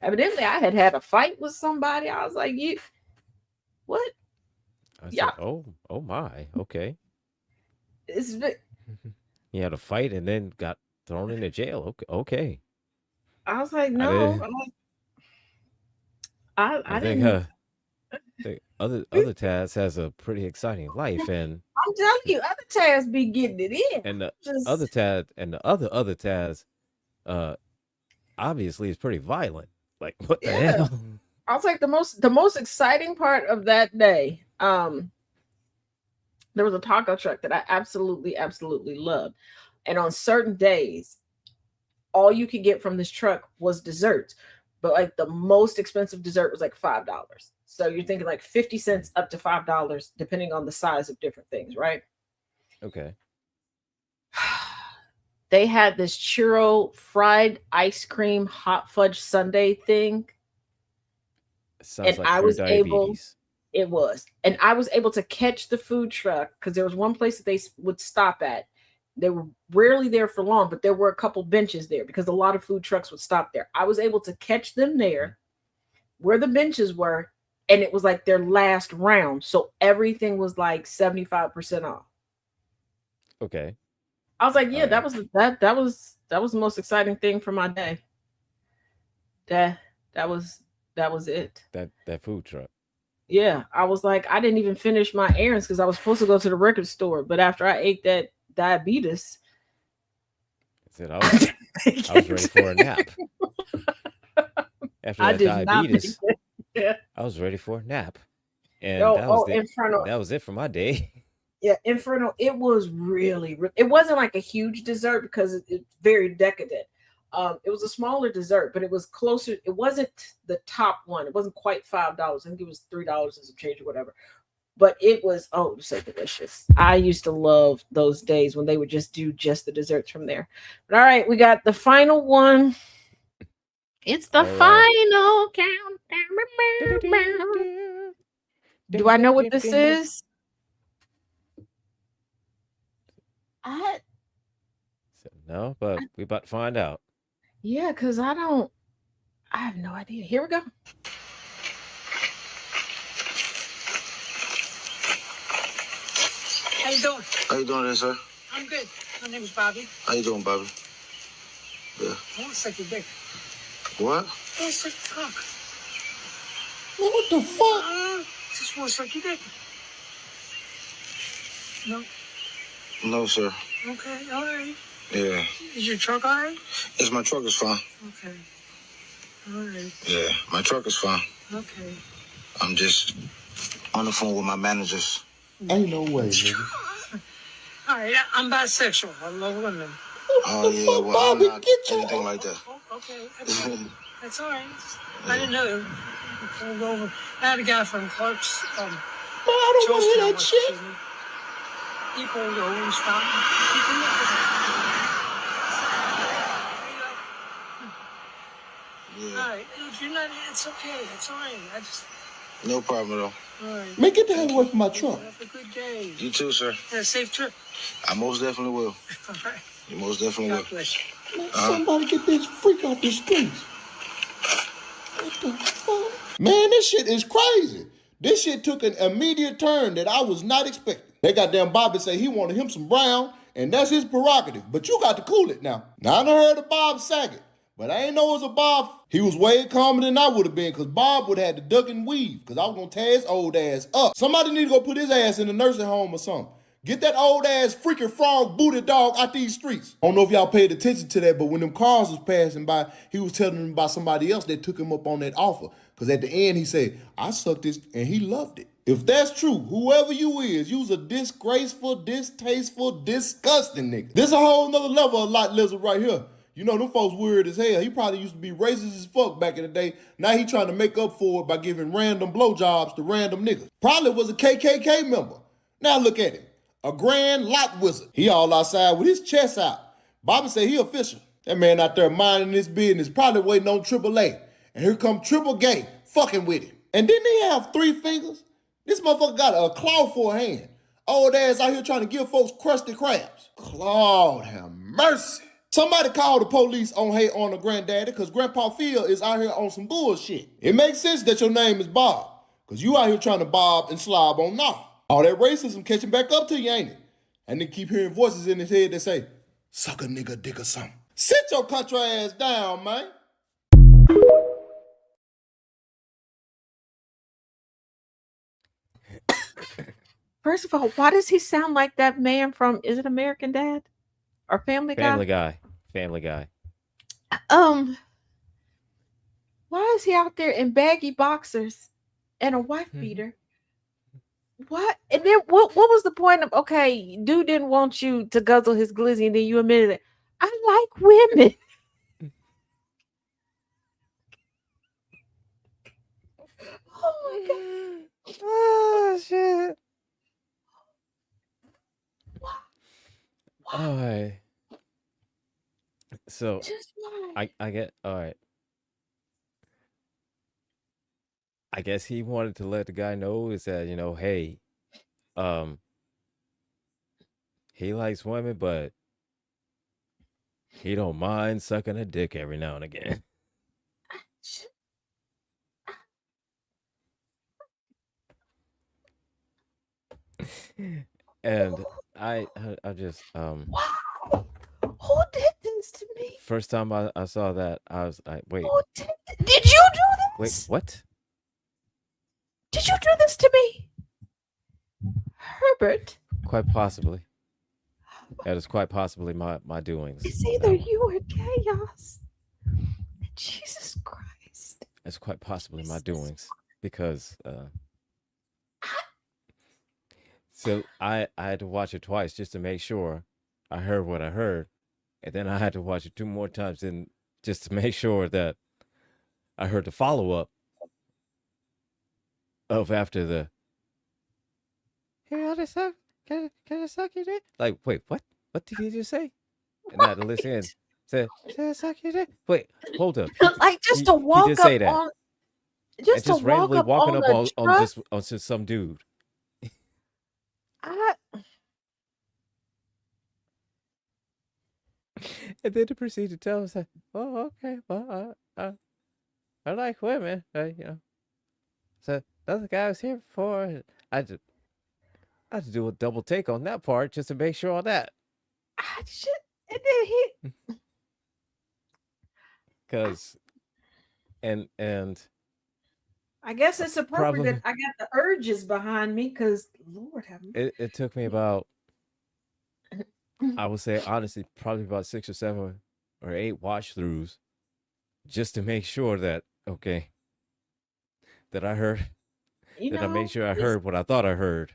S3: evidently I had a fight with somebody. I was like, what?
S4: I said, oh my, okay.
S3: It's
S4: You had a fight and then got thrown into jail. Okay.
S3: I was like, no. I
S4: think
S3: didn't.
S4: the other Taz has a pretty exciting life, and
S3: I'm telling you, other Taz be getting it in.
S4: and the other Taz, obviously is pretty violent. Like, what the hell?
S3: I'll take the most exciting part of that day. There was a taco truck that I absolutely loved, and on certain days, all you could get from this truck was desserts. But like the most expensive dessert was like $5. So you're thinking like 50 cents up to $5, depending on the size of different things, right?
S4: Okay.
S3: They had this churro fried ice cream hot fudge sundae thing.
S4: Sounds like I was diabetes.
S3: It was. And I was able to catch the food truck because there was one place that they would stop at. They were rarely there for long, but there were a couple benches there because a lot of food trucks would stop there. I was able to catch them there where the benches were, and it was like their last round. So everything was like 75% off.
S4: Okay.
S3: I was like, yeah, that was the most exciting thing for my day. That was it.
S4: That food truck.
S3: Yeah. I was like, I didn't even finish my errands because I was supposed to go to the record store. But after I ate that diabetes,
S4: I was ready for a nap. After that diabetes, I was ready for a nap. And that was it for my day.
S3: Yeah, Inferno, it was it wasn't like a huge dessert because it's very decadent. It was a smaller dessert, but it was closer. It wasn't the top one. It wasn't quite $5. I think it was $3 and some change or whatever. But it was, so delicious. I used to love those days when they would just do just the desserts from there. But all right, we got the final one. It's the final countdown. Do I know what this is?
S4: No, but we about to find out.
S3: Yeah, because I have no idea. Here we go.
S1: How you doing?
S11: How you doing there, sir?
S1: I'm good. My name is Bobby.
S11: How you doing, Bobby? Yeah.
S1: I want to suck your dick.
S11: What?
S1: I want to suck your cock.
S11: What the fuck?
S1: Just want to suck your dick. No?
S11: No, sir.
S1: Okay, all right.
S11: Yeah.
S1: Is your truck all right?
S11: Yes, my truck is fine.
S1: Okay. All right.
S11: Yeah, my truck is fine.
S1: Okay.
S11: I'm just on the phone with my managers.
S1: Ain't no way, nigga. All right, I'm bisexual. I love women.
S11: Oh yeah, well I'm not anything like that.
S1: Okay, that's all right. I didn't know. Pulled over. I had a guy from Clark's.
S18: I don't want to hear that shit.
S1: He pulled over and stopped. He pulled over.
S11: Yeah.
S1: All right, if you're not, it's okay. It's all right. I just.
S11: No problem at all.
S1: All right.
S18: Man, get the hell away from my truck.
S1: Have a good day.
S11: You too, sir.
S1: Yeah, safe trip.
S11: I most definitely will.
S1: All right.
S11: You most definitely
S1: God
S11: will.
S1: bless you.
S18: Man, somebody get this freak off the streets. What the fuck? Man, this shit is crazy. This shit took an immediate turn that I was not expecting. That goddamn Bobby say he wanted him some brown, and that's his prerogative. But you got to cool it now. Now, I done heard of Bob Saget, but I ain't know it was a Bob. He was way calmer than I would have been, because Bob would have had to duck and weave, because I was going to tear his old ass up. Somebody need to go put his ass in a nursing home or something. Get that old ass freaking frog booted dog out these streets. I don't know if y'all paid attention to that, but when them cars was passing by, he was telling them about somebody else that took him up on that offer. Because at the end, he said, I sucked this, and he loved it. If that's true, whoever you is, you's a disgraceful, distasteful, disgusting nigga. This a whole nother level of Lot Lizard right here. You know, them folks weird as hell. He probably used to be racist as fuck back in the day. Now he trying to make up for it by giving random blowjobs to random niggas. Probably was a KKK member. Now look at him. A grand lot wizard. He all outside with his chest out. Bobby said he official. That man out there minding his business, probably waiting on AAA. And here come Triple Gay fucking with him. And didn't he have 3 fingers? This motherfucker got a claw for a hand. Old ass out here trying to give folks crusty crabs. Claude, have mercy. Somebody called the police on hate on the granddaddy because Grandpa Phil is out here on some bullshit. It makes sense that your name is Bob, because you out here trying to bob and slob on now. All that racism catching back up to you, ain't it? And then keep hearing voices in his head that say, suck a nigga dick or something. Sit your country ass down, man.
S3: First of all, why does he sound like that man from, is it American Dad? Or Family Guy?
S4: Family Guy.
S3: Why is he out there in baggy boxers and a wife beater? What? And then what was the point of, okay, dude didn't want you to guzzle his glizzy and then you admitted it. I like women. Oh my God.
S4: Oh, shit. All right. So I get all right. I guess he wanted to let the guy know is that, you know, hey, he likes women, but he don't mind sucking a dick every now and again. And I just
S3: Who did this to me?
S4: first time I saw that, I was like, wait,
S3: Did you do this?
S4: wait, what?
S3: Did you do this to me? Herbert.
S4: Quite possibly. That is quite possibly my doings.
S3: It's either you or chaos. Jesus Christ.
S4: It's quite possibly my doings because so I had to watch it twice just to make sure I heard what I heard, and then I had to watch it 2 more times just to make sure that I heard the follow-up of after the "Hey, can I suck your dick?" Like, wait, what? What did he just say? And I had to listen in. Said, "Can I suck your dick?" Wait, hold up.
S3: Like just to walk
S4: he did
S3: up
S4: say that.
S3: on
S4: And
S3: just to walk
S4: randomly
S3: up
S4: walking
S3: on
S4: up
S3: a truck.
S4: on just some dude. And then to proceed to tell us, "Oh, okay, well, I like women, you know." So that's the guy I was here for. And I had to do a double take on that part just to make sure on that,
S3: And then he
S4: because and
S3: I guess it's appropriate
S4: Problem-
S3: that I got the urges behind me because Lord have mercy.
S4: it took me about, I would say honestly, probably about 6 or 7 or 8 watch throughs just to make sure that that I heard
S3: You
S4: that I
S3: know,
S4: made sure I
S3: this-
S4: heard what I thought I heard.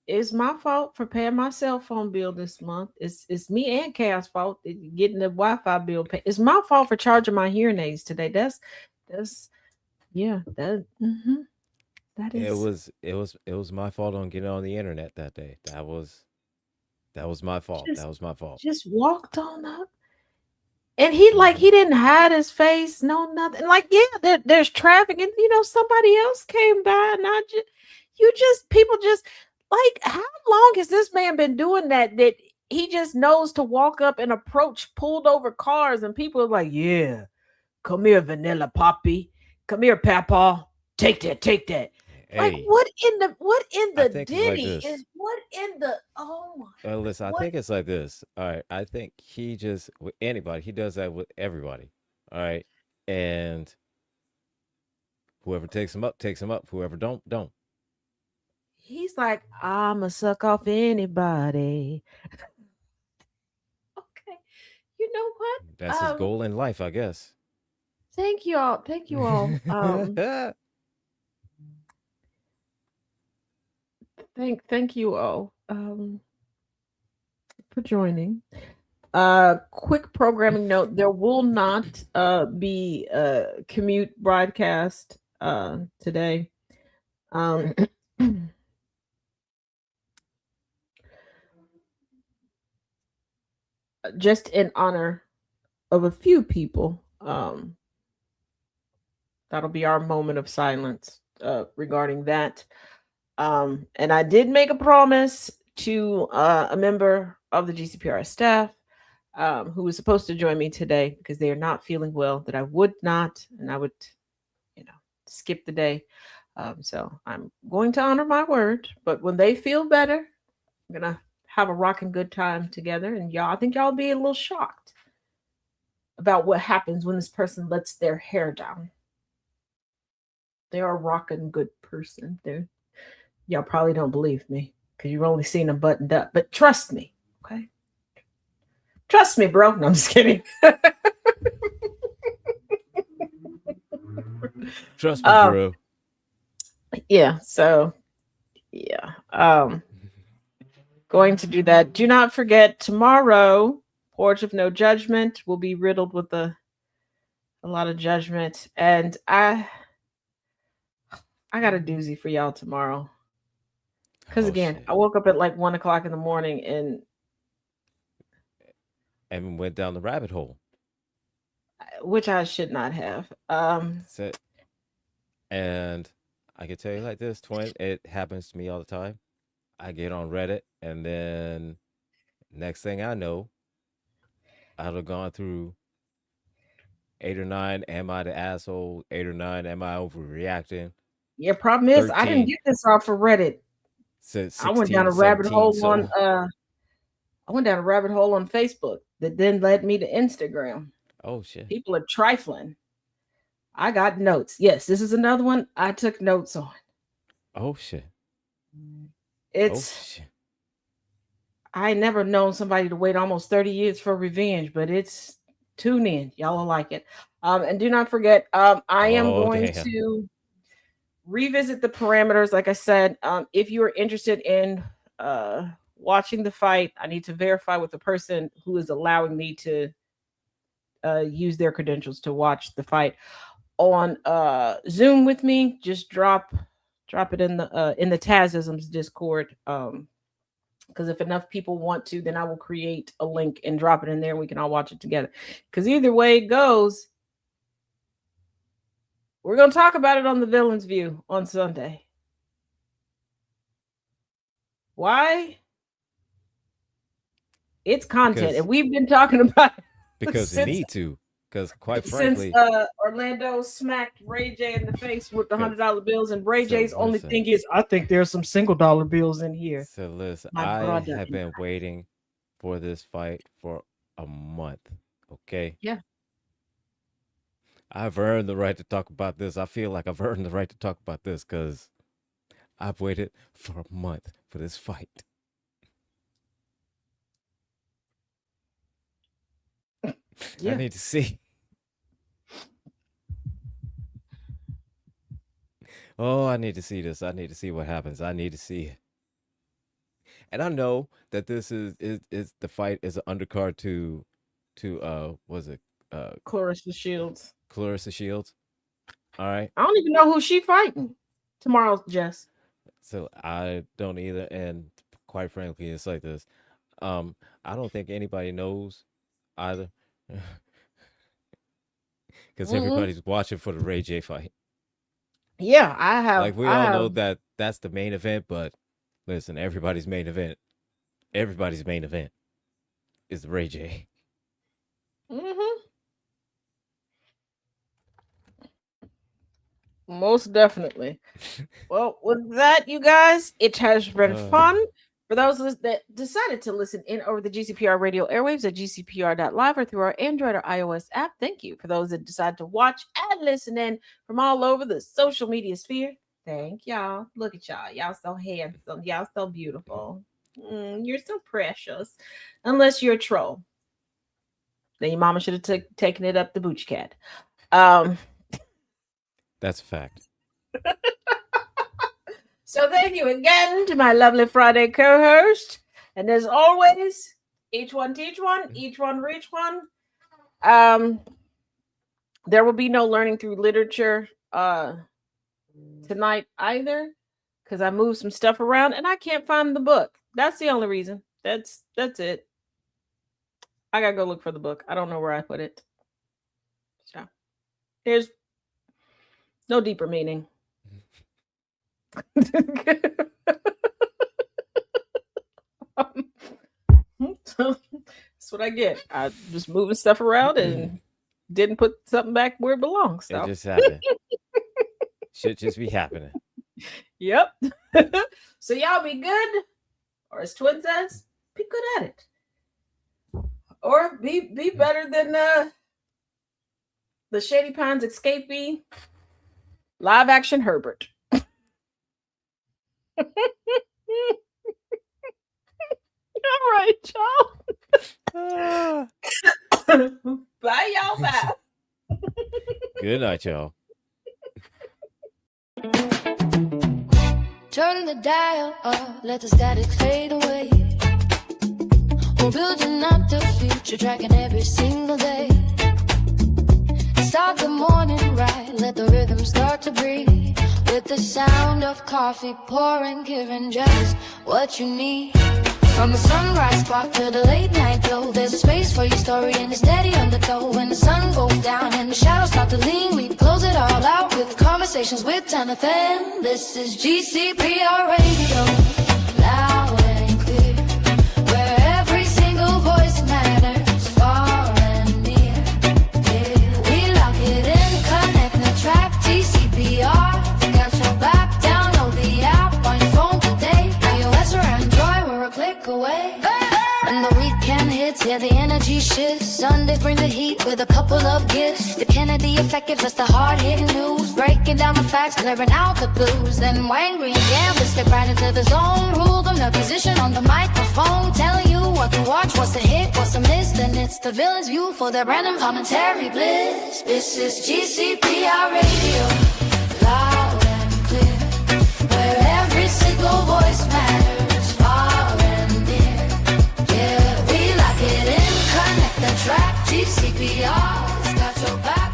S3: It's my fault for paying my cell phone bill this month. It's me and Cass' fault getting the Wi-Fi bill paid. It's my fault for charging my hearing aids today. That's yeah, that
S4: It
S3: is
S4: was my fault on getting on the internet that day. That was my fault.
S3: just
S4: That was my fault.
S3: just walked on up. And he didn't hide his face, no nothing. Like, yeah, there's traffic, and somebody else came by, and people just like, how long has this man been doing that he just knows to walk up and approach pulled over cars, and people are like, yeah, come here, Vanilla Poppy. Come here, Papa. Take that, take that. Like,
S4: Hey,
S3: what in
S4: I
S3: the
S4: think it's like
S3: ditty
S4: this.
S3: is what in the oh my
S4: Listen, I
S3: what
S4: think it's like this. All right. I think he just with anybody, he does that with everybody. All right. And whoever takes him up, takes him up. Whoever don't.
S3: he's like, I'ma suck off anybody. Okay. You know
S4: That's
S3: what?
S4: his goal in life, I guess.
S3: Thank you all. Thank you all. Thank you all for joining. Quick programming note: there will not be a commute broadcast today. Just in honor of a few people. That'll be our moment of silence regarding that. And I did make a promise to a member of the GCPR staff who was supposed to join me today because they are not feeling well, that I would not, and I would, skip the day. So I'm going to honor my word, but when they feel better, I'm gonna have a rocking good time together. And I think y'all be a little shocked about what happens when this person lets their hair down. They're a rocking good person. Y'all probably don't believe me because you've only seen them buttoned up. But trust me, okay? Trust me, bro. No, I'm just kidding.
S4: Trust me, bro.
S3: Yeah. So, yeah. Going to do that. Do not forget tomorrow, Porch of No Judgment will be riddled with a lot of judgment, and I got a doozy for y'all tomorrow. Because again,
S4: shit.
S3: I woke up at like 1:00 in the morning and
S4: went down the rabbit hole.
S3: Which I should not have.
S4: And I can tell you like this, twin, it happens to me all the time. I get on Reddit, and then next thing I know, I'd have gone through 8 or 9. Am I the asshole? 8 or 9. Am I overreacting?
S3: Yeah, problem is 13, I didn't get this off of Reddit.
S4: 16,
S3: I went down a rabbit hole on I went down a rabbit hole on Facebook that then led me to Instagram.
S4: Oh shit.
S3: People are trifling. I got notes. Yes, this is another one I took notes on.
S4: Oh shit.
S3: It's I never known somebody to wait almost 30 years for revenge, but it's tune in. Y'all will like it. And do not forget, I am going to revisit the parameters. Like I said, if you are interested in watching the fight, I need to verify with the person who is allowing me to use their credentials to watch the fight on Zoom with me. Just drop it in the Tazisms Discord. Because if enough people want to, then I will create a link and drop it in there. We can all watch it together. Because either way it goes, we're going to talk about it on the Villain's View on Sunday. Why? It's content. And we've been talking about it.
S4: Because you need to. Because quite frankly.
S3: Since Orlando smacked Ray J in the face with the $100 bills. And Ray J's only thing is, I think there's some single dollar bills in here.
S4: So listen, I have been waiting for this fight for a month. Okay?
S3: Yeah.
S4: I've earned the right to talk about this. I feel like I've earned the right to talk about this because I've waited for a month for this fight. Yeah. I need to see. Oh, I need to see this. I need to see what happens. I need to see it. And I know that this is the fight is an undercard to was it
S3: Clarissa Shields.
S4: Clarissa Shields. All right.
S3: I don't even know who she fighting tomorrow, Jess.
S4: So I don't either, and quite frankly, it's like this. I don't think anybody knows either, because everybody's watching for the Ray J fight.
S3: Yeah, I have.
S4: Like we all know that that's the main event, but listen, everybody's main event is the Ray J.
S3: Most definitely. Well, with that, you guys, it has been fun. For those that decided to listen in over the GCPR radio airwaves at gcpr.live or through our Android or iOS app, thank you. For those that decided to watch and listen in from all over the social media sphere, thank y'all. Look at y'all. Y'all so handsome. Y'all so beautiful. You're so precious. Unless you're a troll. Then your mama should have taken it up the booch cat.
S4: That's a fact.
S3: So thank you again to my lovely Friday co-host. And as always, each one teach one, each one reach one. There will be no learning through literature tonight either, because I moved some stuff around and I can't find the book. That's the only reason. That's it. I gotta go look for the book. I don't know where I put it. So there's no deeper meaning. That's what I get. I just moving stuff around and didn't put something back where it belongs. So.
S4: It just happened. Should just be happening.
S3: Yep. So y'all be good, or as Twin says, be good at it, or be better than the Shady Pines escapee live action Herbert. All right, y'all. Bye, y'all. Bye.
S4: Good night, y'all.
S2: Turn the dial up, let the static fade away. We're building up the future, tracking every single day. Start the morning right, let the rhythm start to breathe. With the sound of coffee pouring, giving just what you need. From the sunrise spark to the late night glow, there's a space for your story and it's steady on the toe. When the sun goes down and the shadows start to lean, we close it all out with conversations with Jonathan. This is GCPR Radio, loud and clear, where every single voice matters, far and near. Yeah, we lock it in, connect the track, GCPR. Got your back, download the app on your phone today. iOS or Android, we're a click away. When the weekend hits, yeah, the energy shifts. Sundays bring the heat with a couple of gifts. The Kennedy effect gives us the hard-hitting news, breaking down the facts, clearing out the blues. Then Wayne Green gamblers step right into the zone, rule them their position on the microphone, telling you what to watch, what's a hit, what's a miss. Then it's the villain's view for their random commentary bliss. This is GCPR Radio, loud and clear, where every single voice matters, far and near. Yeah, we lock it in, connect the track, GCPR's got your back.